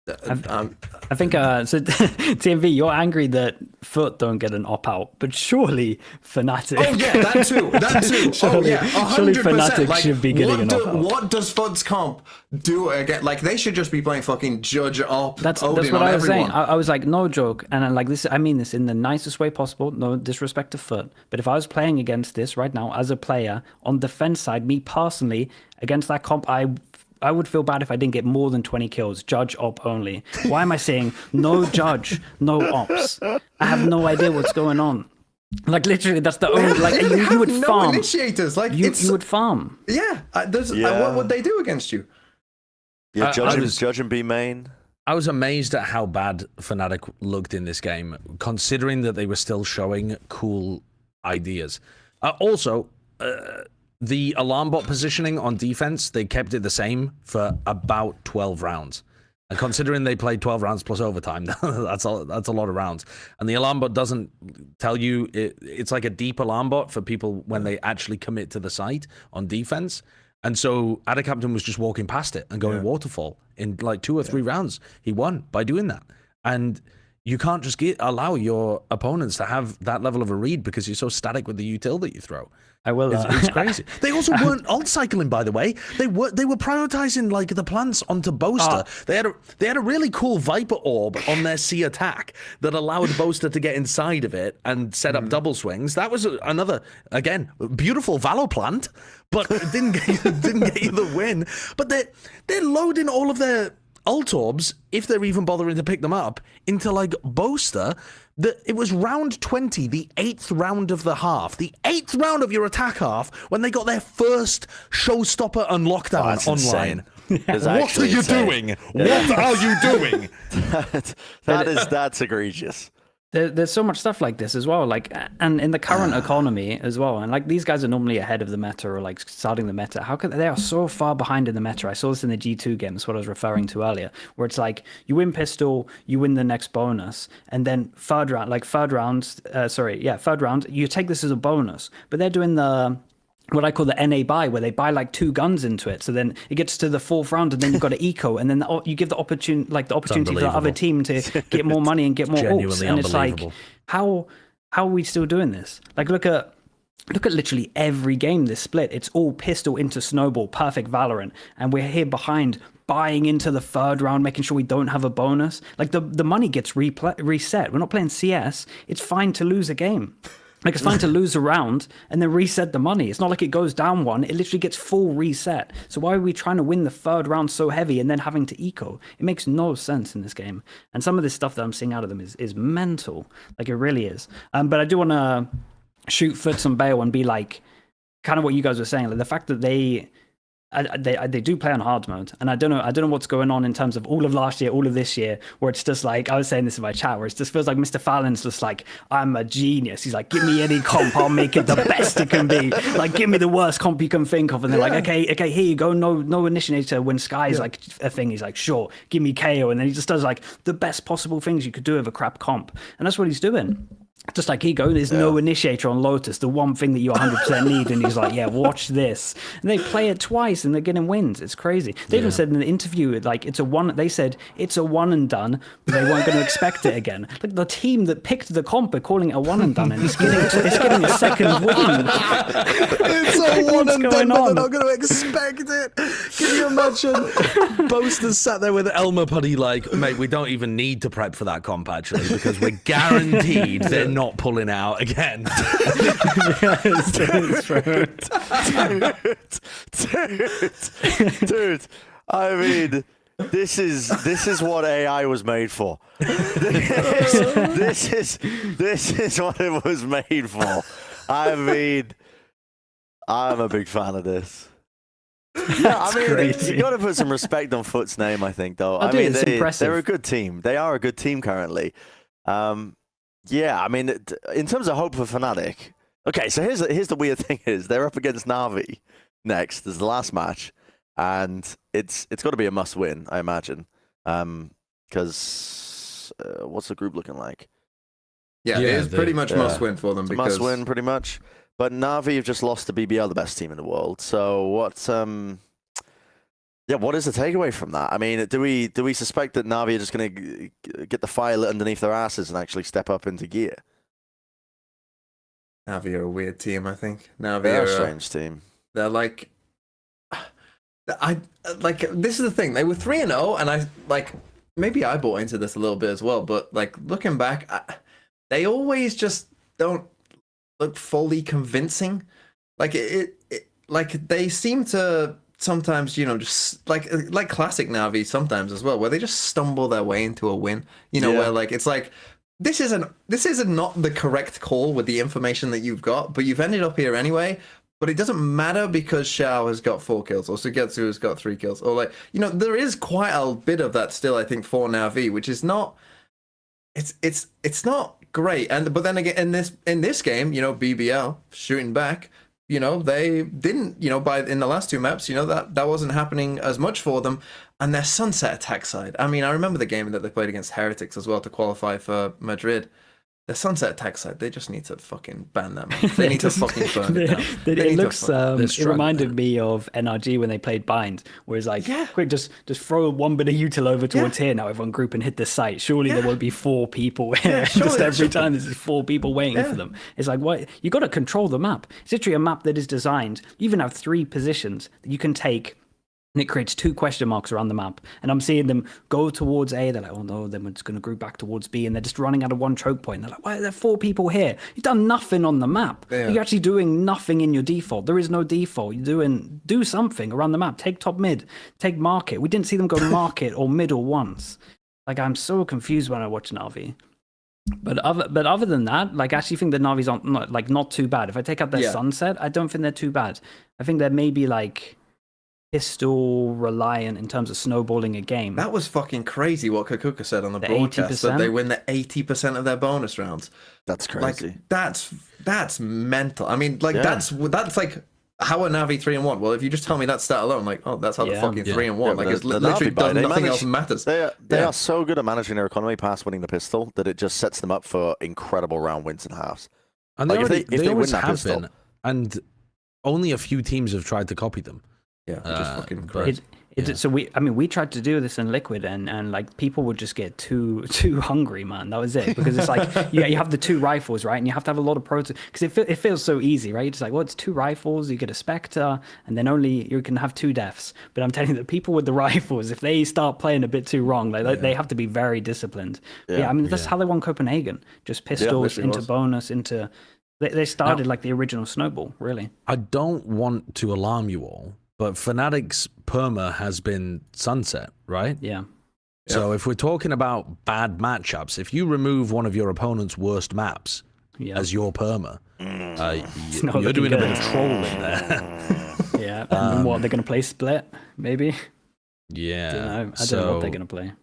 I think so. TMV, you're angry that Foot don't get an opt-out, but surely Fnatic. Oh yeah, that too. That too. Surely, oh yeah, 100%. surely Fnatic like, should be getting an opt-out. What does Fud's comp do again? Like they should just be playing fucking Judge Op. That's Odin what on I was everyone. saying. I was like, no joke, and I'm like this. I mean this in the nicest way possible. No disrespect to Foot, but if I was playing against this right now as a player on defense side, me personally against that comp, I would feel bad if I didn't get more than 20 kills, Judge Op only. Why am I saying no Judge, no Ops? I have no idea what's going on. Like literally, that's the only like you would no farm. initiators. Like You would farm. Yeah. What would they do against you? Yeah, Judge and beYn. I was amazed at how bad Fnatic looked in this game, considering that they were still showing cool ideas. The alarm bot positioning on defense, they kept it the same for about 12 rounds. And considering they played 12 rounds plus overtime, that's a lot of rounds. And the alarm bot doesn't tell you, it's like a deep alarm bot for people when they actually commit to the site on defense. And so Ada Captain was just walking past it and going waterfall in like 2 or 3 rounds. He won by doing that. And you can't just allow your opponents to have that level of a read because you're so static with the util that you throw. I will. It's crazy. They also weren't alt cycling, by the way. They were prioritizing like the plants onto Boaster. They had a really cool Viper orb on their C attack that allowed Boaster to get inside of it and set up double swings. That was another, again, beautiful Valo plant, but it didn't get you the win. But they're loading all of their ult orbs, if they're even bothering to pick them up, into like Boaster. It was round 20, the 8th round of the half, the 8th round of your attack half, when they got their first showstopper unlocked out online. What are you doing? What are you doing? That's egregious. There's so much stuff like this as well, like, and in the current economy as well, and like these guys are normally ahead of the meta or like starting the meta. How could they are so far behind in the meta? I saw this in the G2 game. That's what I was referring to earlier, where it's like you win pistol, you win the next bonus, and then third round, you take this as a bonus, but they're doing what I call the NA buy, where they buy like 2 guns into it. So then it gets to the 4th round, and then you've got to eco, and then you give the opportunity for the other team to get more money and get more ults. And it's like, how are we still doing this? Like, look at literally every game this split. It's all pistol into snowball, perfect Valorant, and we're here behind buying into the 3rd round, making sure we don't have a bonus. Like the money gets reset. We're not playing CS. It's fine to lose a game. Like, it's fine to lose a round and then reset the money. It's not like it goes down 1. It literally gets full reset. So why are we trying to win the 3rd round so heavy and then having to eco? It makes no sense in this game. And some of this stuff that I'm seeing out of them is mental. Like, it really is. But I do want to shoot Foots and Bale and be like, kind of what you guys were saying. Like, the fact that they do play on hard mode, and I don't know what's going on in terms of all of last year, all of this year, where it's just like, I was saying this in my chat, where it just feels like Mr. Fallon's just like, I'm a genius. He's like, give me any comp, I'll make it the best it can be. Like, give me the worst comp you can think of, and they're like, okay, here you go. No initiator when Sky's like a thing. He's like, sure, give me KO, and then he just does like the best possible things you could do with a crap comp, and that's what he's doing. Just like Ego, there's no initiator on Lotus, the one thing that you 100% need, and he's like, yeah, watch this. And they play it twice and they're getting wins. It's crazy. They even said in the interview, like, they said it's a one and done, but they weren't going to expect it again. Like, the team that picked the comp are calling it a one and done, and it's getting a second win. It's a one and done, but they're not going to expect it. Can you imagine? Boaster's sat there with Elmer Putty like, mate, we don't even need to prep for that comp, actually, because we're guaranteed they're not pulling out again. Dude, I mean, this is what AI was made for. This is what it was made for. I mean, I'm a big fan of this. Yeah, I mean, crazy. you got to put some respect on Foot's name, I think, though. I mean, mean, impressive. they're a good team. They are a good team currently. Yeah, I mean, in terms of hope for Fnatic, okay, so here's the weird thing is they're up against NAVI, next. There's the last match, and it's got to be a must-win, I imagine. Because what's the group looking like? Yeah, it is pretty much must win for them. It's a because must win, pretty much. But NAVI have just lost to BBL, the best team in the world. So what is the takeaway from that? I mean, do we suspect that NAVI are just going to get the fire lit underneath their asses and actually step up into gear? NAVI are a weird team, I think. NAVI They're are a strange team. They're like, this is the thing. They were 3-0, and I maybe I bought into this a little bit as well. But like looking back, they always just don't look fully convincing. Like like they seem to sometimes, just like classic NAVI sometimes as well, where they just stumble their way into a win. Where like it's like this isn't not the correct call with the information that you've got, but you've ended up here anyway. But it doesn't matter because Xiao has got 4 kills, or Sugetsu has got 3 kills, or like there is quite a bit of that still, I think, for NAVI, which is not. It's not great, but then again, in this game, BBL shooting back, they didn't, in the last 2 maps, that wasn't happening as much for them, and their Sunset attack side. I mean, I remember the game that they played against Heretics as well to qualify for Madrid. The Sunset attack side, they just need to fucking ban them. They need to fucking burn it down. It reminded me of NRG when they played Bind, where it's like, quick, just throw one bit of util over towards here. Now everyone group and hit the site. Surely there won't be 4 people here. Just every time there's 4 people waiting for them. It's like, what? You got to control the map. It's literally a map that is designed. You even have 3 positions that you can take. And it creates 2 question marks around the map. And I'm seeing them go towards A. They're like, oh no, then we're just going to group back towards B. And they're just running out of 1 choke point. They're like, why are there 4 people here? You've done nothing on the map. Yeah. You're actually doing nothing in your default. There is no default. Do something around the map. Take top mid. Take market. We didn't see them go market or middle once. Like, I'm so confused when I watch NAVI. But other than that, like, I actually think the NAVI's not too bad. If I take out their Sunset, I don't think they're too bad. I think they're maybe like pistol reliant in terms of snowballing a game. That was fucking crazy what Kakuka said on the broadcast, that they win the 80% of their bonus rounds. That's crazy. Like, that's mental. I mean, like that's like how are NAVI 3-1? Well, if you just tell me that stat alone, like, oh, that's how the fucking 3-1. Like, it's literally nothing else matters. They are so good at managing their economy past winning the pistol that it just sets them up for incredible round wins and halves. And like, if they always win that pistol, and only a few teams have tried to copy them. Yeah, which is fucking crazy. So we tried to do this in Liquid, and like people would just get too hungry, man. That was it, because it's like you have the 2 rifles, right, and you have to have a lot of protein, because it feels so easy, right? It's like, well, it's 2 rifles, you get a Spectre, and then only you can have 2 deaths. But I'm telling you, the people with the rifles, if they start playing a bit too wrong, they have to be very disciplined. I mean, that's how they won Copenhagen. Just pistols into bonus into. They started like the original Snowball, really. I don't want to alarm you all, but Fnatic's perma has been Sunset, right? Yeah. So if we're talking about bad matchups, if you remove one of your opponent's worst maps as your perma, you're doing a bit of trolling there. Yeah. And what, they're going to play Split, maybe? Yeah. I don't know what they're going to play.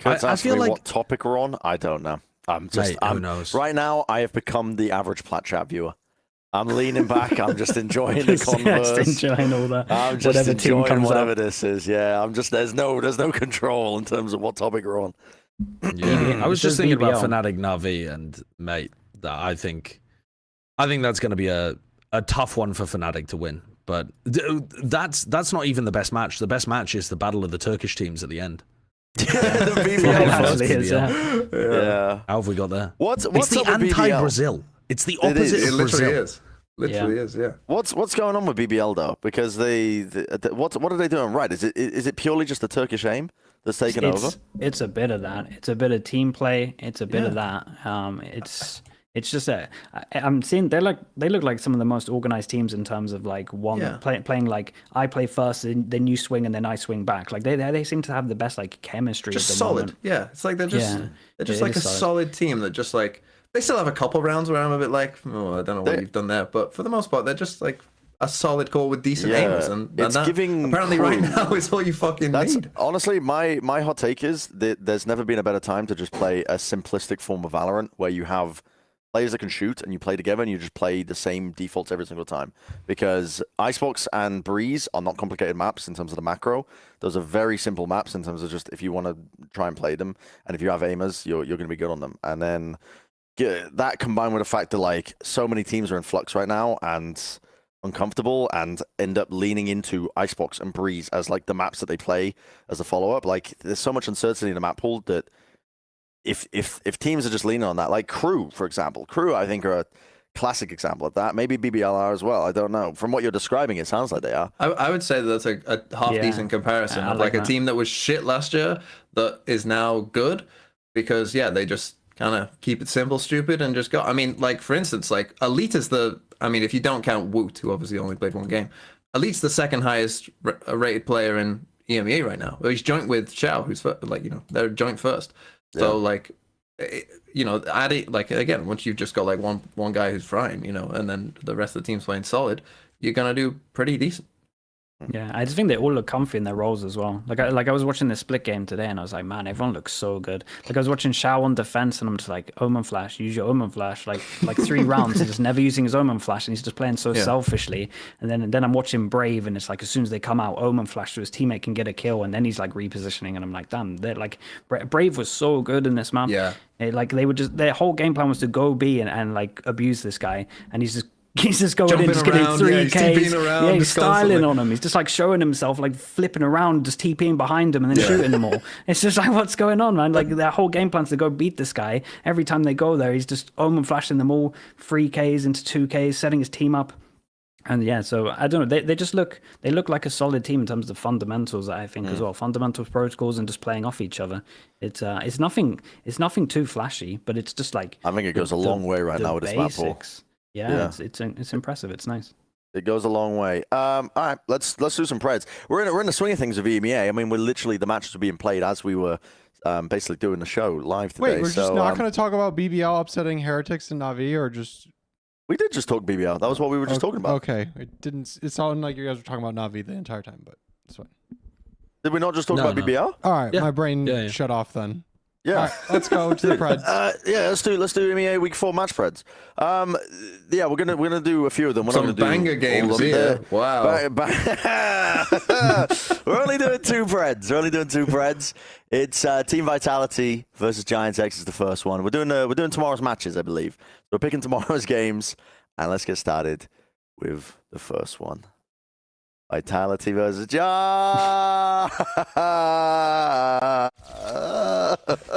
I feel like what topic we're on. I don't know. Who knows? Right now, I have become the average Plat Chat viewer. I'm leaning back. I'm just enjoying the converse. Just enjoying all that. I'm just enjoying whatever this is. Yeah, I'm just there's no control in terms of what topic we're on. Yeah, I was just thinking about Fnatic Navi, and mate, I think that's going to be a tough one for Fnatic to win. But that's not even the best match. The best match is the battle of the Turkish teams at the end. The BBL Yeah. How have we got there? What's the anti-Brazil? It's the opposite of Brazil. Literally is. Yeah. What's going on with BBL though? Because what are they doing right? Is it purely just the Turkish aim that's taken over? It's a bit of that. It's a bit of team play. It's a bit of that. It's just I'm seeing they look like some of the most organized teams in terms of like playing like I play first, then you swing, and then I swing back. Like they seem to have the best like chemistry. Just at the solid. moment. Yeah, it's like they're just like a solid team that just like. They still have a couple rounds where I'm a bit like, oh, I don't know what you've done there. But for the most part, they're just like a solid core with decent aimers. And that, apparently right now is all you fucking need. Honestly, my hot take is that there's never been a better time to just play a simplistic form of Valorant where you have players that can shoot, and you play together, and you just play the same defaults every single time. Because Icebox and Breeze are not complicated maps in terms of the macro. Those are very simple maps in terms of just if you want to try and play them, and if you have aimers, you're going to be good on them. And then that combined with the fact that like so many teams are in flux right now and uncomfortable, and end up leaning into Icebox and Breeze as like the maps that they play as a follow-up. Like there's so much uncertainty in the map pool that if teams are just leaning on that, like Crew, for example. Crew, I think, are a classic example of that. Maybe BBL are as well. I don't know. From what you're describing, it sounds like they are. I would say that's a half-decent comparison of like a team that was shit last year that is now good because, yeah, they just kind of keep it simple, stupid, and just go. I mean, like, for instance, like, Elite is I mean, if you don't count Woot, who obviously only played one game, Elite's the second highest rated player in EMEA right now. Well, he's joint with Xiao, who's, like, you know, they're joint first. So, like, you know, like, again, once you've just got, like, one guy who's frying, you know, and then the rest of the team's playing solid, you're going to do pretty decent. Yeah, I just think they all look comfy in their roles as well. Like I was watching the split game today, and I was like, man, everyone looks so good. Like I was watching Xiao on defense, and I'm just like, Omen Flash, use your Omen Flash. Like 3 rounds, he's just never using his Omen Flash, and he's just playing so selfishly. And then I'm watching Brave, and it's like as soon as they come out, Omen Flash to his teammate can get a kill, and then he's like repositioning, and I'm like, damn, they're like Brave was so good in this map. Yeah, like they would just their whole game plan was to go B and like abuse this guy, and he's just going jumping in, just around, getting 3Ks. Around, yeah, he's styling on him. He's just like showing himself, like flipping around, just TPing behind him and then shooting them all. It's just like, what's going on, man? Like their whole game plan's to go beat this guy. Every time they go there, he's just Omen flashing them all 3Ks into 2Ks, setting his team up. And yeah, so I don't know. They just look like a solid team in terms of fundamentals, I think, as well. Fundamentals, protocols, and just playing off each other. It's nothing too flashy, but it's just like I think it goes a long way right now with this map pool. Yeah. It's impressive. It's nice. It goes a long way. All right, let's do some Preds. We're in the swing of things of EMEA. I mean, we're literally the matches were being played as we were basically doing the show live today. Wait, we're just not going to talk about BBL upsetting Heretics and NAVI, or just? We did just talk BBL. That was what we were just talking about. Okay, it didn't. It sounded like you guys were talking about NAVI the entire time, but that's fine. Did we not just talk about BBL? All right, my brain shut off then. Yeah, all right, let's go to the Preds. Yeah, let's do EMEA Week 4 match Preds. Yeah, we're gonna do a few of them. We're Some not gonna banger do games here. Wow. We're only doing 2 Preds. It's Team Vitality versus Giants X is the first one. We're doing tomorrow's matches, I believe. So we're picking tomorrow's games, and let's get started with the first one. Vitality versus Giants.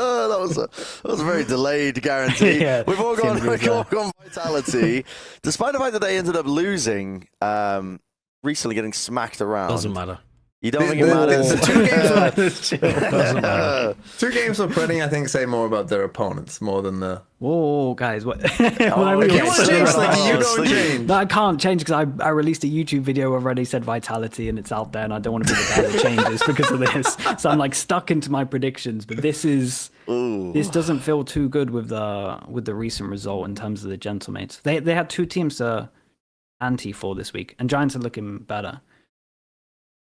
That was a very delayed guarantee. We've all gone Vitality, despite the fact that they ended up losing, recently getting smacked around. Doesn't matter. You don't think it matters? Doesn't matter. 2 games of Predding, I think, say more about their opponents more than the. Whoa, guys! What? You don't change. No, I can't change because I released a YouTube video where I already said Vitality, and it's out there, and I don't want to be the guy that changes because of this. So I'm like stuck into my predictions. But this doesn't feel too good with the recent result in terms of the Gentlemates. They had 2 teams to anti for this week, and Giants are looking better.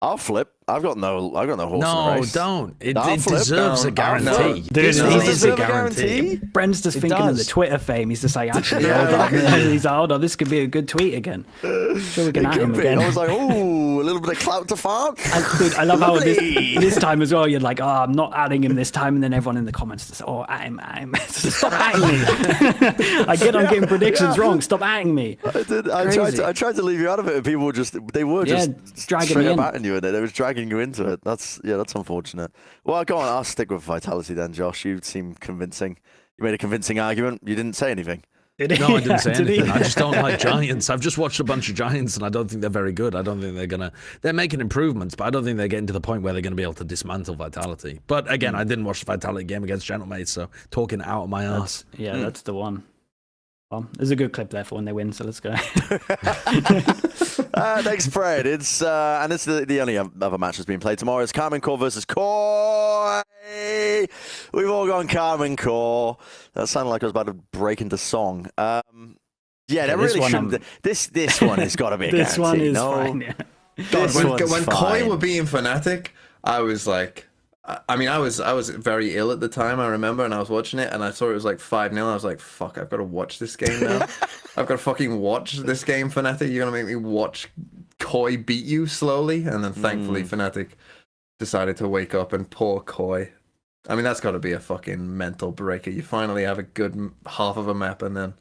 I'll flip. I've got no horse in the No, race. don't. It flip. deserves a guarantee. Dude, It is a guarantee. Brent's just thinking of the Twitter fame. He's just like, actually, hold on. He's like, hold on, this could be a good tweet again. Sure, we can at him again. I was like, ooh, a little bit of clout to farm. Dude, I love how this time as well, you're like, oh, I'm not adding him this time. And then everyone in the comments just, oh, at him. Stop atting me. I get on getting predictions wrong. Stop atting me. I tried to leave you out of it, and people were just dragging me in. Batting you in it. They was dragging you into it. That's unfortunate. Well, go on. I'll stick with Vitality then, Josh. You seem convincing. You made a convincing argument. You didn't say anything. No, I didn't say anything. I just don't like Giants. I've just watched a bunch of Giants, and I don't think they're very good. I don't think they're making improvements, but I don't think they're getting to the point where they're going to be able to dismantle Vitality. But again, I didn't watch the Vitality game against Gentlemates, so talking out of my ass. That's the one. Well, there's a good clip there for when they win, so let's go. Next spread. It's and it's the only other match that's been played tomorrow. It's Carmen Core versus Koi. We've all gone Carmen Core. That sounded like I was about to break into song. Yeah, that really shouldn't. This one has got to be a this guarantee. This one is fine. Yeah. God, when Koi were being Fnatic, I was like, I mean, I was very ill at the time, I remember, and I was watching it, and I saw it was like 5-0. I was like, fuck, I've got to watch this game now. I've got to fucking watch this game, Fnatic. You're going to make me watch Koi beat you slowly? And then thankfully, Fnatic decided to wake up, and poor Koi. I mean, that's got to be a fucking mental breaker. You finally have a good half of a map and then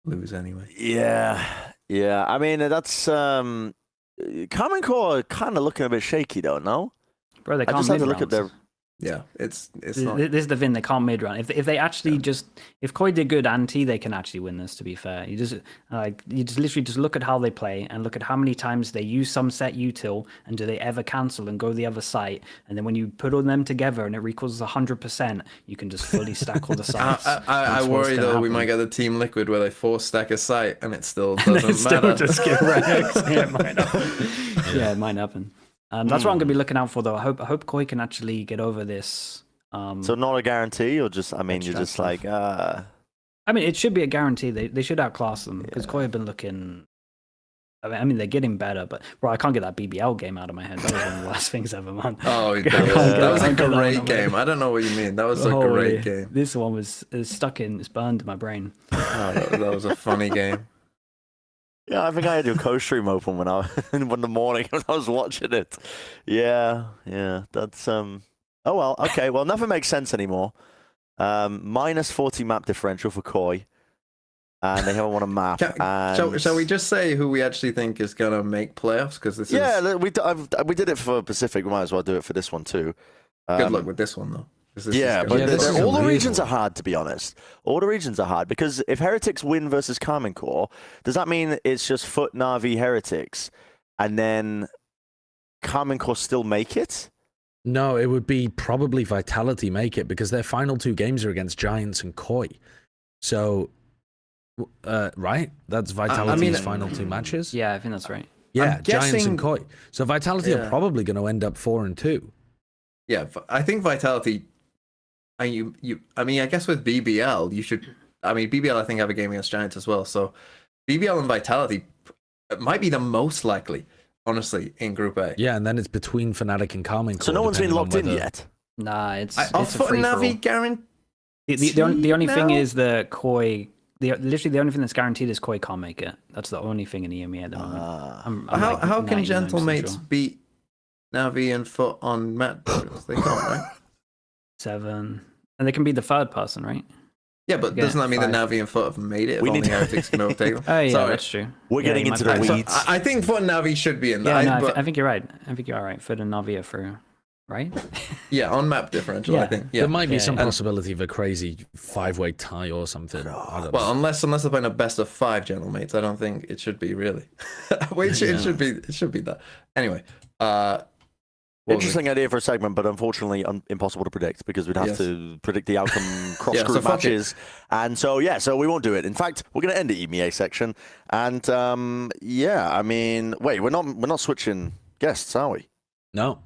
lose anyway. Yeah. I mean, that's... Common Core kind of looking a bit shaky, though, no? Bro, they I can't just had to mid look at rounds. their... Yeah, it's This not... is the Vin, they can't mid run. If they actually if Koi did good anti, they can actually win this, to be fair. You just literally just look at how they play and look at how many times they use some set util and do they ever cancel and go the other site. And then when you put all them together and it recalls 100%, you can just fully stack all the sites. I worry though we might get the Team Liquid where they force stack a site and it still doesn't Still matter. just get wrecked. Yeah, it might happen. Yeah, it might happen. That's what I'm gonna be looking out for though. I hope Koi can actually get over this. So not a guarantee, or just, I mean, you're just like, I mean, it should be a guarantee. They should outclass them because Koi have been looking. I mean, they're getting better, but bro, I can't get that BBL game out of my head. That was one of the worst things ever, man. Oh, that was a great game. I don't know what you mean. That was a great game. This one was stuck in. It's burned in my brain. Oh, that was a funny game. yeah, I think I had your co-stream open when in the morning when I was watching it. Yeah, that's Oh well, okay. Well, nothing makes sense anymore. Minus 40 map differential for Koi, and they haven't won a map. Shall we just say who we actually think is gonna make playoffs? Because this is we did it for Pacific. We might as well do it for this one too. good luck with this one though. But all the regions are hard, to be honest. All the regions are hard because if Heretics win versus Carmen Core, does that mean it's just Foot, Navi, Heretics, and then Carmen Core still make it? No, it would be probably Vitality make it because their final 2 games are against Giants and Koi. So, right? That's Vitality's final 2 matches? Yeah, I think that's right. Yeah, Giants and Koi. So Vitality are probably going to end up 4-2. Yeah, I think Vitality... I mean, I guess with BBL, you should... I mean, BBL, I think, have a game against Giants as well. So, BBL and Vitality might be the most likely, honestly, in Group A. Yeah, and then it's between Fnatic and Carmen Core. So no one's been locked in yet? Nah, it's I'll a free Navi guarantee. The only thing is the Koi... literally, the only thing that's guaranteed is Koi can't make it. That's the only thing in EMEA at the moment. How can Gentlemates beat Navi and Foot on Matt? They can't, right? 7. And they can be the third person, right? Yeah, but doesn't that mean that Navi and Foot have made it? We If need only Heretics can overtake them. Oh, yeah, Sorry. that's true. We're getting into the weeds. I think Foot and Navi should be in Yeah, that. no, I think you're right. I think you are right. Foot and Navi are through, right? Yeah, on map differential, I think. Yeah. There might be some possibility of a crazy 5-way tie or something. I don't Well, know. unless they're playing a best of 5 Gentlemates, I don't think it should be really. It should be that. Anyway, interesting idea for a segment, but unfortunately impossible to predict because we'd have to predict the outcome cross group matches. And so we won't do it. In fact, we're going to end the EMEA section. And I mean, wait, we're not switching guests, are we? No.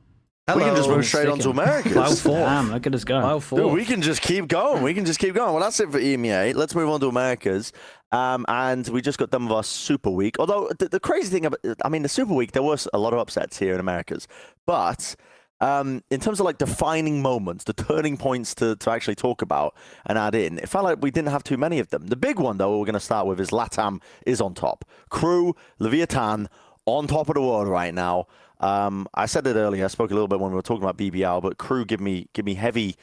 We can just move straight on to Americas. Damn, look at us go. Dude, we can just keep going. Well, that's it for EMEA. Let's move on to Americas. And we just got done with our Super Week. Although the crazy thing about, the Super Week, there was a lot of upsets here in Americas. But in terms of like defining moments, the turning points to actually talk about and add in, it felt like we didn't have too many of them. The big one, though, we're going to start with is LATAM is on top. Crew, LATAM, on top of the world right now. I said it earlier. I spoke a little bit when we were talking about BBL, but Crew give me heavy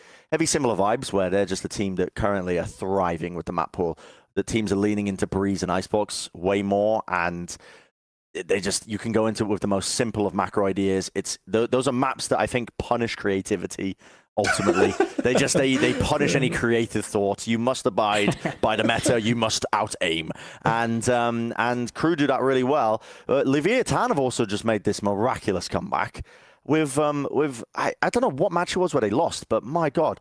similar vibes where they're just a team that currently are thriving with the map pool. The teams are leaning into Breeze and Icebox way more, and you can go into it with the most simple of macro ideas. Those are maps that I think punish creativity. Ultimately, they punish any creative thought. You must abide by the meta. You must out aim, and Crew do that really well. Leviathan have also just made this miraculous comeback with I don't know what match it was where they lost, but my God.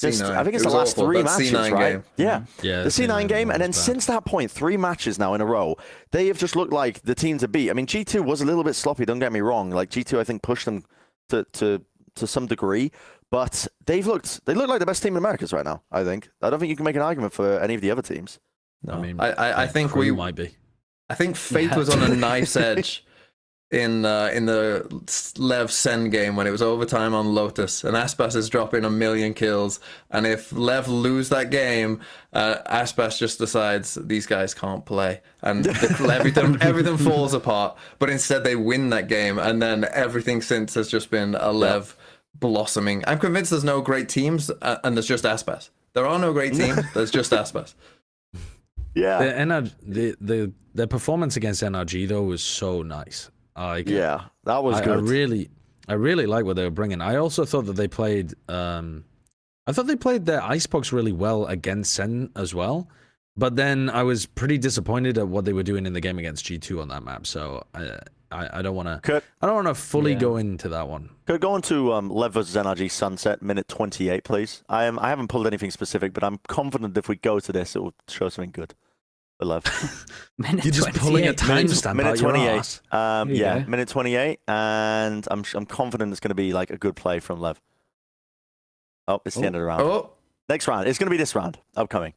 I think it's the last 3 matches, right? Game. Yeah, the C9 game. And then since that point, 3 matches now in a row, they have just looked like the team to beat. I mean, G2 was a little bit sloppy, don't get me wrong. Like, G2, I think, pushed them to some degree. But they look like the best team in Americas right now, I think. I don't think you can make an argument for any of the other teams. No, I think Crew might be. I think Fate was on a knife's edge in the Lev Sen game when it was overtime on Lotus, and Aspas is dropping 1 million kills, and if Lev lose that game, Aspas just decides these guys can't play, and everything falls apart. But instead they win that game, and then everything since has just been a Lev blossoming. I'm convinced there's no great teams, and there's just Aspas. There are no great teams. There's just Aspas. Yeah. The performance against NRG though was so nice. Yeah, that was good. I really like what they were bringing. I also thought that they played. I thought they played their Icebox really well against Sen as well. But then I was pretty disappointed at what they were doing in the game against G2 on that map. So I don't want to. I don't want to fully go into that one. Could go on to Lev versus NRG Sunset, minute 28, please. I haven't pulled anything specific, but I'm confident if we go to this, it will show something good. I love. You're just pulling a timestamp. Minute 28. Yeah, minute 28, and I'm confident it's going to be like a good play from Lev. Oh, it's the end of the round. Next round. It's going to be this round. Upcoming.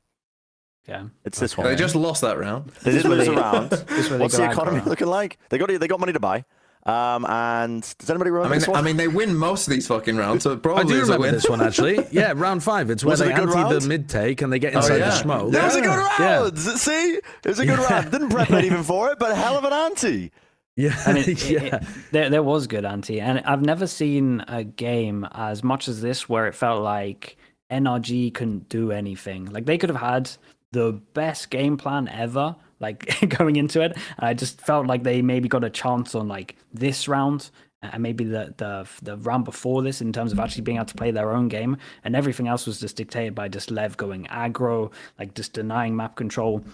Yeah. It's this one. They just lost that round. They did lose a round. What's the economy looking like? They got money to buy. And does anybody remember this one? I mean, they win most of these fucking rounds, so it probably I do is a remember win. this one actually. Yeah, round 5. It's where they anti the mid take and they get inside the smoke. That was a good round. See, it was a good round. Didn't prep anything for it, but a hell of an anti. Yeah, I mean, there was good anti, and I've never seen a game as much as this where it felt like NRG couldn't do anything. Like they could have had the best game plan ever, like going into it. And I just felt like they maybe got a chance on like this round and maybe the round before this in terms of actually being able to play their own game, and everything else was just dictated by just Lev going aggro, like just denying map control.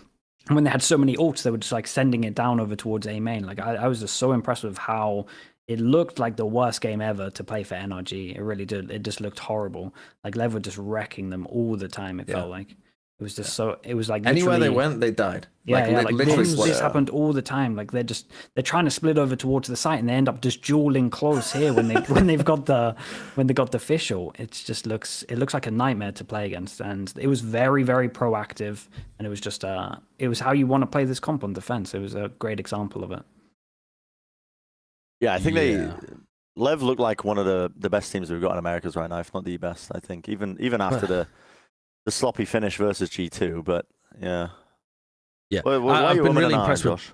And when they had so many ults, they were just like sending it down over towards A main. Like I was just so impressed with how it looked like the worst game ever to play for NRG. It really did. It just looked horrible. Like Lev were just wrecking them all the time. It felt like it was just so. It was like anywhere they went, they died. Yeah, like literally this happened all the time. Like they're trying to split over towards the site, and they end up just dueling close here when they got the official. It looks like a nightmare to play against, and it was very, very proactive, and it was just it was how you want to play this comp on defense. It was a great example of it. Yeah, I think Lev looked like one of the best teams we've got in Americas right now, if not the best. I think even after the sloppy finish versus G2, but yeah. Yeah, I've been really impressed with. Josh?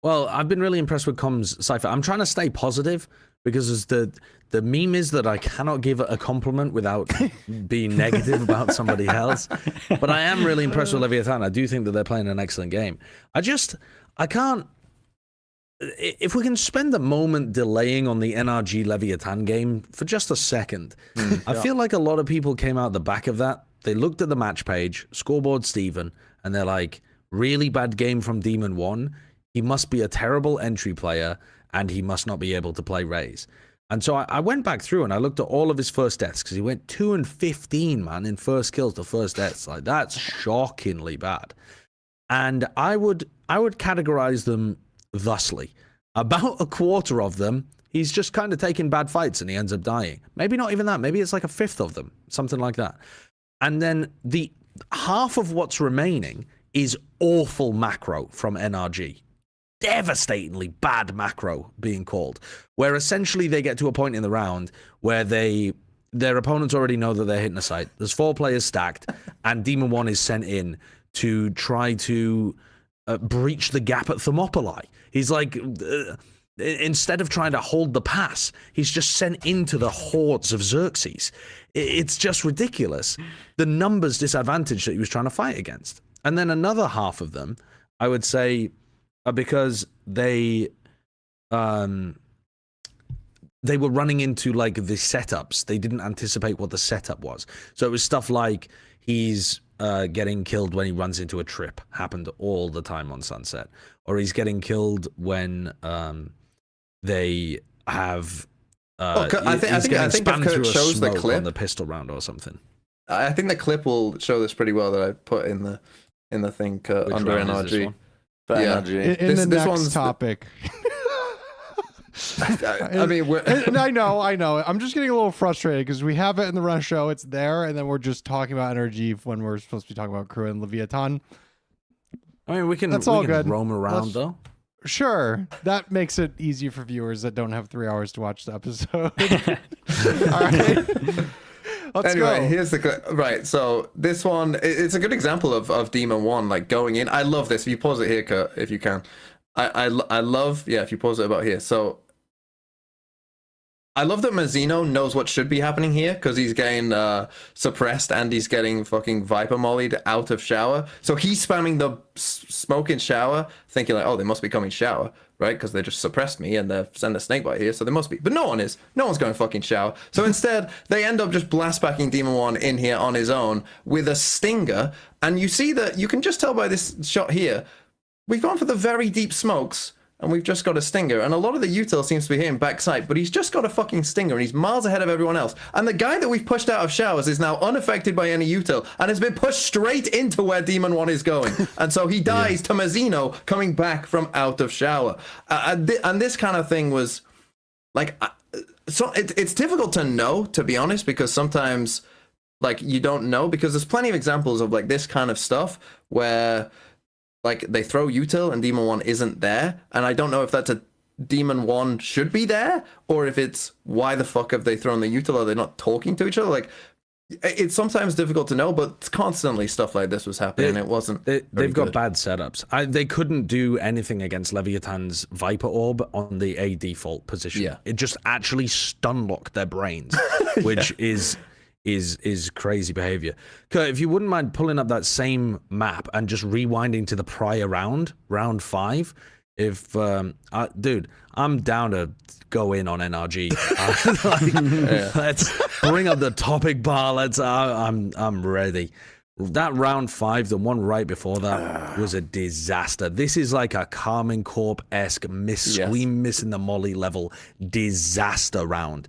Well, I've been really impressed with Comms Cypher. I'm trying to stay positive because the meme is that I cannot give a compliment without being negative about somebody else. But I am really impressed with Leviathan. I do think that they're playing an excellent game. I can't. If we can spend a moment delaying on the NRG Leviathan game for just a second, I feel like a lot of people came out the back of that. They looked at the match page, scoreboard Steven, and they're like, really bad game from Demon 1. He must be a terrible entry player, and he must not be able to play Raze. And so I went back through and I looked at all of his first deaths because he went 2 and 15, man, in first kills to first deaths. Like that's shockingly bad. And I would categorize them thusly. About a quarter of them, he's just kind of taking bad fights and he ends up dying. Maybe not even that. Maybe it's like a fifth of them, something like that. And then the half of what's remaining is awful macro from NRG. Devastatingly bad macro being called, where essentially they get to a point in the round where their opponents already know that they're hitting a site. There's 4 players stacked, and Demon 1 is sent in to try to breach the gap at Thermopylae. He's like, instead of trying to hold the pass, he's just sent into the hordes of Xerxes. It's just ridiculous. The numbers disadvantage that he was trying to fight against. And then another half of them, I would say, are because they were running into like the setups. They didn't anticipate what the setup was. So it was stuff like he's getting killed when he runs into a trip. Happened all the time on Sunset. Or he's getting killed when they have I think if Kurt shows the clip on the pistol round or something. I think the clip will show this pretty well that I put in the thing under NRG. NRG. In the next topic. I mean, and I know. I'm just getting a little frustrated because we have it in the run show. It's there, and then we're just talking about NRG when we're supposed to be talking about Crew and Leviathan. I mean, we can good. roam around though. Sure, that makes it easy for viewers that don't have 3 hours to watch the episode. All right. Let's anyway, go. here's the right. So this one, it's a good example of Demon One like going in. I love this. If you pause it here, Kurt, if you can, I love. Yeah, if you pause it about here. So I love that Mazzino knows what should be happening here because he's getting suppressed and he's getting fucking Viper mollied out of shower. So he's spamming the smoke in shower, thinking like, oh, they must be coming shower, right? Because they just suppressed me and they're sending a snakebite here, so they must be. But no one is. No one's going fucking shower. So instead, they end up just blast backing Demon One in here on his own with a stinger. And you see that you can just tell by this shot here, we've gone for the very deep smokes. And we've just got a stinger. And a lot of the util seems to be hitting backside, but he's just got a fucking stinger and he's miles ahead of everyone else. And the guy that we've pushed out of showers is now unaffected by any util and has been pushed straight into where Demon One is going. And so he dies to Mazzino coming back from out of shower. And this kind of thing was like, so it's difficult to know, to be honest, because sometimes like you don't know, because there's plenty of examples of like this kind of stuff where like they throw util and Demon One isn't there, and I don't know if that's a Demon One should be there or if it's why the fuck have they thrown the util? Are they not talking to each other? Like it's sometimes difficult to know, but constantly stuff like this was happening. It wasn't. They've got bad setups. They couldn't do anything against Leviathan's Viper Orb on the A default position. Yeah. It just actually stun locked their brains, which is crazy behavior. Kurt, if you wouldn't mind pulling up that same map and just rewinding to the prior round 5, if dude, I'm down to go in on NRG. Let's bring up the topic bar. I'm ready. That round 5, the one right before that, was a disaster. This is like a Carmen Corp-esque Scream missing the molly level disaster round.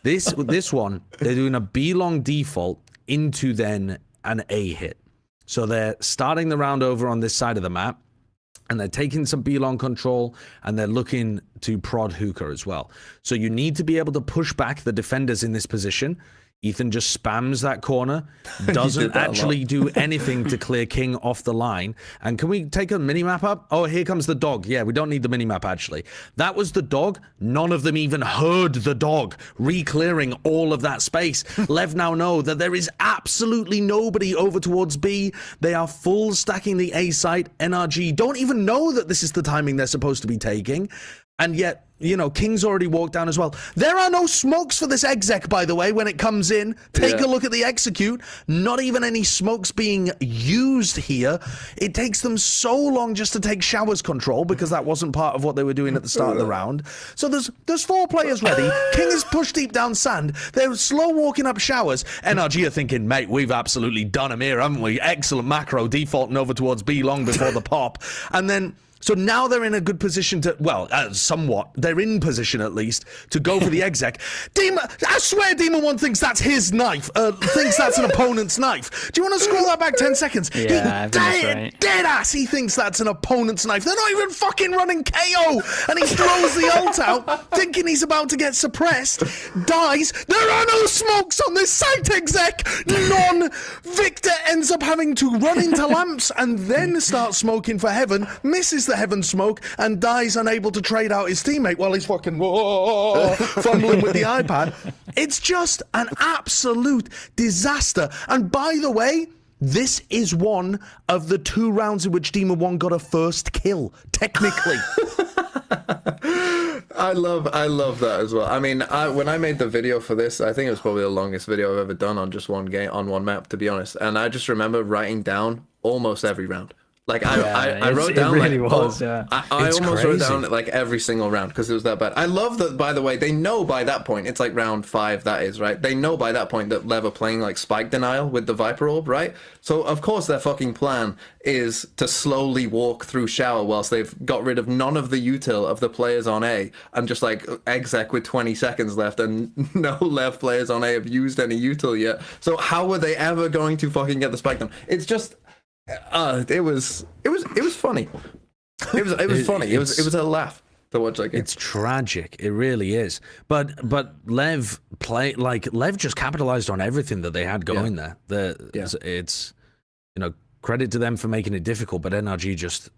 This one, they're doing a B long default into then an A hit. So they're starting the round over on this side of the map, and they're taking some B long control, and they're looking to prod Hookah as well. So you need to be able to push back the defenders in this position. Ethan just spams that corner, doesn't actually do anything to clear King off the line. And can we take a minimap up? Oh, here comes the dog. Yeah, we don't need the minimap, actually. That was the dog. None of them even heard the dog re-clearing all of that space. Lev now know that there is absolutely nobody over towards B. They are full stacking the A site. NRG don't even know that this is the timing they're supposed to be taking. And yet, you know, King's already walked down as well. There are no smokes for this exec, by the way, when it comes in. Take a look at the execute. Not even any smokes being used here. It takes them so long just to take showers control because that wasn't part of what they were doing at the start of the round. So there's 4 players ready. King is pushed deep down sand. They're slow walking up showers. NRG are thinking, mate, we've absolutely done him here, haven't we? Excellent macro, defaulting over towards B long before the pop. And then... so now they're in a good position to, well, somewhat, they're in position at least, to go for the exec. I swear Demon One thinks that's his knife, thinks that's an opponent's knife. Do you want to scroll that back 10 seconds? Yeah, Dead ass, he thinks that's an opponent's knife. They're not even fucking running KO, and he throws the ult out, thinking he's about to get suppressed, dies. There are no smokes on this site, exec. None. Victor ends up having to run into lamps and then start smoking for heaven, misses the heaven smoke and dies unable to trade out his teammate while he's fucking fumbling with the iPad. It's just an absolute disaster. And by the way, this is one of the 2 rounds in which Demon One got a first kill, technically. I love that as well. I mean, when I made the video for this, I think it was probably the longest video I've ever done on just one game, on one map, to be honest. And I just remember writing down almost every round. Like I wrote down, it really like, was, yeah. I almost wrote down like every single round because it was that bad. I love that, by the way, they know by that point, it's like round 5, that is, right? They know by that point that Lev are playing like spike denial with the Viper Orb, right? So of course their fucking plan is to slowly walk through shower whilst they've got rid of none of the util of the players on A and just like exec with 20 seconds left and no Lev players on A have used any util yet. So how were they ever going to fucking get the spike down? It's just... it was funny. It was funny. It was a laugh to watch that game. It's tragic. It really is. But Lev just capitalized on everything that they had going there. It's, you know, credit to them for making it difficult, but NRG just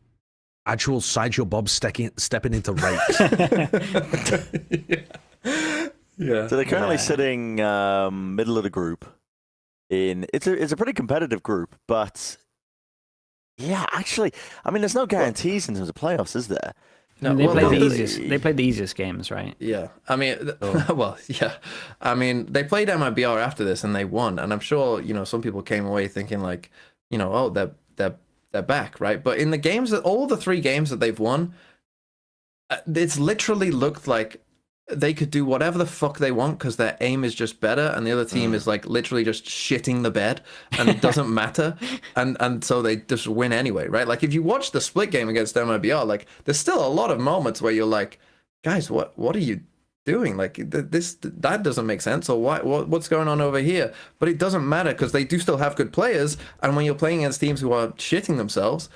Actual Sideshow Bob stepping into rape. Yeah. So they're currently sitting middle of the group. It's a pretty competitive group, but yeah, actually, I mean, there's no guarantees in terms of playoffs, is there? No, they played the easiest games, right? Yeah, I mean, well, yeah, I mean, they played MIBR after this and they won, and I'm sure some people came away thinking like, oh, they're back, right? But in the games all the 3 games that they've won, it's literally looked like they could do whatever the fuck they want because their aim is just better, and the other team is like literally just shitting the bed, and it doesn't matter, and so they just win anyway, right? Like if you watch the split game against MIBR, like there's still a lot of moments where you're like, guys, what are you doing? Like that doesn't make sense, or what's going on over here? But it doesn't matter because they do still have good players, and when you're playing against teams who are shitting themselves,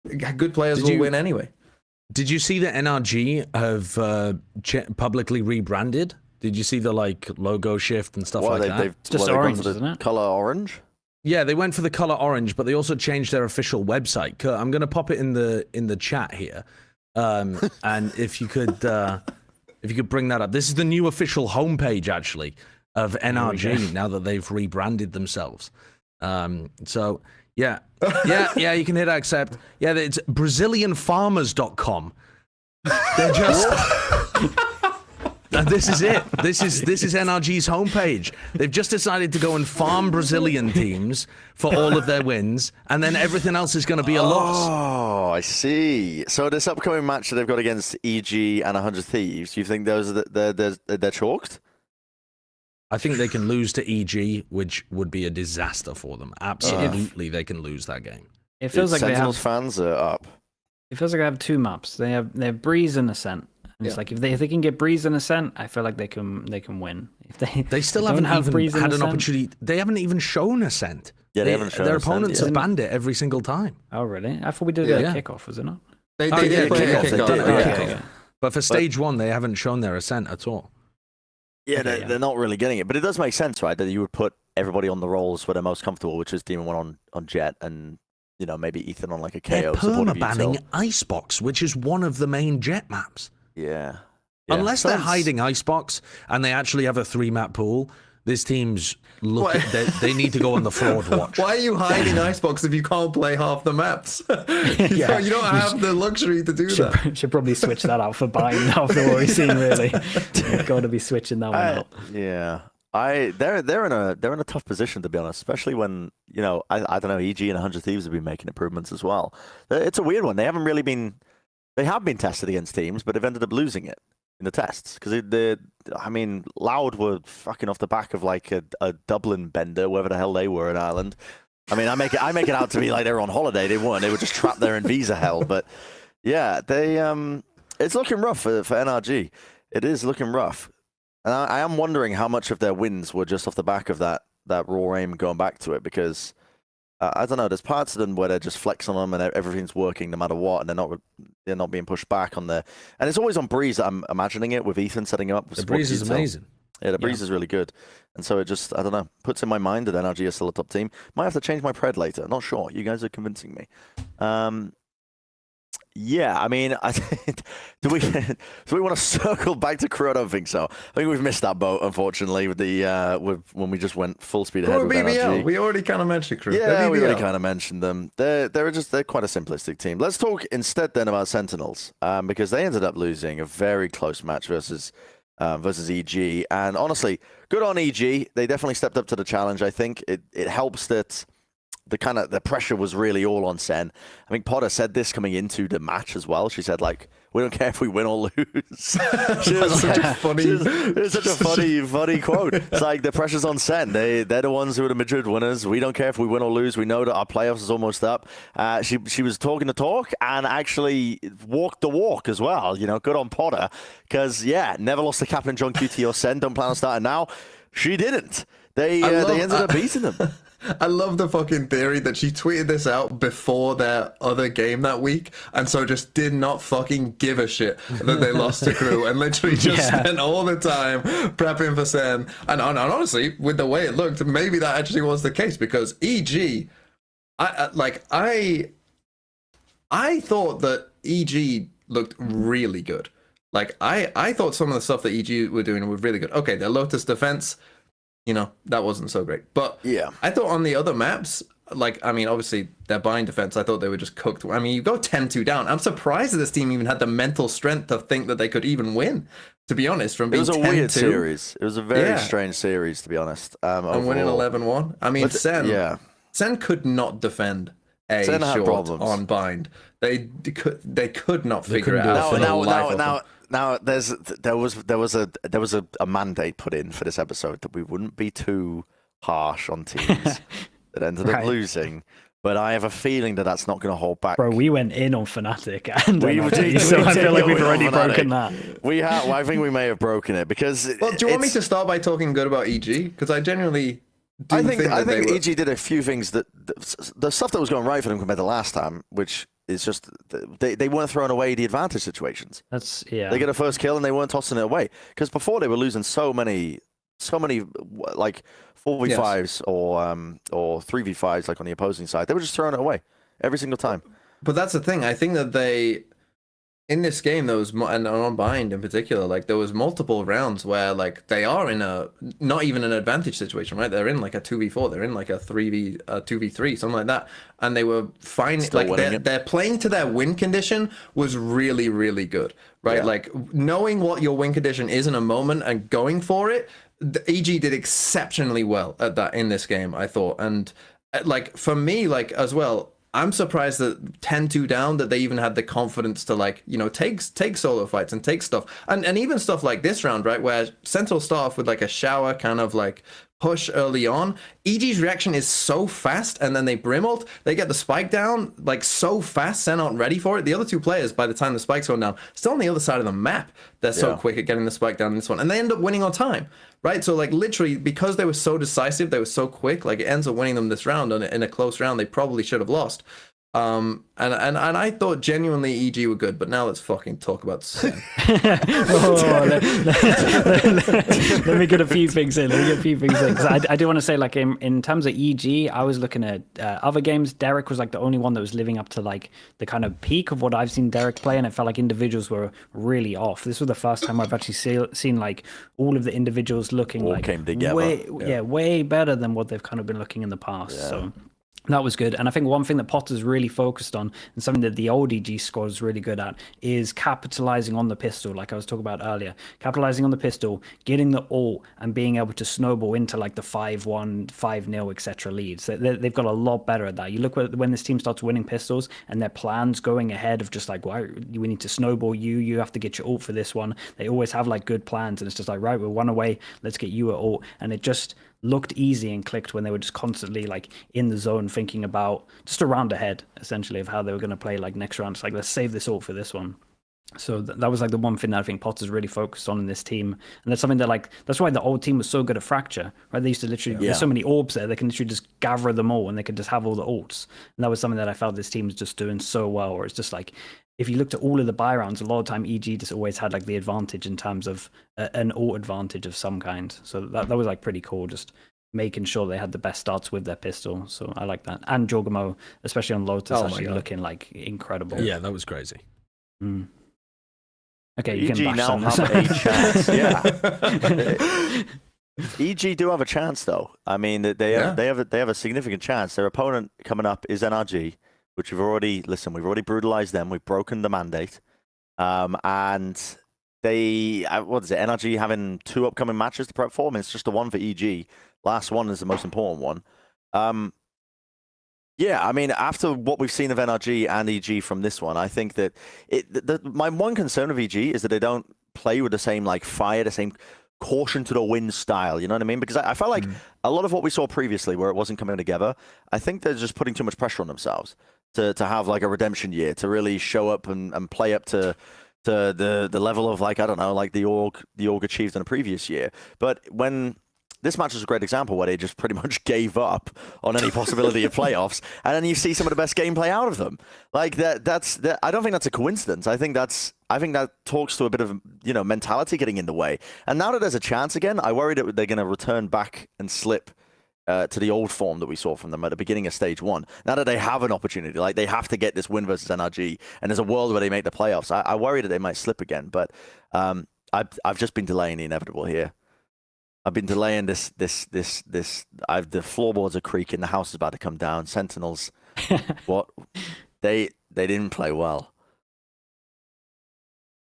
good players will win anyway. Did you see that NRG have publicly rebranded? Did you see the logo shift and stuff like that? Just orange, isn't it? Color orange. Yeah, they went for the color orange, but they also changed their official website. Kurt, I'm going to pop it in the chat here, and if you could bring that up, this is the new official homepage actually of NRG now that they've rebranded themselves. So. Yeah, you can hit accept. Yeah, it's BrazilianFarmers.com. They're just. This is it. This is NRG's homepage. They've just decided to go and farm Brazilian teams for all of their wins, and then everything else is going to be a loss. Oh, I see. So this upcoming match that they've got against EG and 100 Thieves, you think those they're chalked? I think they can lose to EG, which would be a disaster for them. Absolutely, they can lose that game. It feels like Sentinels fans are up. It feels like they have 2 maps. They have Breeze and Ascent. And it's like if they can get Breeze and Ascent, I feel like they can win. If they still haven't even had an opportunity. They haven't even shown Ascent. Yeah, they haven't shown their Ascent, opponents have banned it every single time. Oh really? I thought we did a kickoff. Was it not? They did play a kickoff. But for stage 1, they haven't shown their Ascent at all. Yeah, they're not really getting it, but it does make sense, right? That you would put everybody on the roles where they're most comfortable, which is Demon 1 on Jet, and maybe Ethan on like a KO. They're perma-banning Icebox, which is one of the main Jet maps. Yeah. Unless they're hiding Icebox and they actually have a 3-map pool, this team's they need to go on the fraud watch. Why are you hiding Icebox if you can't play half the maps? You don't have the luxury to do that. Should probably switch that out for beYn after what we've seen. Really, got to be switching that one out. Yeah, they're in a tough position, to be honest, especially when I don't know, EG and 100 Thieves have been making improvements as well. It's a weird one. They have been tested against teams, but they've ended up losing it in the tests because Loud were fucking off the back of like a Dublin bender, wherever the hell they were in Ireland. I mean, I make it out to be like they were on holiday. They weren't. They were just trapped there in visa hell. But yeah, it's looking rough for NRG. It is looking rough, and I am wondering how much of their wins were just off the back of that raw aim going back to it, because I don't know. There's parts of them where they're just flexing on them and everything's working no matter what, and they're not being pushed back on there. And it's always on Breeze that I'm imagining it, with Ethan setting up. The Breeze is amazing. Yeah, the Breeze is really good. And so it just, I don't know, puts in my mind that NRG is still a top team. Might have to change my pred later. Not sure. You guys are convincing me. Yeah, I mean, do we want to circle back to crew? I don't think so. I think we've missed that boat, unfortunately, with when we just went full speed ahead with NRG. We already kind of mentioned crew. Yeah, we already kind of mentioned them. They're quite a simplistic team. Let's talk instead then about Sentinels, because they ended up losing a very close match versus EG. And honestly, good on EG. They definitely stepped up to the challenge. I think it helps that the pressure was really all on Sen. I think Potter said this coming into the match as well. She said, like, we don't care if we win or lose. It's such a funny quote. It's like, the pressure's on Sen. They're the ones who are the Madrid winners. We don't care if we win or lose. We know that our playoffs is almost up. She was talking the talk and actually walked the walk as well. Good on Potter. Because, never lost the captain John QT or Sen. Don't plan on starting now. She didn't. They ended up beating them. I love the fucking theory that she tweeted this out before their other game that week, and so just did not fucking give a shit that they lost to crew, and literally just spent all the time prepping for Sen. And honestly, with the way it looked, maybe that actually was the case, because EG, I I thought that EG looked really good. Like, I thought some of the stuff that EG were doing were really good. Okay, their Lotus defense, that wasn't so great. But Yeah. I thought on the other maps, like, I mean, obviously, their beYn defense, I thought they were just cooked. I mean, you go 10-2 down. I'm surprised that this team even had the mental strength to think that they could even win, to be honest, from being 10-2. It was a weird series. It was a very strange series, to be honest. And winning 11-1. I mean, Sen could not defend a short on bind. They could not figure it out. Now there was a mandate put in for this episode that we wouldn't be too harsh on teams that ended up losing. But I have a feeling that that's not going to hold back. Bro, we went in on Fnatic, and so I feel like we've already broken that. We have. Well, I think we may have broken it because. Well, do you want me to start by talking good about EG? Because I genuinely. I think EG did a few things that the stuff that was going right for them compared to last time, which is just they weren't throwing away the advantage situations. They get a first kill and they weren't tossing it away because before they were losing so many like 4v5s or 3v5s like on the opposing side. They were just throwing it away every single time. But that's the thing. I think that they. In this game, there was, and on beYn in particular, like there was multiple rounds where like they are in a not even an advantage situation, right? They're in like a 2v4, they're in like a 2v3, something like that, and they were fine. Like they're playing to their win condition was really, really good, right? Yeah. Like knowing what your win condition is in a moment and going for it. The EG did exceptionally well at that in this game, I thought, and like for me, like as well. I'm surprised that 10-2 down that they even had the confidence to like, take solo fights and take stuff. And even stuff like this round, right, where Sentinels start off with like a shower kind of like push early on. EG's reaction is so fast and then they brim ult. They get the spike down like so fast, Sen aren't ready for it. The other two players, by the time the spike's going down, still on the other side of the map. They're so quick at getting the spike down in this one. And they end up winning on time. Right, so like literally because they were so decisive, they were so quick. Like it ends up winning them this round, and in a close round, they probably should have lost. And I thought genuinely EG were good, but now let's fucking talk about Sen. Let me get a few things in. I do want to say, like in terms of EG, I was looking at other games. Derek was like the only one that was living up to like the kind of peak of what I've seen Derek play, and it felt like individuals were really off. This was the first time I've actually seen like all of the individuals looking all came together. way better than what they've kind of been looking in the past. Yeah. So. That was good. And I think one thing that Potter's really focused on, and something that the old EG squad is really good at, is capitalizing on the pistol, like I was talking about earlier. Capitalizing on the pistol, getting the ult, and being able to snowball into like the 5-1, 5-0, etc. leads. They've got a lot better at that. You look when this team starts winning pistols, and their plans going ahead of just like, well, we need to snowball you. You have to get your ult for this one. They always have like good plans, and it's just like, right, we're one away. Let's get you at ult. And it just looked easy and clicked when they were just constantly like in the zone thinking about just a round ahead essentially of how they were going to play like next round. It's like, let's save this ult for this one. So that was like the one thing that I think Potter's really focused on in this team. And that's something that like, that's why the old team was so good at Fracture, right? They used to literally, there's so many orbs there, they can literally just gather them all and they could just have all the ults. And that was something that I felt this team was just doing so well, or it's just like, if you looked at all of the buy rounds, a lot of time EG just always had like the advantage in terms of an ult advantage of some kind. So that was like pretty cool, just making sure they had the best starts with their pistol. So I like that. And Jorgamo, especially on Lotus, actually looking like incredible. Yeah, that was crazy. Mm. Okay, you EG can bash now have a chance. EG do have a chance though. I mean, they have a significant chance. Their opponent coming up is NRG, which we've already brutalized them. We've broken the mandate, and they NRG having 2 upcoming matches to prep for. I mean, it's just the one for EG. Last one is the most important one. Yeah, I mean, after what we've seen of NRG and EG from this one, I think that my one concern of EG is that they don't play with the same like fire, the same caution to the wind style. You know what I mean? Because I felt like a lot of what we saw previously, where it wasn't coming together, I think they're just putting too much pressure on themselves to have like a redemption year, to really show up and play up to the level of like, I don't know, like the org achieved in a previous year. But when this match is a great example where they just pretty much gave up on any possibility of playoffs, and then you see some of the best gameplay out of them. Like that's I don't think that's a coincidence. I think that talks to a bit of mentality getting in the way. And now that there's a chance again, I worry that they're going to return back and slip to the old form that we saw from them at the beginning of stage 1. Now that they have an opportunity, like they have to get this win versus NRG, and there's a world where they make the playoffs, I worry that they might slip again. But I've just been delaying the inevitable here. I've been delaying this. The floorboards are creaking. The house is about to come down. Sentinels, what? They didn't play well.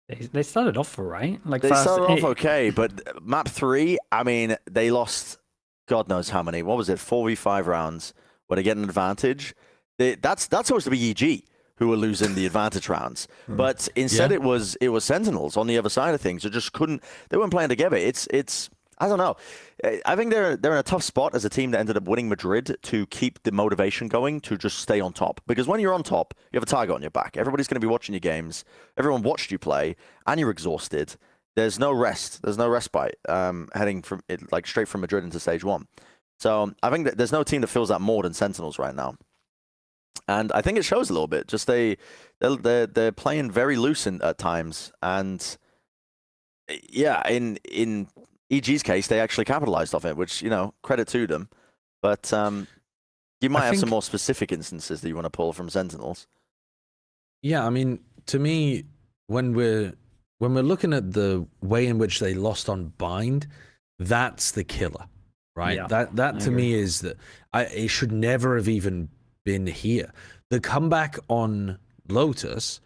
They started off all right. Like They first, started off okay, but map 3, I mean, they lost God knows how many. What was it? 4v5 rounds where they get an advantage. That's supposed to be EG who were losing the advantage rounds, but instead it was Sentinels on the other side of things. They just couldn't. They weren't playing together. It's I don't know. I think they're in a tough spot as a team that ended up winning Madrid to keep the motivation going to just stay on top. Because when you're on top, you have a target on your back. Everybody's going to be watching your games. Everyone watched you play, and you're exhausted. There's no rest. There's no respite heading from it, like straight from Madrid into stage 1. So I think that there's no team that feels that more than Sentinels right now, and I think it shows a little bit. Just they're playing very loose at times, and yeah, in EG's case, they actually capitalized off it, which credit to them. But you might have some more specific instances that you want to pull from Sentinels. Yeah, I mean, to me, when we're looking at the way in which they lost on Bind, that's the killer, right? Yeah, that to me is that it should never have even been here. The comeback on Lotus,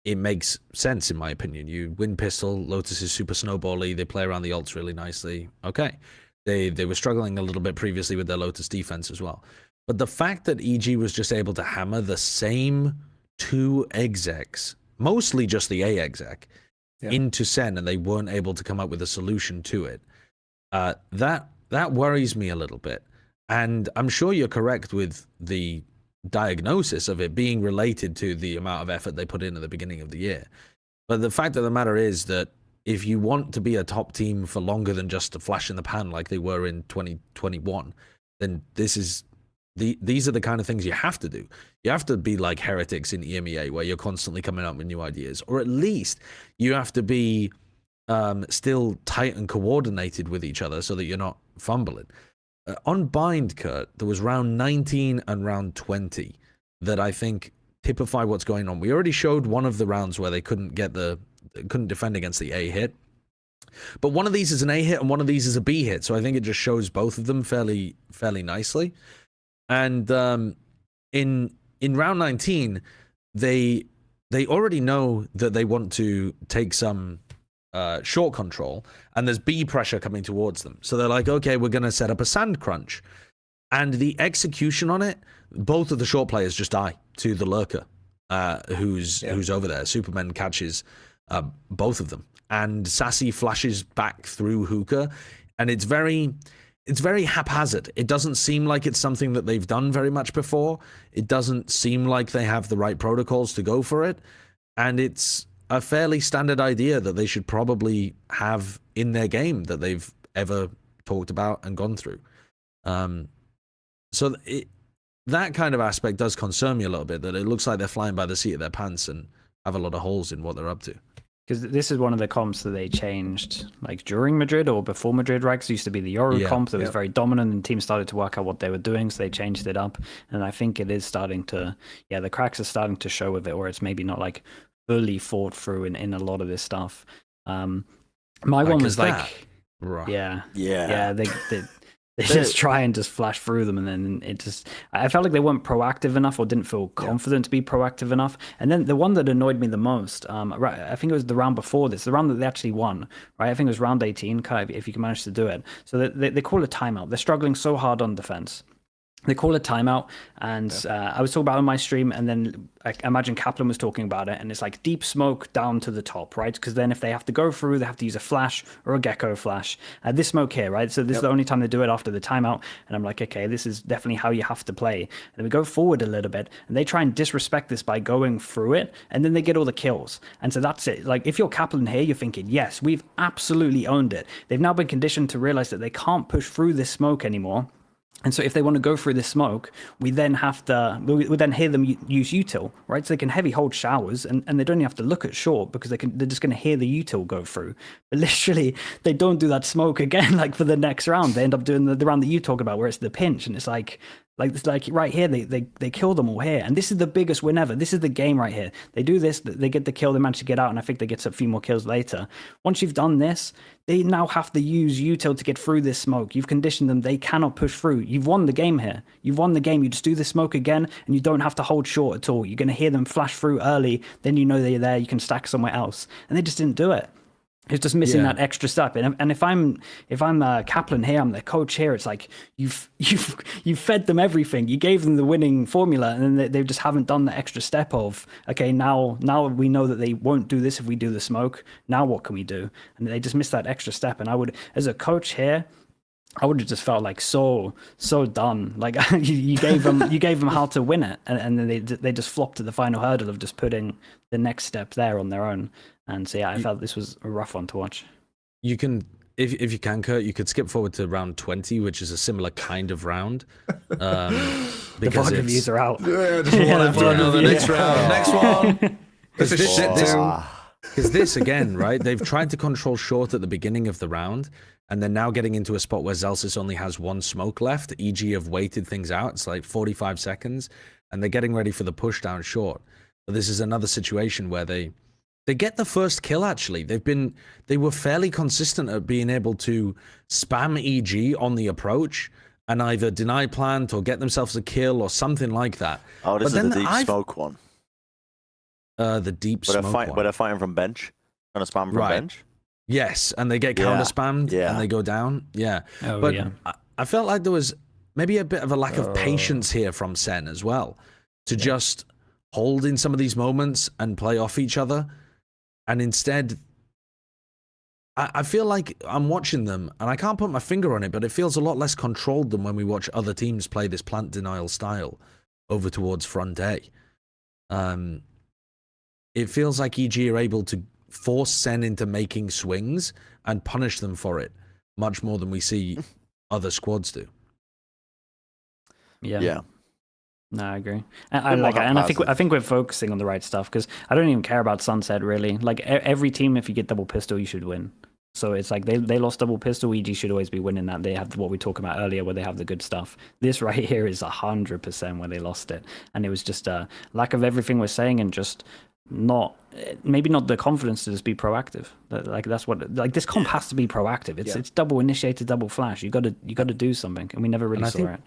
it makes sense in my opinion. You win pistol, Lotus is super snowbally, they play around the ults really nicely. Okay. They were struggling a little bit previously with their Lotus defense as well. But the fact that EG was just able to hammer the same 2 execs, mostly just the A exec, into Sen, and they weren't able to come up with a solution to it. That worries me a little bit. And I'm sure you're correct with the diagnosis of it being related to the amount of effort they put in at the beginning of the year. But the fact of the matter is that if you want to be a top team for longer than just a flash in the pan like they were in 2021, then these are the kind of things you have to do. You have to be like Heretics in EMEA, where you're constantly coming up with new ideas, or at least you have to be still tight and coordinated with each other so that you're not fumbling. On Bind, Kurt, there was round 19 and round 20 that I think typify what's going on. We already showed one of the rounds where they couldn't defend against the A hit, but one of these is an A hit and one of these is a B hit, so I think it just shows both of them fairly nicely. And in round 19, they already know that they want to take some short control, and there's B pressure coming towards them. So they're like, okay, we're going to set up a sand crunch. And the execution on it, both of the short players just die to the lurker who's over there. Superman catches both of them. And Sassy flashes back through Hookah, and it's very haphazard. It doesn't seem like it's something that they've done very much before. It doesn't seem like they have the right protocols to go for it. And it's a fairly standard idea that they should probably have in their game that they've ever talked about and gone through. So that kind of aspect does concern me a little bit, that it looks like they're flying by the seat of their pants and have a lot of holes in what they're up to. Because this is one of the comps that they changed like during Madrid or before Madrid, right? Because it used to be the Yoru comp that was very dominant, and teams started to work out what they were doing, so they changed it up. And I think it is starting to, the cracks are starting to show with it, or it's maybe not like fully thought through in a lot of this stuff. My one was like, they just try and just flash through them, and then it just, I felt like they weren't proactive enough or didn't feel confident to be proactive enough. And then the one that annoyed me the most, I think it was the round before this, the round that they actually won, right? I think it was round 18, Kai, if you can manage to do it. So they call a timeout. They're struggling so hard on defense. They call a timeout, and I was talking about it on my stream, and then I imagine Kaplan was talking about it, and it's like deep smoke down to the top, right? Because then if they have to go through, they have to use a flash or a gecko flash. This smoke here, right? So this is the only time they do it after the timeout, and I'm like, okay, this is definitely how you have to play. And then we go forward a little bit, and they try and disrespect this by going through it, and then they get all the kills. And so that's it. Like, if you're Kaplan here, you're thinking, yes, we've absolutely owned it. They've now been conditioned to realize that they can't push through this smoke anymore. And so if they want to go through this smoke, we then have to, we then hear them use util, right? So they can heavy hold showers and they don't even have to look at short because they're just going to hear the util go through. But literally, they don't do that smoke again, like for the next round. They end up doing the round that you talk about where it's the pinch. And it's like right here, they kill them all here. And this is the biggest win ever. This is the game right here. They do this, they get the kill, they manage to get out, and I think they get a few more kills later. Once you've done this, they now have to use util to get through this smoke. You've conditioned them, they cannot push through. You've won the game here. You've won the game. You just do the smoke again, and you don't have to hold short at all. You're going to hear them flash through early, then you know they're there, you can stack somewhere else. And they just didn't do it. It's just missing that extra step. And if I'm Kaplan here, I'm the coach here. It's like you've fed them everything. You gave them the winning formula, and then they just haven't done the extra step of, okay, now we know that they won't do this if we do the smoke. Now what can we do? And they just missed that extra step. And I would, as a coach here, I would have just felt like so done. Like you gave them how to win it, and then they just flopped to the final hurdle of just putting the next step there on their own. And so yeah, I felt this was a rough one to watch. You can, if you can, Kurt, you could skip forward to round 20, which is a similar kind of round. The VOD reviews are out. Yeah, just the next round. Next one. This is shit too. Because this again, right? They've tried to control short at the beginning of the round, and they're now getting into a spot where Zellsis only has one smoke left. EG have waited things out. It's like 45 seconds, and they're getting ready for the push down short. But this is another situation where they get the first kill, actually. They were fairly consistent at being able to spam EG on the approach and either deny plant or get themselves a kill or something like that. Oh, this is the deep smoke one. The deep smoke one. But they're fighting from bench. Trying to spam from bench? Yes, and they get counter spammed and they go down. Yeah. Oh, but yeah. I felt like there was maybe a bit of a lack of patience here from Sen as well to just hold in some of these moments and play off each other. And instead, I feel like I'm watching them, and I can't put my finger on it, but it feels a lot less controlled than when we watch other teams play this plant denial style over towards front A. It feels like EG are able to force Sen into making swings and punish them for it much more than we see other squads do. Yeah. No, I agree. I think we're focusing on the right stuff because I don't even care about Sunset really. Like every team, if you get double pistol, you should win. So it's like they lost double pistol. EG should always be winning that. They have what we talked about earlier, where they have the good stuff. This right here is 100% where they lost it, and it was just a lack of everything we're saying, and just maybe not the confidence to just be proactive. Like that's what this comp has to be proactive. It's double initiated, double flash. You got to do something, and we never really saw it.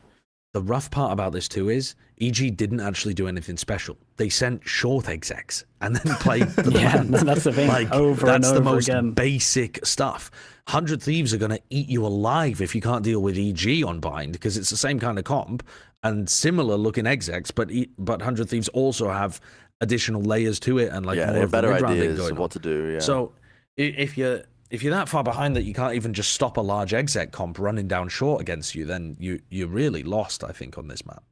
The rough part about this too is EG didn't actually do anything special. They sent short execs and then played the that's the thing. Like, over that's and the over most again. basic stuff. 100 Thieves are going to eat you alive if you can't deal with EG on bind, because it's the same kind of comp and similar looking execs, but 100 Thieves also have additional layers to it and like more of better the ideas going of what to do. Yeah. So if you're that far behind that you can't even just stop a large exec comp running down short against you, then you're really lost, I think, on this map.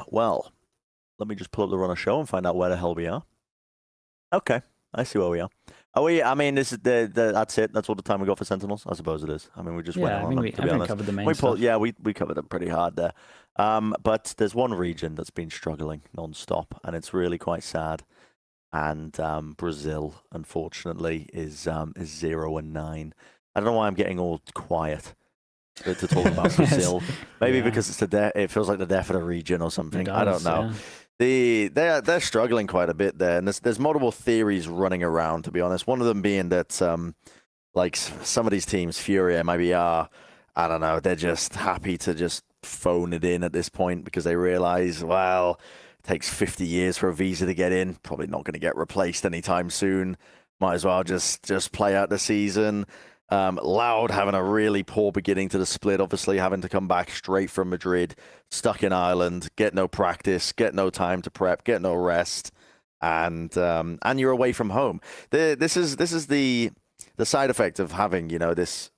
Well, let me just pull up the runner show and find out where the hell we are. Okay, I see where we are. I mean, this is that's it. That's all the time we got for Sentinels. I suppose it is. I mean, we just went on them, to be honest. Covered the main stuff. We covered them pretty hard there. But there's one region that's been struggling non-stop, and it's really quite sad. And Brazil, unfortunately, is 0-9. I don't know why I'm getting all quiet to talk about Brazil. Maybe because it's it feels like the death of the region or something. I don't know. Yeah. They're struggling quite a bit there, and there's multiple theories running around. To be honest, one of them being that like some of these teams, Furia maybe are, I don't know, they're just happy to just phone it in at this point because they realize, well, takes 50 years for a visa to get in. Probably not going to get replaced anytime soon. Might as well just play out the season. Loud having a really poor beginning to the split, obviously having to come back straight from Madrid, stuck in Ireland, get no practice, get no time to prep, get no rest, and you're away from home. This is the side effect of having, you know, this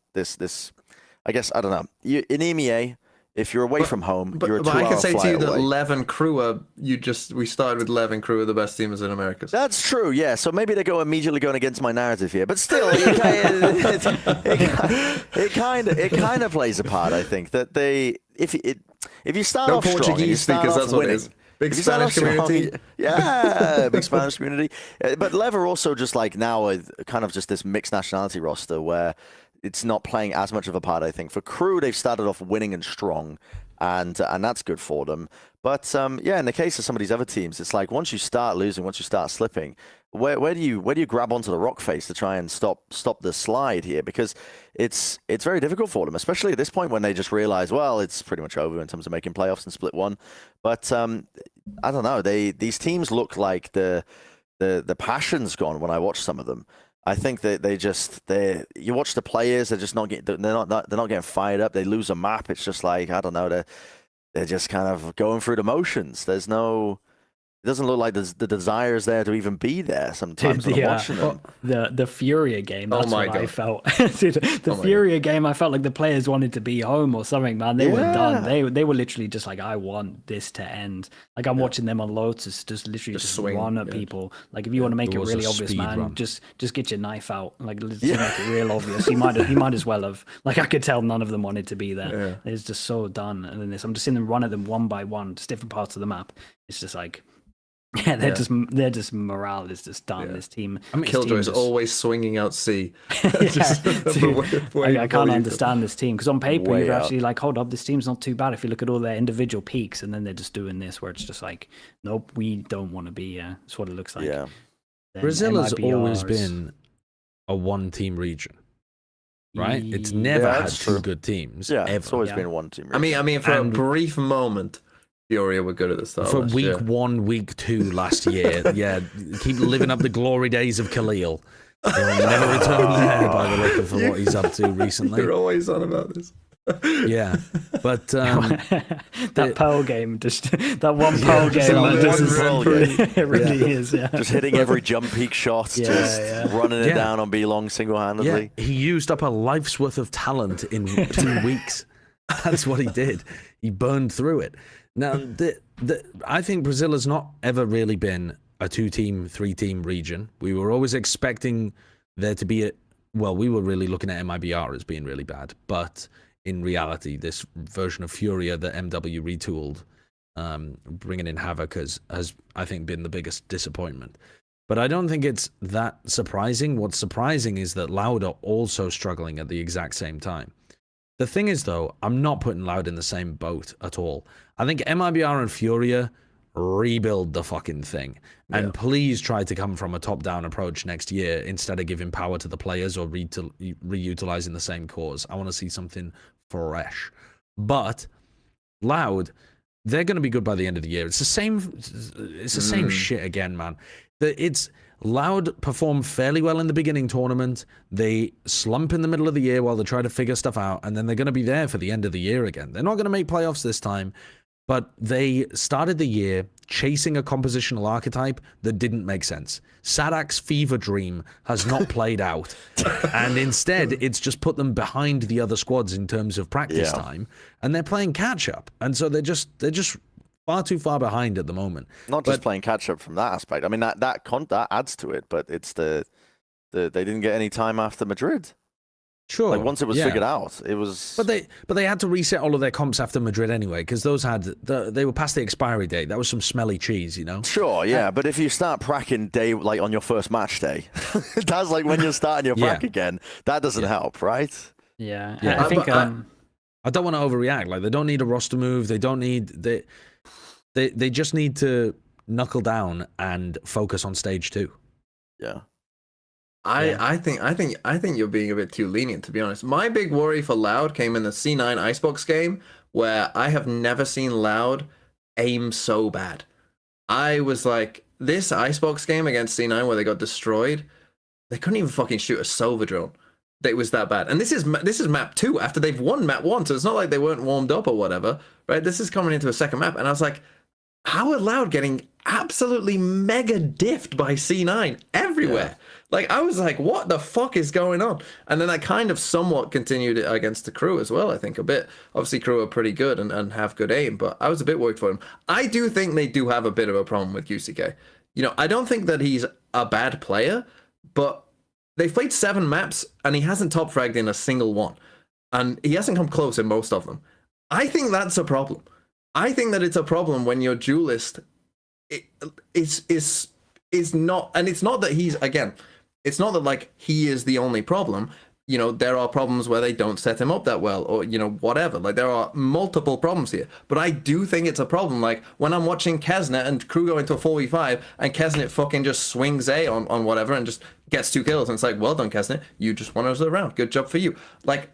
I guess, I don't know. In EMEA, If you're away from home, you're a 2-hour I can say to you flight that away. Lev and Crew are, we started with Lev and Crew are the best teams in Americas. That's true, yeah. So maybe they go immediately going against my narrative here, but still, it kind of plays a part. I think that if you start off strong, and you start speakers, off that's what it winning, is. Big Spanish community. Yeah, big Spanish community. But Lev are also just like now kind of just this mixed nationality roster where it's not playing as much of a part. I think for Crew, they've started off winning and strong, and that's good for them. But yeah, in the case of some of these other teams, it's like once you start losing, once you start slipping, where do you grab onto the rock face to try and stop the slide here? Because it's very difficult for them, especially at this point when they just realize, well, it's pretty much over in terms of making playoffs in Split 1. But I don't know. These teams look like the passion's gone when I watch some of them. I think that you watch the players, they're not getting fired up. They lose a map. It's just like, I don't know, they're just kind of going through the motions. It doesn't look like the desire is there to even be there sometimes when I'm watching them. The Furia game, that's what I felt. Dude, the Furia game, I felt like the players wanted to be home or something, man. They were done. They were literally just like, I want this to end. Like, I'm watching them on Lotus just literally just run at people. Like, if you want to make it really obvious, man, just get your knife out. Like, let's make it real obvious. You might as well have. Like, I could tell none of them wanted to be there. It's just so done. And then I'm just seeing them run at them one by one, just different parts of the map. It's just like, they're just morale is just done. This team, Killjoy's always swinging out C. I can't understand this team because on paper you're actually like, hold up, this team's not too bad if you look at all their individual peaks, and then they're just doing this where it's just like, nope, we don't want to be. That's what it looks like. Yeah, Brazil has always been a one-team region, right? It's never had two good teams. Yeah, ever. it's always been a one-team region. I mean, for a brief moment, Furia were good at the start. For week 1, week 2 last year, keep living up the glory days of Khalil. He'll never return there by the look of what he's up to recently. You're always on about this. Yeah, but that Pearl game, just that one Pearl game, it really is. Yeah, just hitting every jump peak shot, just running it down on B-Long single-handedly. Yeah, he used up a life's worth of talent in 2 weeks. That's what he did. He burned through it. Now, I think Brazil has not ever really been a 2-team, 3-team region. We were always expecting there to be we were really looking at MIBR as being really bad. But in reality, this version of Furia that MW retooled, bringing in Havoc, has, I think, been the biggest disappointment. But I don't think it's that surprising. What's surprising is that Loud are also struggling at the exact same time. The thing is, though, I'm not putting Loud in the same boat at all. I think MIBR and Furia rebuild the fucking thing. And please try to come from a top-down approach next year instead of giving power to the players or reutilizing the same cores. I want to see something fresh. But Loud, they're going to be good by the end of the year. It's the same shit again, man. Loud perform fairly well in the beginning tournament. They slump in the middle of the year while they try to figure stuff out, and then they're going to be there for the end of the year again. They're not going to make playoffs this time, but they started the year chasing a compositional archetype that didn't make sense. Sadak's fever dream has not played out, and instead it's just put them behind the other squads in terms of practice time, and they're playing catch up, and so they're just far too far behind at the moment. Not just playing catch up from that aspect. I mean, that adds to it, but it's they didn't get any time after Madrid. Sure. Like once it was figured out, it was. But they had to reset all of their comps after Madrid anyway, because those they were past the expiry date. That was some smelly cheese, you know. Sure, yeah. But if you start pracking like on your first match day, that's like when you're starting your prac again. That doesn't help, right? Yeah. I think I don't want to overreact. Like they don't need a roster move. They don't need they just need to knuckle down and focus on stage 2. Yeah. I think you're being a bit too lenient, to be honest. My big worry for Loud came in the C9 Icebox game, where I have never seen Loud aim so bad. I was like, this Icebox game against C9 where they got destroyed, they couldn't even fucking shoot a Sova drone. It was that bad. And this is map 2 after they've won map 1, so it's not like they weren't warmed up or whatever, right? This is coming into a second map, and I was like, how are Loud getting absolutely mega diffed by C9 everywhere? Like, I was like, what the fuck is going on? And then I kind of somewhat continued it against the crew as well, I think, a bit. Obviously, crew are pretty good and have good aim, but I was a bit worried for him. I do think they do have a bit of a problem with QCK. You know, I don't think that he's a bad player, but they've played 7 maps, and he hasn't top fragged in a single one. And he hasn't come close in most of them. I think that's a problem. I think that it's a problem when your duelist is not, and it's not that he's, again, it's not that like he is the only problem. You know, there are problems where they don't set him up that well, or, you know, whatever. Like, there are multiple problems here. But I do think it's a problem. Like, when I'm watching Kesnet and crew go into a 4v5, and Kesnet fucking just swings A on whatever and just gets 2 kills, and it's like, well done, Kesnet. You just won us a round. Good job for you. Like,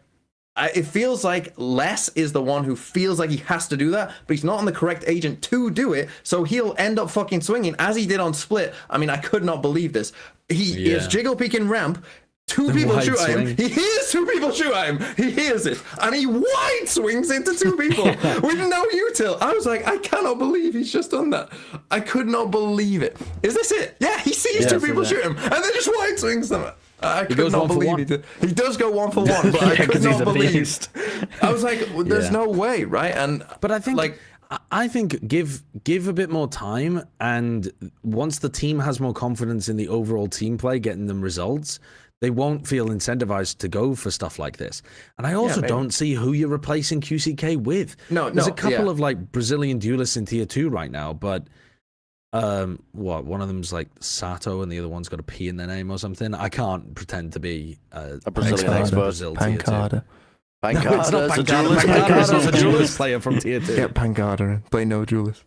it feels like Les is the one who feels like he has to do that, but he's not on the correct agent to do it, so he'll end up fucking swinging, as he did on Split. I mean, I could not believe this. He is jiggle peeking ramp, 2 people shoot at him, he hears 2 people shoot at him, he hears it, and he wide swings into 2 people with no util. I was like, I cannot believe he's just done that. I could not believe it. Is this it? Yeah, he sees 2 people shoot him, and then just wide swings them. I could not believe he did. He does go 1 for 1, but I could not believe. I was like, there's no way, right? But I think, like, I think give a bit more time, and once the team has more confidence in the overall team play, getting them results, they won't feel incentivized to go for stuff like this. And I also don't see who you're replacing QCK with. There's a couple of like Brazilian duelists in tier 2 right now, but one of them's like Sato and the other one's got a P in their name or something. I can't pretend to be a Brazilian expert. Pancada. No, it's not Pancada. Pancada's a duelist player from tier 2. Get Pancada and play no duelist.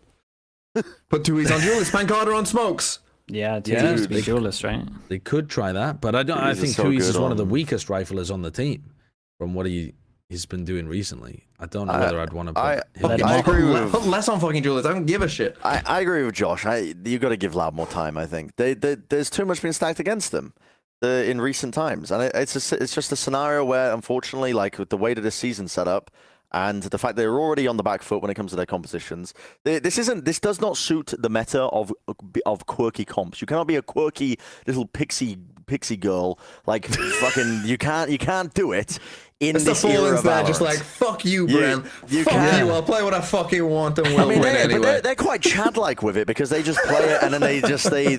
Put 2 E's on duelist, Pancada on smokes. Yeah, tier 2 used to be duelist, right? They could try that, but I think Tui's is one of the weakest riflers on the team from what he's been doing recently. I don't know whether I'd want to put I agree with... Put less on fucking duelists. I don't give a shit. I agree with Josh. You got to give Lab more time, I think. There's too much being stacked against them in recent times. And it's just a scenario where, unfortunately, like with the way that this season's set up, and the fact they're already on the back foot when it comes to their compositions, this does not suit the meta of quirky comps. You cannot be a quirky little pixie girl, like fucking you can't do it. In this era of Valorant. Just like, fuck you, Bren. Fuck you. I'll play what I fucking want and we'll win anyway. But they're quite Chad-like with it because they just play it and then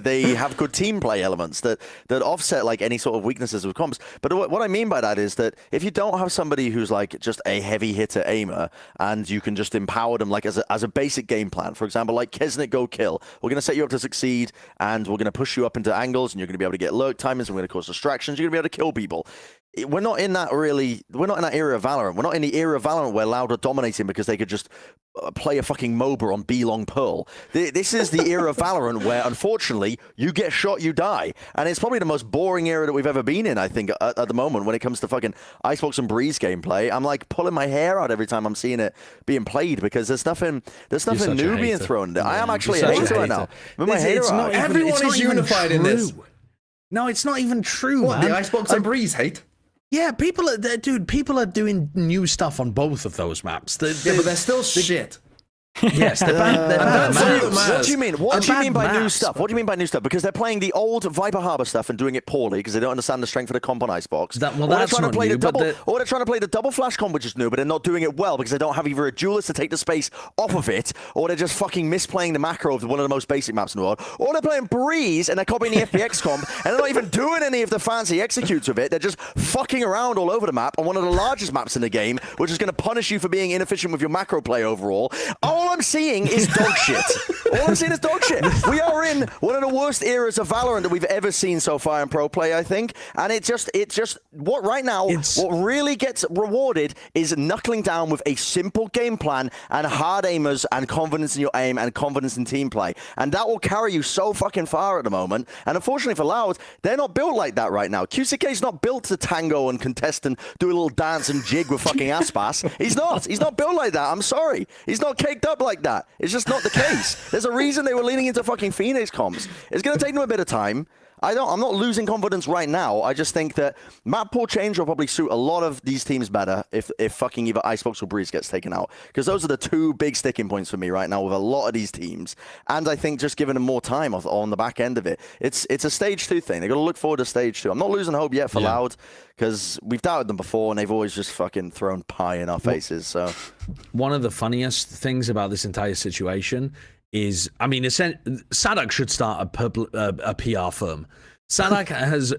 they have good team play elements that offset like any sort of weaknesses with comps. But what I mean by that is that if you don't have somebody who's like just a heavy hitter aimer and you can just empower them like as a basic game plan, for example, like Kesnet go kill. We're going to set you up to succeed and we're going to push you up into angles and you're going to be able to get lurk timings and we're going to cause distractions. You're going to be able to kill people. We're not in that era of Valorant. We're not in the era of Valorant where Loud are dominating because they could just play a fucking MOBA on B long Pearl. This is the era of Valorant where, unfortunately, you get shot, you die. And it's probably the most boring era that we've ever been in, I think, at the moment when it comes to fucking Icebox and Breeze gameplay. I'm like pulling my hair out every time I'm seeing it being played because there's nothing new being thrown. Yeah, I am actually a hater right now. Everyone is unified in this. No, it's not even true, What, man. the Icebox and Breeze hate? Yeah, people are doing new stuff on both of those maps. But they're still shit. Yes, they're bad. What do you mean? What do you mean by new stuff? What do you mean by new stuff? Because they're playing the old Viper Harbor stuff and doing it poorly because they don't understand the strength of the comp on Icebox. That's not new, or they're trying to play the double flash comp, which is new, but they're not doing it well because they don't have either a duelist to take the space off of it, or they're just fucking misplaying the macro of one of the most basic maps in the world, or they're playing Breeze and they're copying the FPX comp and they're not even doing any of the fancy executes of it. They're just fucking around all over the map on one of the largest maps in the game, which is going to punish you for being inefficient with your macro play overall. All I'm seeing is dog shit. All I'm saying is dog shit. We are in one of the worst eras of Valorant that we've ever seen so far in pro play, I think. And it's just what right now, what really gets rewarded is knuckling down with a simple game plan and hard aimers and confidence in your aim and confidence in team play. And that will carry you so fucking far at the moment. And unfortunately for Loud, they're not built like that right now. QCK's not built to tango and contest and do a little dance and jig with fucking Aspas. He's not. He's not built like that. I'm sorry. He's not caked up like that. It's just not the case. There's a reason they were leaning into fucking Phoenix comps. It's going to take them a bit of time. I'm not losing confidence right now. I just think that map pool change will probably suit a lot of these teams better if fucking either Icebox or Breeze gets taken out. Because those are the two big sticking points for me right now with a lot of these teams. And I think just giving them more time on the back end of it. It's a stage 2 thing. They got to look forward to stage 2. I'm not losing hope yet for Loud, because we've doubted them before and they've always just fucking thrown pie in our faces. So one of the funniest things about this entire situation is, I mean, Sadak should start a PR firm. Sadak has,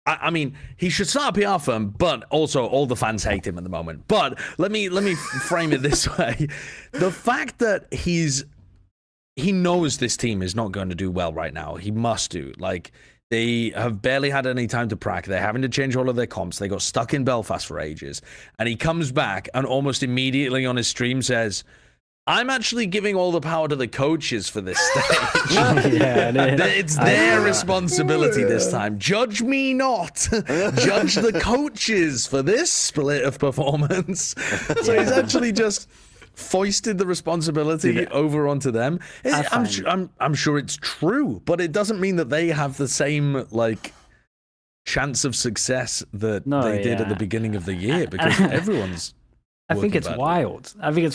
I mean, he should start a PR firm, but also all the fans hate him at the moment. But let me frame it this way: the fact that he knows this team is not going to do well right now. He must do. Like, they have barely had any time to prac. They're having to change all of their comps. They got stuck in Belfast for ages. And he comes back and almost immediately on his stream says, I'm actually giving all the power to the coaches for this stage. It's their responsibility this time. Judge me not. Judge the coaches for this split of performance. So he's actually just foisted the responsibility over onto them. I'm sure it's true, but it doesn't mean that they have the same like chance of success that they did at the beginning of the year, because everyone's I think it's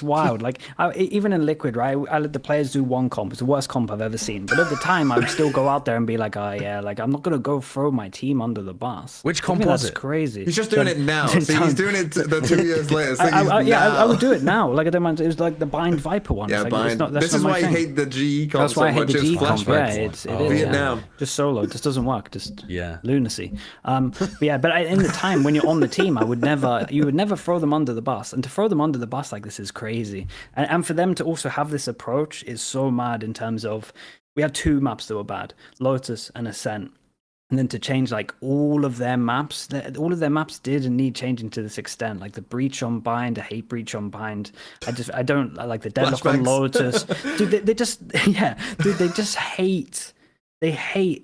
wild. Like, even in Liquid, right? I let the players do one comp. It's the worst comp I've ever seen. But at the time, I would still go out there and be like, oh, yeah, like, I'm not going to go throw my team under the bus. Which comp was it? That's crazy. He's just doing it now. So he's doing it the 2 years later. So I would do it now. Like, I don't mind. It was like the beYn Viper one. Yeah, like, BeYn. This is why I hate the GE comp That's why I hate the G comp. Yeah, it is. Vietnam. Just solo. It just doesn't work. Just lunacy. But in the time when you're on the team, you would never throw them under the bus. And to throw them under the bus like this is crazy, and for them to also have this approach is so mad. In terms of, we had 2 maps that were bad, Lotus and Ascent, and then to change like all of their maps didn't need changing to this extent. Like the breach on bind, the hate breach on bind. I don't like the deadlock on Lotus. Dude, they just hate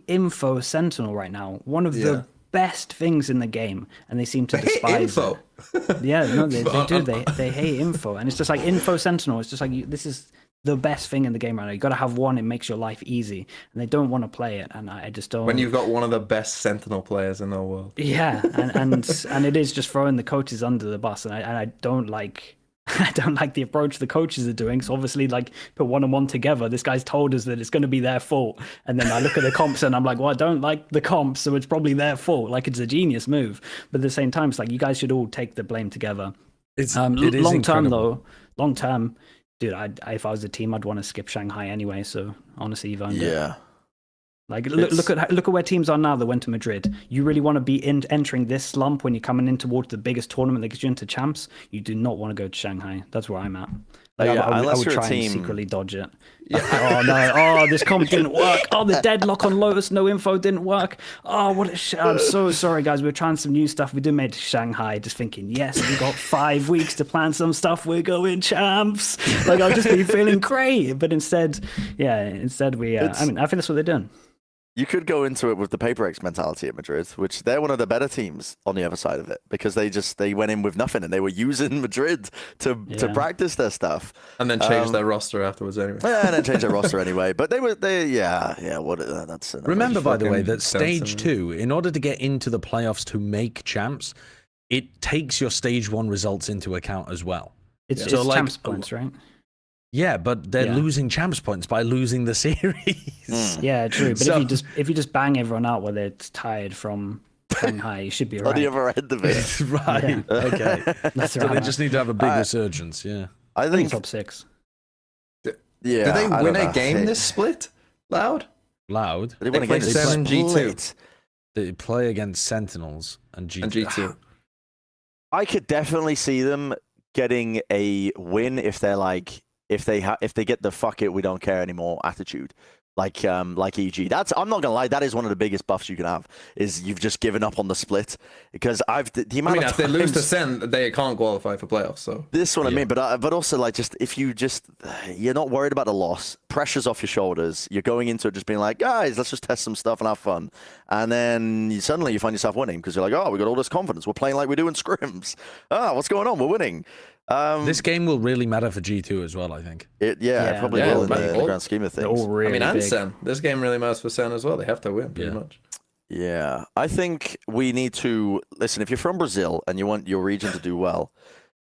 info Sentinel right now. One of the best things in the game, and they seem to despise info. Yeah, no, they do. They hate info, and it's just like info Sentinel. It's just like this is the best thing in the game right now. You got to have one. It makes your life easy, and they don't want to play it. And I just don't. When you've got one of the best Sentinel players in the world. Yeah, and it is just throwing the coaches under the bus, and I don't like. I don't like the approach the coaches are doing. So obviously, like, put 1-on-1 together. This guy's told us that it's going to be their fault. And then I look at the comps and I'm like, well, I don't like the comps, so it's probably their fault. Like, it's a genius move. But at the same time, it's like, you guys should all take the blame together. It is long term, though. Long term, dude, if I was a team, I'd want to skip Shanghai anyway. So honestly, you've earned it. Like, look at where teams are now that went to Madrid. You really want to be entering this slump when you're coming in towards the biggest tournament that gets you into champs? You do not want to go to Shanghai. That's where I'm at. Like, I would try and secretly dodge it. Yeah. Oh no! Oh, this comp didn't work. Oh, the deadlock on Lotus, no info didn't work. Oh, what a I'm so sorry, guys. We're trying some new stuff. We did made Shanghai, just thinking, yes, we got 5 weeks to plan some stuff. We're going champs. Like, I'll just be feeling great. But instead we. I think that's what they're doing. You could go into it with the Paper X mentality at Madrid, which they're one of the better teams on the other side of it, because they went in with nothing and they were using Madrid to practice their stuff. And then change their roster afterwards anyway. Yeah, and then change their roster anyway. But that's remember, by the way, that stage 2, in order to get into the playoffs to make champs, it takes your stage 1 results into account as well. It's champs points, right? Yeah, but they're losing champs points by losing the series. Yeah, true. But if you just bang everyone out while they're tired from Shanghai, you should be alright. On the other end of it. Right. Yeah. Okay. That's right. So they just need to have a big resurgence. Yeah. I think top 6. Did they win a game this split? Loud. Did they win against G2? They play against Sentinels and G2. I could definitely see them getting a win if they're like, if they get the fuck it, we don't care anymore attitude, like EG. I'm not gonna lie, that is one of the biggest buffs you can have, is you've just given up on the split, because the amount of if they lose to Sen, they can't qualify for playoffs. So this is what I mean, but also, like, just if you're not worried about the loss, pressure's off your shoulders, you're going into it just being like, guys, let's just test some stuff and have fun, and then suddenly you find yourself winning because you're like, oh, we got all this confidence, we're playing like we do in scrims. What's going on? We're winning. This game will really matter for G2 as well, I think. It probably will in the grand scheme of things. Really and Sen. This game really matters for Sen as well. They have to win, pretty much. Yeah, I think we need to listen. If you're from Brazil and you want your region to do well,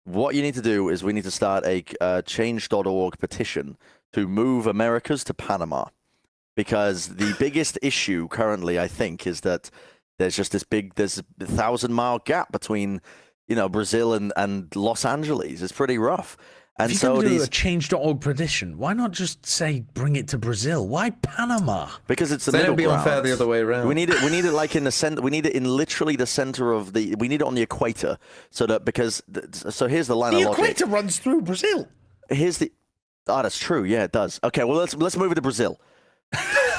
what you need to do is we need to start a change.org petition to move Americas to Panama, because the biggest issue currently, I think, is that there's just there's a 1,000-mile gap between, Brazil and Los Angeles. It's pretty rough. And if so you can do a change.org petition, why not just say bring it to Brazil? Why Panama? Because it's the They middle don't be ground. unfair the other way around. We need it like in the center. We need it in literally the center of the. We need it on the equator, so that so here's the line of logic. The equator runs through Brazil. Here's the. Oh, that's true. Yeah, it does. Okay, well let's move it to Brazil.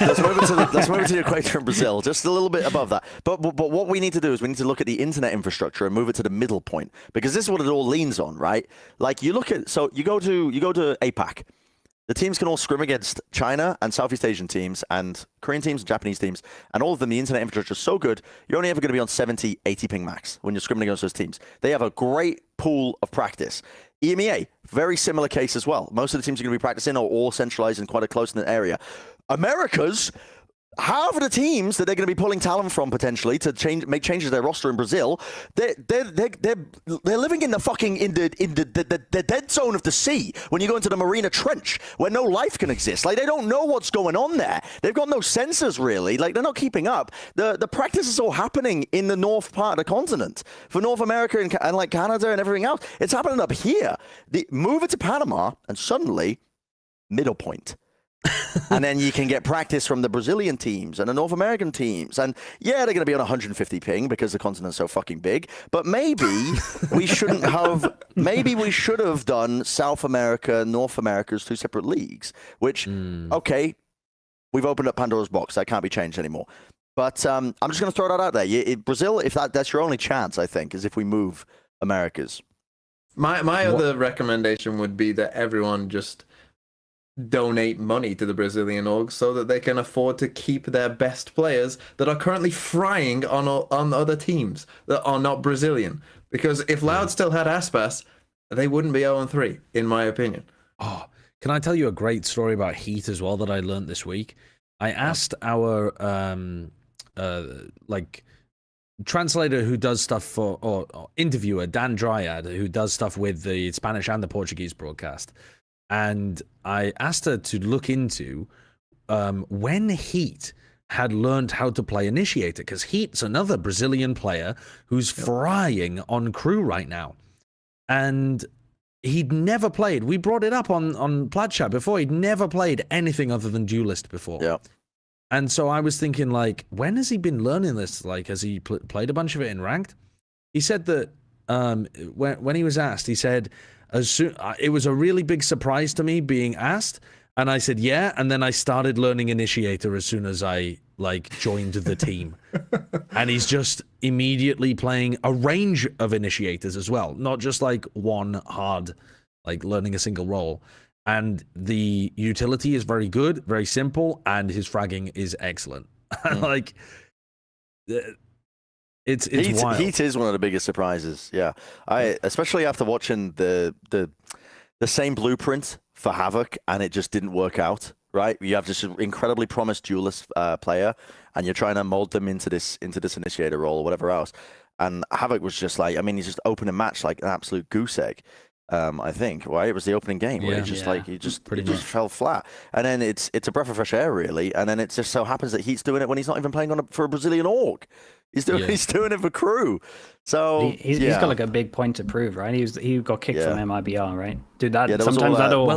let's move it to the equator in Brazil, just a little bit above that. But what we need to do is we need to look at the internet infrastructure and move it to the middle point, because this is what it all leans on, right? Like you look at, so you go to APAC. The teams can all scrim against China and Southeast Asian teams and Korean teams and Japanese teams, and all of them, the internet infrastructure is so good, you're only ever going to be on 70, 80 ping max when you're scrimming against those teams. They have a great pool of practice. EMEA, very similar case as well. Most of the teams you're going to be practicing are all centralized in quite a close-knit area. America's, half of the teams that they're going to be pulling Talon from potentially to make changes to their roster in Brazil, they're living in the fucking in the dead zone of the sea when you go into the Marina Trench where no life can exist. Like, they don't know what's going on there. They've got no sensors really. Like, they're not keeping up. The practice is all happening in the north part of the continent for North America and like Canada and everything else. It's happening up here. Move it to Panama and suddenly middle point. And then you can get practice from the Brazilian teams and the North American teams. And yeah, they're going to be on 150 ping because the continent's so fucking big. But maybe we shouldn't have, maybe we should have done South America, North America as two separate leagues, which, okay, we've opened up Pandora's box. That can't be changed anymore. But I'm just going to throw that out there. Brazil, if that's your only chance, I think, is if we move Americas. My other recommendation would be that everyone just donate money to the Brazilian org so that they can afford to keep their best players that are currently frying on other teams that are not Brazilian. Because if Loud still had Aspas, they wouldn't be 0-3, in my opinion. Oh, can I tell you a great story about Heat as well that I learned this week? I asked our translator who does stuff for, or interviewer, Dan Dryad, who does stuff with the Spanish and the Portuguese broadcast. And I asked her to look into when Heat had learned how to play Initiator, because Heat's another Brazilian player who's frying on crew right now. And he'd never played. We brought it up on Plat Chat before. He'd never played anything other than Duelist before. Yeah. And so I was thinking, like, when has he been learning this? Like, has he played a bunch of it in Ranked? He said that when he was asked, he said, it was a really big surprise to me being asked, and I said yeah, and then I started learning Initiator as soon as I joined the team. And he's just immediately playing a range of Initiators as well, not just like one hard, like learning a single role. And the utility is very good, very simple, and his fragging is excellent. Like, it's wild. Heat is one of the biggest surprises. Yeah, especially after watching the same blueprint for Havoc, and it just didn't work out. Right, you have this incredibly promised duelist player, and you're trying to mold them into this Initiator role or whatever else. And Havoc was just like, I mean, he's just opening a match like an absolute goose egg. I think, right? It was the opening game where he just fell flat, and then it's a breath of fresh air, really. And then it just so happens that Heat's doing it when he's not even playing for a Brazilian org. He's doing it for crew. So he's got like a big point to prove, right? He got kicked from MIBR, right? Dude, that there sometimes that'll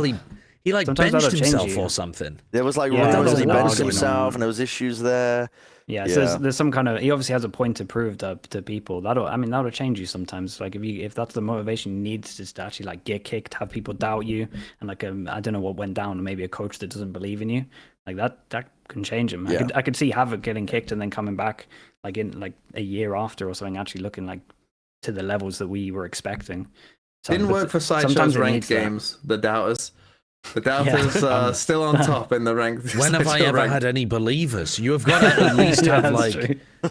he like benched himself or something. There was like rumors that he benched himself, and there was issues there. Yeah, so there's some kind of, he obviously has a point to prove to people. That'll change you sometimes. Like if that's the motivation you need, is to actually like get kicked, have people doubt you, and like I don't know what went down, maybe a coach that doesn't believe in you, like that can change him. Yeah. I could see Havoc getting kicked and then coming back like in like a year after or something, actually looking like to the levels that we were expecting. So, didn't work for Sideshow's ranked games. The doubters. The Doubters still on top in the ranked. When have I ever had any believers? You have got to at least have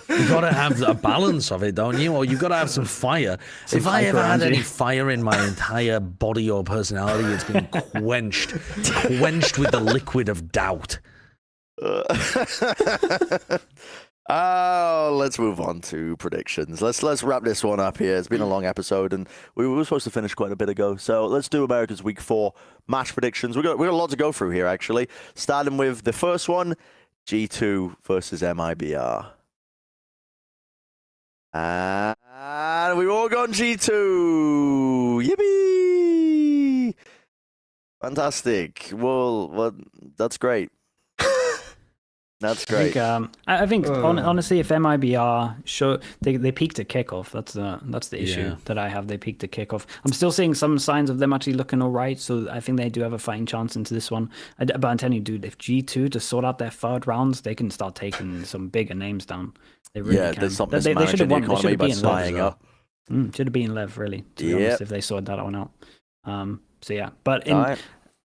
you've got to have a balance of it, don't you? Or you've got to have some fire. If I ever had any fire in my entire body or personality, it's been quenched with the liquid of doubt. Let's move on to predictions. Let's wrap this one up here. It's been a long episode, and we were supposed to finish quite a bit ago. So let's do America's Week 4 match predictions. We got a lot to go through here, actually. Starting with the first one, G2 versus MIBR. And we've all gone G2. Yippee! Fantastic. Well, that's great. That's great. I think honestly, if MIBR they peaked at kickoff. That's the issue that I have. They peaked at kickoff. I'm still seeing some signs of them actually looking all right. So I think they do have a fighting chance into this one. But I'm telling you, dude, if G2 to sort out their third rounds, they can start taking some bigger names down. They really can. There's something they should have won. They should have beaten flying up. Should have beaten Lev, really, to be honest, if they sorted that one out. So yeah, but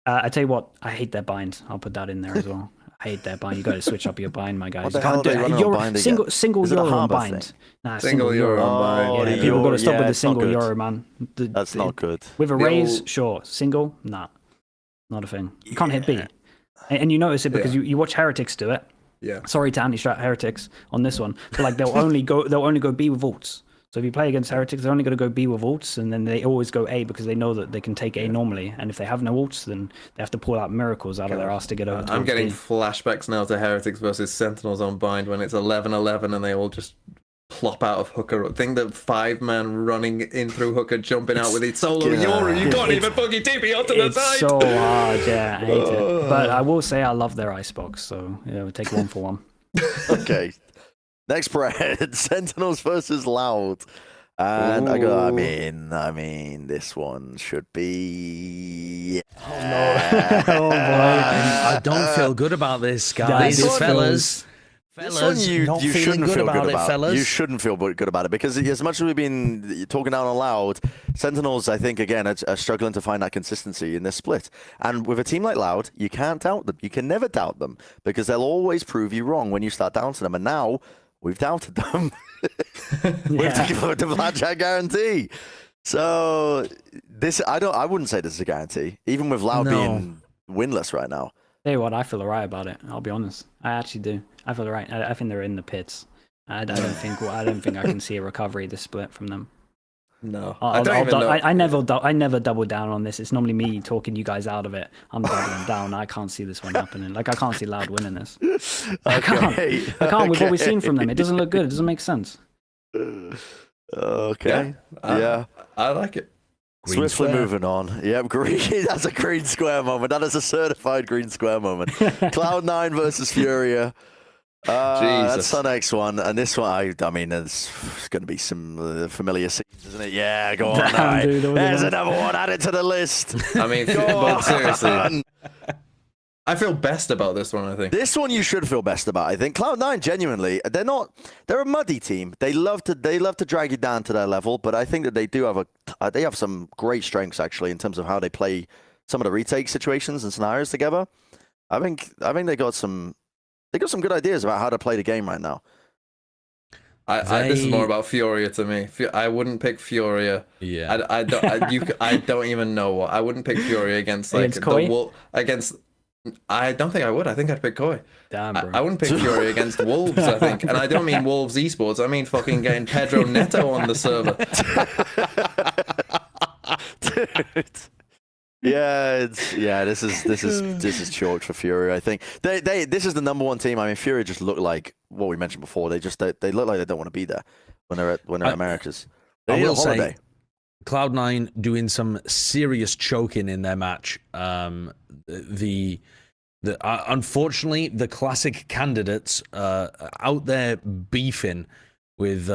I tell you what, I hate their binds. I'll put that in there as well. I hate their bind. You got to switch up your bind, my guys. What the hell are they running on bind again? Single Is it a Euro on Harbour bind. thing? Nah, Single Euro on bind. Yeah, people got to stop with the it's not single good. Euro, man. That's not good. With a raise, sure. Single, nah, not a thing. You can't hit B, and you notice it because you watch Heretics do it. Yeah. Sorry to anti-strat Heretics on this one, but like they'll only go B with ults. So if you play against Heretics, they're only going to go B with ults, and then they always go A because they know that they can take A normally. And if they have no ults, then they have to pull out miracles out of their ass to get over. I'm getting B. flashbacks now to Heretics versus Sentinels on bind when it's 11-11 and they all just plop out of hooker. I think the 5-man running in through hooker, jumping out with it solo Yoru. You can't even fucking TP onto the It's side. so hard, yeah, I hate it. But I will say I love their icebox, so yeah, we'll take one for one. Okay. Next spread, Sentinels versus Loud. And I mean, this one should be. Oh no! Oh boy! I don't feel good about this, guys. This fellas. This one you not feeling shouldn't feel good it, about. fellas. You shouldn't feel good about it because as much as we've been talking down on Loud, Sentinels, I think, again, are struggling to find that consistency in this split. And with a team like Loud, you can't doubt them. You can never doubt them because they'll always prove you wrong when you start doubting them. And now we've doubted them with the Plat Chat guarantee. So this, I wouldn't say this is a guarantee, even with Loud being winless right now. Tell you what, I feel alright about it. I'll be honest. I actually do. I feel alright. I think they're in the pits. I don't think I can see a recovery this split from them. No, I never double down on this. It's normally me talking you guys out of it. I'm doubling down. I can't see this one happening. Like I can't see Loud winning this. I can't. With what we've seen from them, it doesn't look good. It doesn't make sense. Okay. Yeah. I like it. Green Swiftly square. moving on. Yep, green. That's a green square moment. That is a certified green square moment. Cloud9 versus Furia. That's the next one. And this one, I mean, there's going to be some familiar scenes, isn't it? Yeah, go on. Damn, All right. dude, There's another one added to the list. I mean, but seriously, I feel best about this one, I think. This one you should feel best about, I think. Cloud9, genuinely, they're a muddy team. They love to drag you down to their level, but I think that they have some great strengths, actually, in terms of how they play some of the retake situations and scenarios together. I think they got some good ideas about how to play the game right now. This is more about Furia to me. I wouldn't pick Furia. Yeah. I don't even know what. I wouldn't pick Furia against like Against Koi? the Wolf against. I don't think I would. I think I'd pick Koi. Damn, bro. I wouldn't pick Fury against Wolves, I think. And I don't mean Wolves esports. I mean fucking getting Pedro Neto on the server. Dude. This is chalk for Fury. I think this is the number one team. I mean, Fury just look like what we mentioned before. They look like they don't want to be there when they're at Americas. They need a holiday. Cloud9 doing some serious choking in their match. Unfortunately, the classic candidates out there beefing with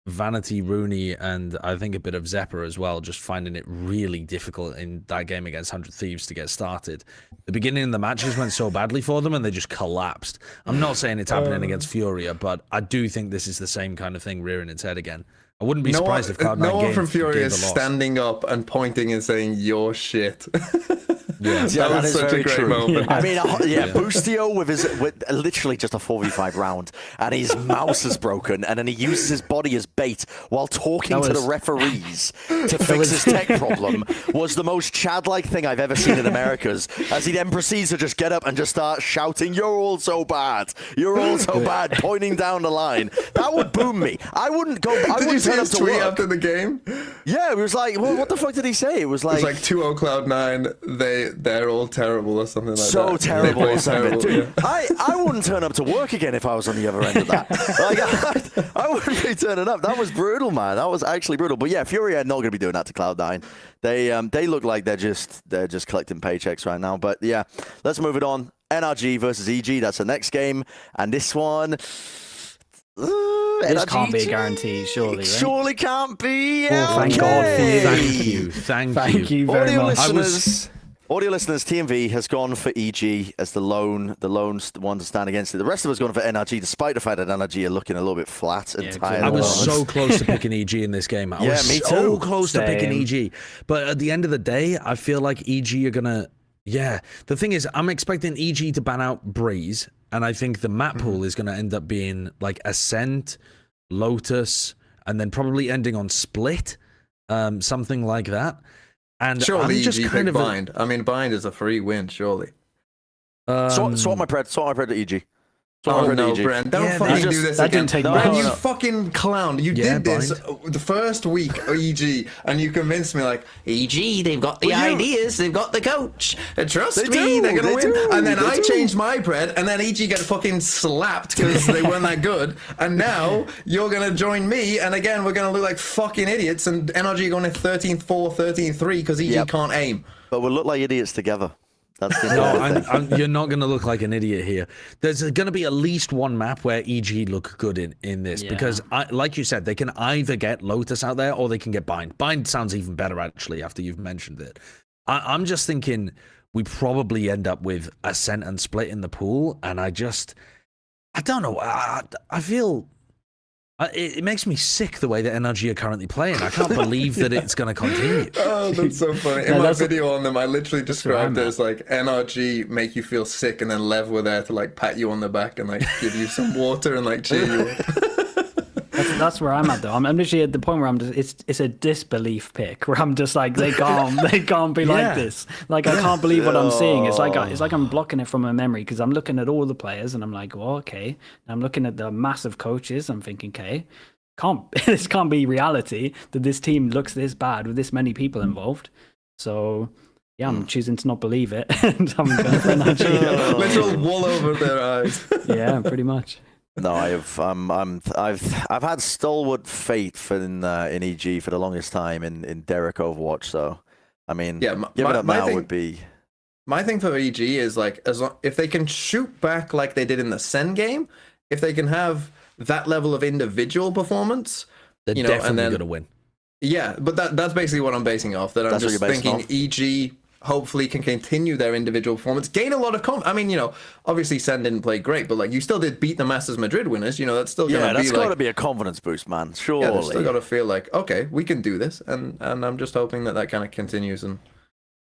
Vanity, Rooney, and I think a bit of Zeppa as well, just finding it really difficult in that game against 100 Thieves to get started. The beginning of the matches went so badly for them and they just collapsed. I'm not saying it's happening against Furia, but I do think this is the same kind of thing rearing its head again. I wouldn't be surprised if Cloud9 no one from Furia is standing up and pointing and saying, "You're shit." Yeah, That that was is such a very great true. moment. I mean, Boostio with literally just a 4v5 round, and his mouse is broken, and then he uses his body as bait while talking to the referees to fix his tech problem, was the most Chad-like thing I've ever seen in Americas, as he then proceeds to just get up and just start shouting, "You're all so bad! You're all so bad!" pointing down the line. That would boom me. I wouldn't go. I Did you wouldn't see turn up his to tweet work. after the game? Yeah, it was like, well, what the fuck did he say? It was It like, was like 2-0 Cloud9. They're all terrible or something like so that. terrible They or play something. terrible, Dude, I wouldn't turn up to work again if I was on the other end of that. Like, I wouldn't be turning up. That was brutal, man. That was actually brutal. But yeah, Fury are not going to be doing that to Cloud9. They look like they're just collecting paychecks right now. But yeah, let's move it on. NRG versus EG. That's the next game, and this one. This can't be a guarantee, surely, right? Surely can't be. Oh, thank God for you. Thank you. Very much. Audio listeners, TMV has gone for EG as the lone one to stand against it. The rest of us gone for NRG, despite the fact that NRG are looking a little bit flat and tired. I was so close to picking EG in this game. I was me so too. close to picking Same. EG. But at the end of the day, I feel like EG are gonna. Yeah, the thing is, I'm expecting EG to ban out Breeze, and I think the map pool is gonna end up being like Ascent, Lotus, and then probably ending on Split, something like that. And Surely I'm just EG kind pick of Bind. I mean, Bind is a free win, surely. Swap my pred to EG. Oh no, Brent! Don't Yeah, fucking that do this that again. didn't take Brent, much. you No. fucking clown! You Yeah, did this Bind. the first week of EG, and you convinced me like EG. They've got the Well, you- ideas. They've got the coach. Trust They me, do, they're gonna they win. do, And then they I do. changed my pred, and then EG get fucking slapped because they weren't that good. And now you're gonna join me, and again we're gonna look like fucking idiots. And NRG are going to 13-4, 13-3 because EG Yep. can't aim. But we'll look like idiots together. That's the No, you're not going to look like an idiot here. There's going to be at least one map where EG look good in this because, like you said, they can either get Lotus out there or they can get Bind. Bind sounds even better, actually, after you've mentioned it. I'm just thinking we probably end up with Ascent and Split in the pool, and I don't know. I feel... It makes me sick the way that NRG are currently playing. I can't believe that it's going to continue. Oh, that's so funny. In No, my that's- video on them, I literally described I'm it as like NRG make you feel sick, and then Lev were there to like pat you on the back and like give you some water and like cheer you up. That's where I'm at though. I'm literally at the point where I'm just it's a disbelief pick where I'm just like they can't be like this. Like I can't believe what I'm seeing. It's like I'm blocking it from my memory because I'm looking at all the players and I'm like, well, okay. And I'm looking at the massive coaches. I'm thinking, okay, this can't be reality that this team looks this bad with this many people involved. So yeah, I'm choosing to not believe it, and I'm going for NRG. Literal wool over their eyes. Yeah, pretty much. No, I've had stalwart faith in EG for the longest time in Derek Overwatch. So, I mean, Yeah, giving up now thing, would be. My thing for EG is like if they can shoot back like they did in the Sen game, if they can have that level of individual performance, They're definitely going to win. Yeah, but that's basically what I'm basing off. That I'm That's what just you're basing thinking EG hopefully can continue their individual performance, gain a lot of I mean, obviously Sen didn't play great, but like you still did beat the Masters Madrid winners. That's still gonna That's be got to like, be a confidence boost, man. Surely. yeah, they've still got to feel like, okay, we can do this, and I'm just hoping that kind of continues and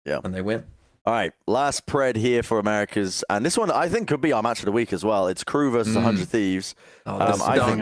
they win. All right, last pred here for Americas, and this one I think could be our match of the week as well. It's Crew versus 100 Thieves. Oh,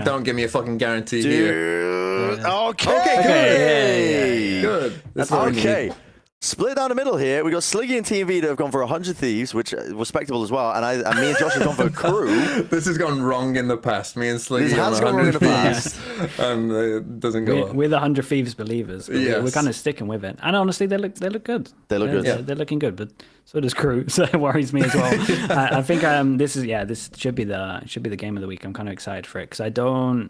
don't give me a fucking guarantee here. Dude, okay, Okay, good. That's what we okay. need. Split down the middle here. We got Sliggy and TMV that have gone for 100 Thieves, which is respectable as well. And me and Josh have gone for Crew. This has gone wrong in the past. Me and Sliggy This has on gone wrong in the 100 past. Thieves, and it doesn't go well. We're the 100 Thieves believers. But Yes. we're kind of sticking with it. And honestly, they look good. They look good. They're looking good, but so does Crew. So it worries me as well. I think this should be the game of the week. I'm kind of excited for it because I don't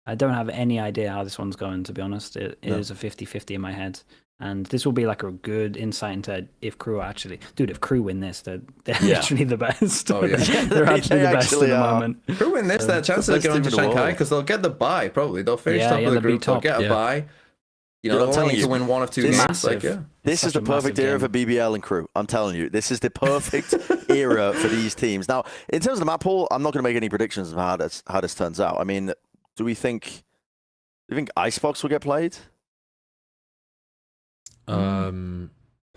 have any idea how this one's going. To be honest, it is a 50-50 in my head. And this will be like a good insight into if Crew if Crew win this, they're literally the best. Oh, yeah. They're actually the best at the moment. Who win this? Their chance of best going to team in the Shanghai world. because they'll get the bye probably. They'll finish Yeah, top of they'll the be group. They'll top. get a Yeah. bye. Dude, They'll I'm only telling need to you, win one of two this- games. Massive. Like, yeah. This It's is such the a perfect massive era game. for BBL and Crew. I'm telling you, this is the perfect era for these teams. Now, in terms of the map pool, I'm not going to make any predictions of how this turns out. I mean, do you think Icebox will get played?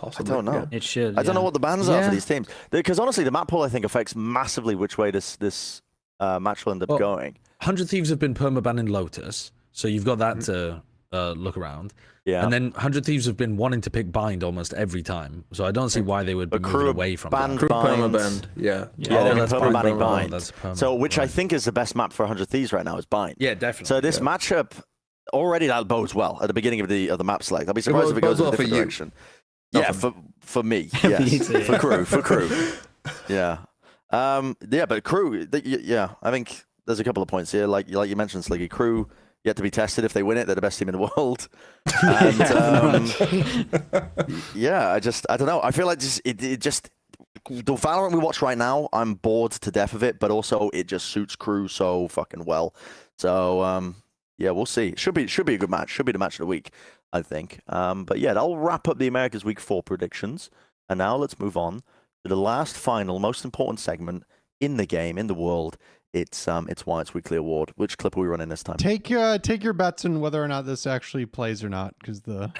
Possibly. I don't know. It should. I don't know yeah. what the bans are Yeah. for these teams. Because honestly, the map pool, I think, affects massively which way this match will end up going. 100 Thieves have been permabanning Lotus, so you've got that to look around. Yeah. And then 100 Thieves have been wanting to pick Bind almost every time, so I don't see why they would be But moving Crew away from banned that. Crew Bind. permaband. Yeah. Yeah, they're that's permabanning perma. Bind. That's perma, So, which I right. think is the best map for 100 Thieves right now is Bind. Yeah, definitely. So this matchup already that bodes well at the beginning of the map select. I'll be surprised if it goes in a bodes well different for you. direction. Yeah, for me, you yes, too. for crew, yeah, yeah, but crew, yeah, I think there's a couple of points here, like you mentioned, Sliggy. Crew yet to be tested. If they win it, they're the best team in the world. And yeah, I don't know. I feel like it just the Valorant we watch right now, I'm bored to death of it, but also it just suits Crew so fucking well. So yeah, we'll see. It should be a good match. Should be the match of the week, I think. But yeah, that'll wrap up the Americas Week 4 predictions. And now let's move on to the last, final, most important segment in the game, in the world. It's Wyatt's Weekly Award. Which clip are we running this time? Take your bets on whether or not this actually plays or not, because the.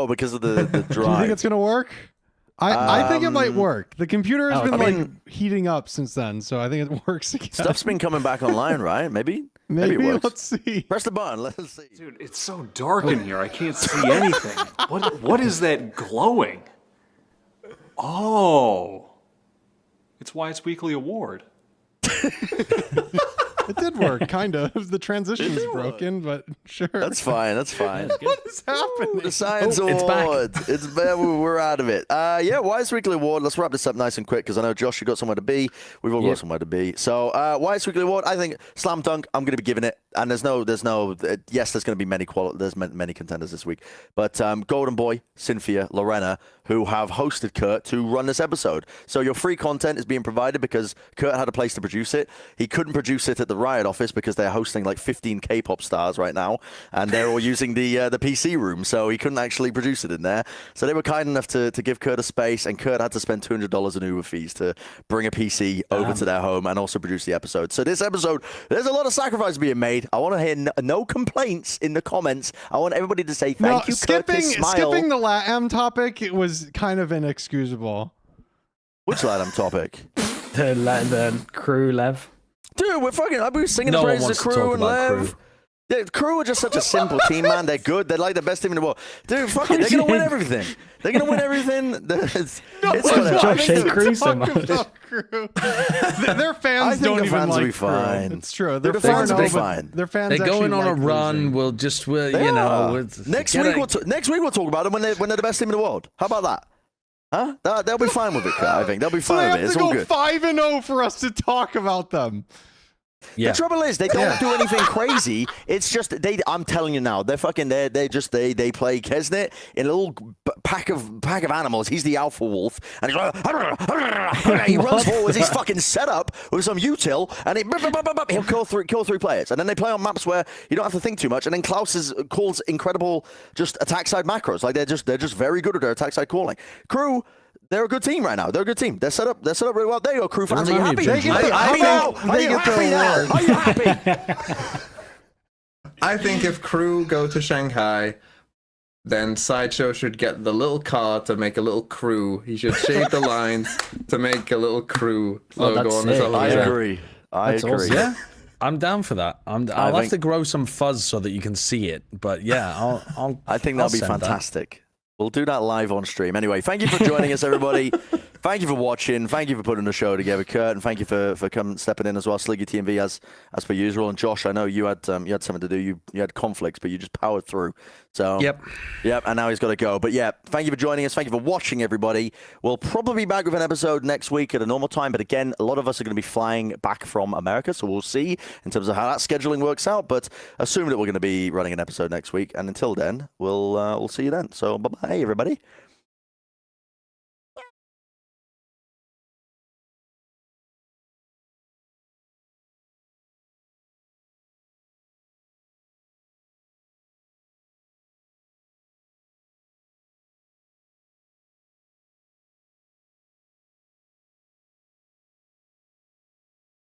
Because of the drive. Do you think it's gonna work? I think it might work. The computer has been heating up since then, so I think it works again. Stuff's been coming back online, right? Maybe it works. Let's see. Press the button. Let's see. Dude, it's so dark in here. I can't see anything. What is that glowing? Oh, it's Wyatt's Weekly Award. It did work, kind of. The transition's broken, but sure. That's fine. That's fine. What is happening? The Science it's Award. It's back. We're out of it. Yeah, Wyatt's Weekly Award. Let's wrap this up nice and quick because I know, Josh, you got somewhere to be. We've all got somewhere to be. So, Wyatt's Weekly Award, I think, slam dunk, I'm going to be giving it. And there's no, yes, there's going to be many contenders this week. But Golden Boy, Cynthia, Lorena, who have hosted Kurt to run this episode. So your free content is being provided because Kurt had a place to produce it. He couldn't produce it at the Riot office because they're hosting like 15 K-pop stars right now, and they're all using the PC room, so he couldn't actually produce it in there. So they were kind enough to give Kurt a space, and Kurt had to spend $200 in Uber fees to bring a PC over to their home and also produce the episode. So this episode, there's a lot of sacrifice being made. I want to hear no complaints in the comments. I want everybody to say thank you, Kurt. Skipping the LATAM topic, it was kind of inexcusable. Which LATAM topic? The Crew Lev. Dude, I've been singing No the one praises of wants to Crew talk and about Lev. Crew. The Crew are just such a simple team, man. They're good. They're like the best team in the world. Dude, fuck it. They're going to win everything. They're going to win everything. It's whatever. Josh hate Crew so Talk much. about Crew. Their I fans think don't the even fans will like be fine. Crew. It's true. The fans will be fine. Their fans They're going actually on a like run. losing. Next week we'll talk about them when they're the best team in the world. How about that? Huh? They'll be fine with it, I think. They'll be So they fine have with it. to It's all go good. 5-0 for us to talk about them. Yeah. The trouble is, they don't do anything crazy. It's just I'm telling you now, they're fucking. They play Kesnet in a little pack of animals. He's the alpha wolf, and he's like, he runs forwards. He's fucking set up with some util, and he'll kill three players. And then they play on maps where you don't have to think too much. And then Klaus calls incredible just attack side macros. Like they're just very good at their attack side calling. Crew. They're a good team right now. They're a good team. They're set up really well. There you go, Crew fans. Are you happy? Are you happy now? Are you happy? I think if Crew go to Shanghai, then Sideshow should get the little car to make a little Crew. He should shade the lines to make a little Crew logo that's on his sick. other I shirt. agree. I agree. awesome. Yeah, I'm down for that. I'll have to grow some fuzz so that you can see it. But yeah, I think I'll that'll be send that. fantastic. We'll do that live on stream. Anyway, thank you for joining us, everybody. Thank you for watching. Thank you for putting the show together, Kurt, and thank you for stepping in as well, Sliggy TMV, as per usual. And Josh, I know you had something to do. You had conflicts, but you just powered through. So Yep. And now he's got to go. But yeah, thank you for joining us. Thank you for watching, everybody. We'll probably be back with an episode next week at a normal time. But again, a lot of us are going to be flying back from America, so we'll see in terms of how that scheduling works out. But assume that we're going to be running an episode next week. And until then, we'll see you then. So bye bye, everybody.